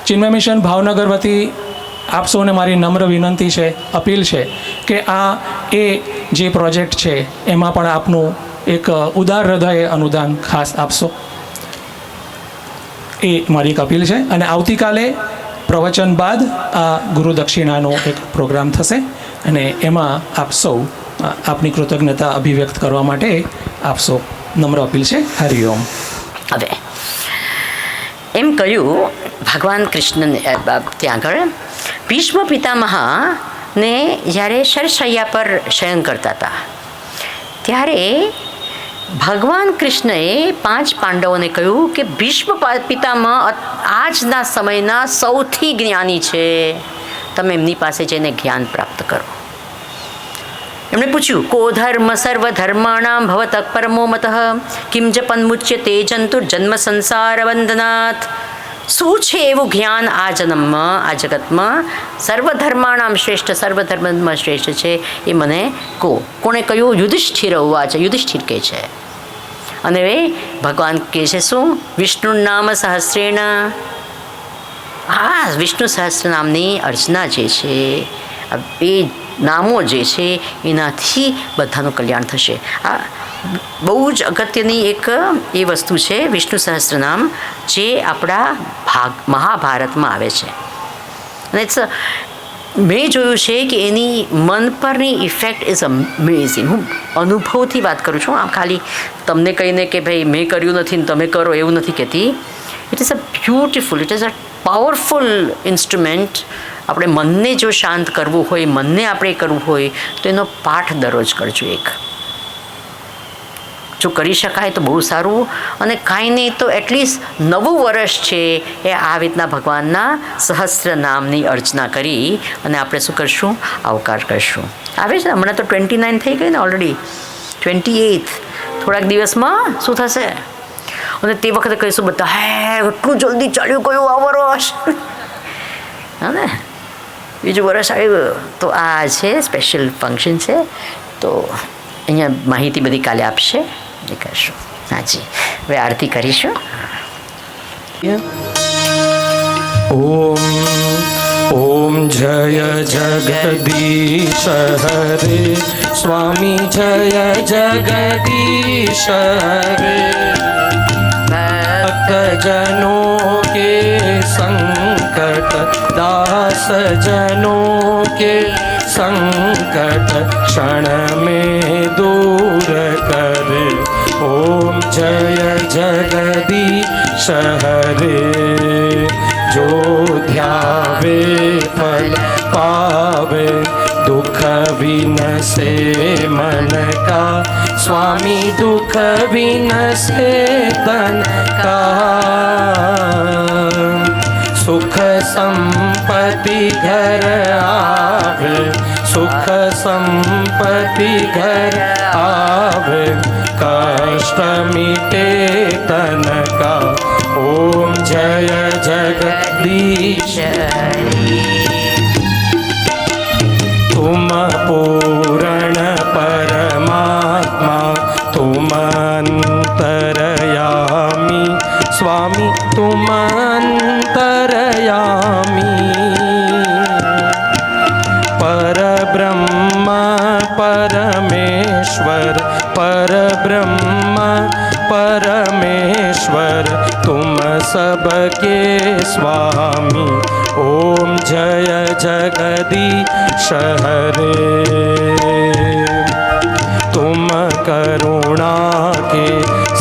ચિન્મય મિશન ભાવનગર વતી આપ સૌને મારી નમ્ર વિનંતી છે, અપીલ છે કે આ એ જે પ્રોજેક્ટ છે એમાં પણ આપનું એક ઉદાર હૃદયે અનુદાન ખાસ આપશો, એ મારી એક અપીલ છે. અને આવતીકાલે પ્રવચન બાદ આ ગુરુ દક્ષિણાનો એક પ્રોગ્રામ થશે અને એમાં આપ સૌ આપની કૃતજ્ઞતા અભિવ્યક્ત કરવા માટે આપ સૌ નમ્ર અપીલ છે. હરિઓમ. હવે એમ કહ્યું ભગવાન કૃષ્ણ ત્યાં આગળ ભીષ્મ પિતામહને જ્યારે શરશૈયા પર શયન કરતા હતા ત્યારે ભગવાન કૃષ્ણએ 5 પાંડવોને કહ્યું કે ભીષ્મ પિતામહ આજના સમયના સૌથી જ્ઞાની છે, તમે એમની પાસે જઈને જ્ઞાન પ્રાપ્ત કરો. એમણે પૂછ્યું કો ધર્મ સર્વ ધર્માણામ ભવતઃ પરમો મતઃ કિમ જપન્મુચ્યતે જંતુ જન્મ સંસાર બંધનાથ. શું છે એવું જ્ઞાન આ જન્મમાં, આ જગતમાં સર્વ ધર્માણામ શ્રેષ્ઠ, સર્વ ધર્મમાં શ્રેષ્ઠ છે એ મને કહો. કોણે કહ્યું? યુધિષ્ઠિર ઉવાચ. યુધિષ્ઠિર કહે છે. અને હવે ભગવાન કહે છે શું? વિષ્ણુ નામ સહસ્રેણ. હા, વિષ્ણુ સહસ્ત્ર નામની અર્ચના જે છે, એ નામો જે છે એનાથી બધાનું કલ્યાણ થશે. આ બહુ જ અગત્યની એક એ વસ્તુ છે વિષ્ણુ સહસ્ત્રનામ, જે આપણા મહાભારતમાં આવે છે. અને મેં જોયું છે કે એની મન પરની ઇફેક્ટ ઇઝ અમેઝિંગ. હું અનુભવથી વાત કરું છું, આમ ખાલી તમને કહીને કે ભાઈ મેં કર્યું નથી ને તમે કરો એવું નથી કહેતી. It is a beautiful, it is a powerful instrument. આપણે મનને જો શાંત કરવું હોય, મનને આપણે કરવું હોય તો એનો પાઠ દરરોજ કરજો એક. જો કરી શકાય તો બહુ સારું. અને કાંઈ નહીં તો એટલીસ્ટ નવું વર્ષ છે એ આ રીતના ભગવાનના સહસ્ત્ર નામની અર્ચના કરી અને આપણે શું કરશું? આવકાર કરશું. આવે છે હમણાં તો 29 થઈ ગઈ ને ઓલરેડી, 28 થોડાક દિવસમાં શું થશે? અને તે વખતે કહીશું બધા હે એટલું જલ્દી ચાલ્યું કયું આ વર્ષ. હા ને, બીજું વર્ષ આવ્યું. તો આ છે સ્પેશિયલ ફંક્શન છે, તો અહીંયા માહિતી બધી કાલે આપશે એ કરશું. હાજી, હવે આરતી કરીશું. ઓમ ઓમ જય જગદીશ હરે સ્વામી જય જગદીશ હરે ભક્તજનों के संकट दास जनों के संकट क्षण में दूर कर. ओम जय जगदीश हरे जो ध्यावे फल पावे दुख विनसे मन का स्वामी दुख विनसे तन का. सुख संपत्ति घर आवे सुख संपत्ति घर आवे कष्ट मिटे तन का. ओम जय जगदीश तुम पूर्ण परमात्मा तुम अंतरयामी स्वामी तुम अंतरयामी. परब्रह्म परमेश्वर परब्रह्म परमेश्वर तुम सबके स्वामी. ओम जय जगदीश हरे तुम करुणा के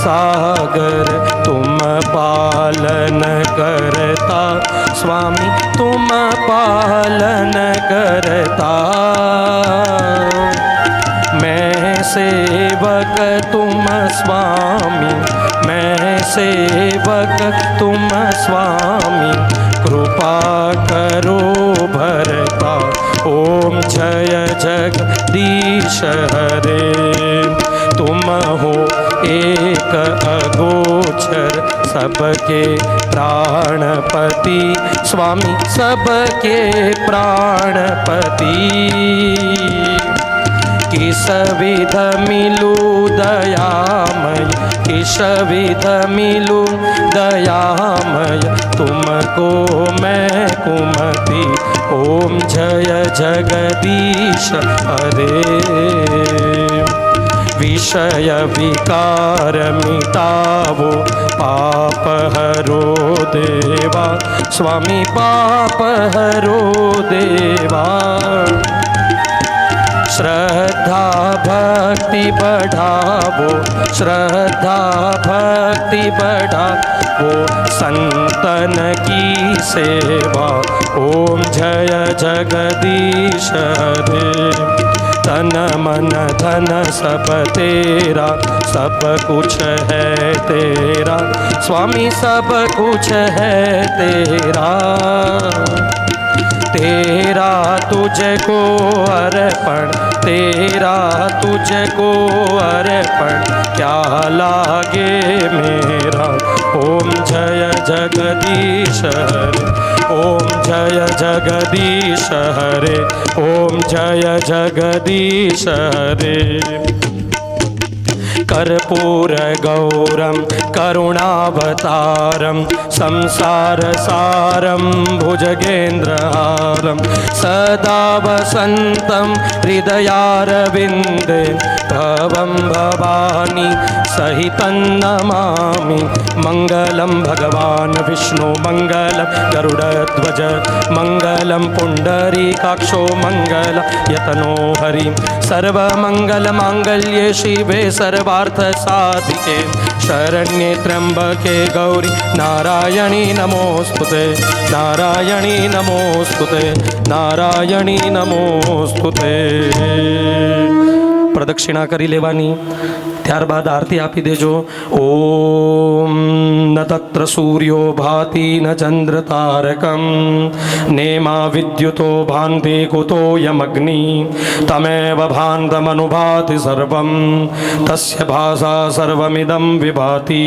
सागर तुम पालन करता स्वामी तुम पालन करता. मैं सेवक तुम स्वामी मैं सेवक तुम स्वामी कृपा करो भरता. ओम जय जगदीश हरे तुम हो एक अगोचर सबके प्राणपति स्वामी सबके प्राणपति. किस विध मिलू दयामय किस विध मिलू दयामय तुमको मैं कुमति. ओम जय जगदीश हरे विषय विकार मिटावो पाप हरो देवा स्वामी पाप हरो देवा. श्रद्धा भक्ति बढ़ावो श्रद्धा भक्ति बढ़ावो संतन की सेवा. ओम जय जगदीश हरे तन मन धन सब तेरा सब कुछ है तेरा स्वामी सब कुछ है तेरा. तेरा तुझको अर्पण, तेरा तुझको अर्पण, क्या लागे मेरा। ओम जय जगदीश हरे, ओम जय जगदीश हरे, ओम जय जगदीश हरे। कर्पूर गौरम करुणावतारम संसार सारम भुजगेन्द्रहारम सदा वसंतम हृदयारविंदे भवं भवानी सहितं नमामि। मंगलम भगवान विष्णु मंगलम गरुड़ध्वज मंगलम पुंडरीकाक्षो मंगल यतनो हरि। सर्वमंगल मांगल्ये शिवे सर्वार्थ साधिके शरण्ये त्र्यंबके गौरी नारायणी नमोस्तुते, नारायणी नमोस्तुते, नारायणी नमोस्तुते। પ્રદક્ષિણા કરી લેવાની, ત્યારબાદ આરતી આપી દેજો. ઓમ ન તત્ર સૂર્યો ભાતિ ન ચંદ્ર તારકમ નેમા વિદ્યુતો ભાંતિ કુતોયમગ્નિ તમેવ ભાંતમનુભાતિ સર્વમ તસ્ય ભાષા સર્વમિદં વિભાતિ.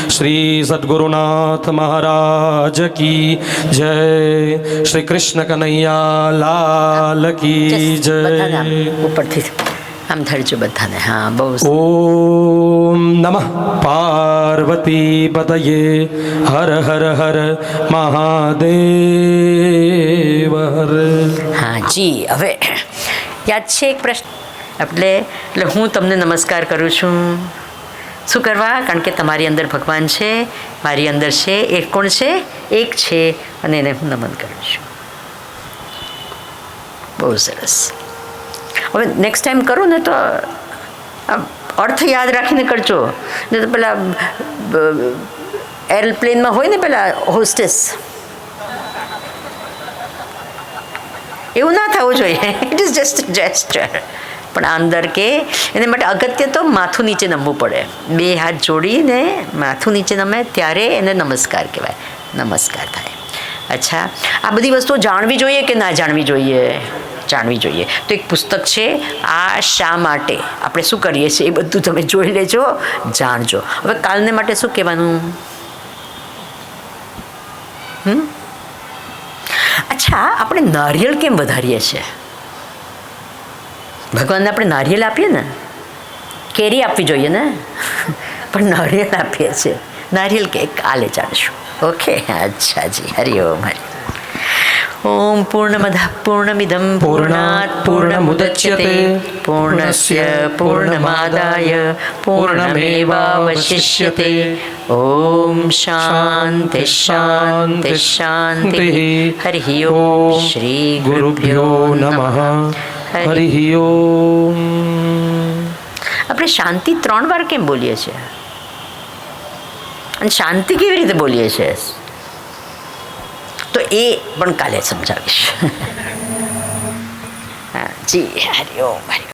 શ્રી સદ્ગુરુનાથ મહારાજ કી જય. શ્રી કૃષ્ણ કનૈયા લાલ કી બધાને જય. ઉપરથી આમ ધરજો બધાને. હા, બહુ ઓમ નમઃ પાર્વતી પતયે હર હર હર મહાદેવ હર. હા જી. હવે યાદ છે એક પ્રશ્ન, એટલે હું તમને નમસ્કાર કરું છું. શું કરવા? કારણ કે તમારી અંદર ભગવાન છે, મારી અંદર છે. એક કોણ છે? એક છે, અને એને હું નમન કરું છું. બહુ સરસ. હવે નેક્સ્ટ ટાઈમ કરું ને તો અર્થ યાદ રાખીને કરજો. ને તો પેલા એરપ્લેનમાં હોય ને પેલા હોસ્ટેસ, એવું ના થવું જોઈએ. It is just gesture. પણ અંદર કે એને માટે અગત્ય તો માથું નીચે નમવું પડે. બે હાથ જોડીને માથું નીચે નમે ત્યારે એને નમસ્કાર કહેવાય, નમસ્કાર થાય. અચ્છા, આ બધી વસ્તુઓ જાણવી જોઈએ કે ના જાણવી જોઈએ? જાણવી જોઈએ. તો એક પુસ્તક છે, આ શા માટે આપણે શું કરીએ છીએ એ બધું તમે જોઈ લેજો, જાણજો. હવે કાલને માટે શું કહેવાનું? અચ્છા, આપણે નારિયેળ કેમ વધારીએ છીએ? ભગવાનને આપણે નારિયેળ આપીએ ને, કેરી આપવી જોઈએ ને, પણ નારિયેળ આપીએ છીએ. નારિયેળ કે કાલે ચાલશું. ઓકે, અચ્છા જી. હરિઓમ હરિ. ઓમ પૂર્ણમદઃ પૂર્ણમિદં પૂર્ણાત પૂર્ણમુદચ્યતે પૂર્ણસ્ય પૂર્ણમાદાય પૂર્ણમેવાવશિષ્યતે. ઓમ શાંતિ શાંતિ શાંતિ. હરિ ઓમ. શ્રી ગુરુભ્યો નમઃ. હરિ ઓમ. આપણે શાંતિ 3 વાર કેમ બોલીએ છીએ? અને શાંતિ કેવી રીતે બોલીએ છીએ તો એ પણ કાલે સમજાવીશ. હા જી. હરિ ઓમ.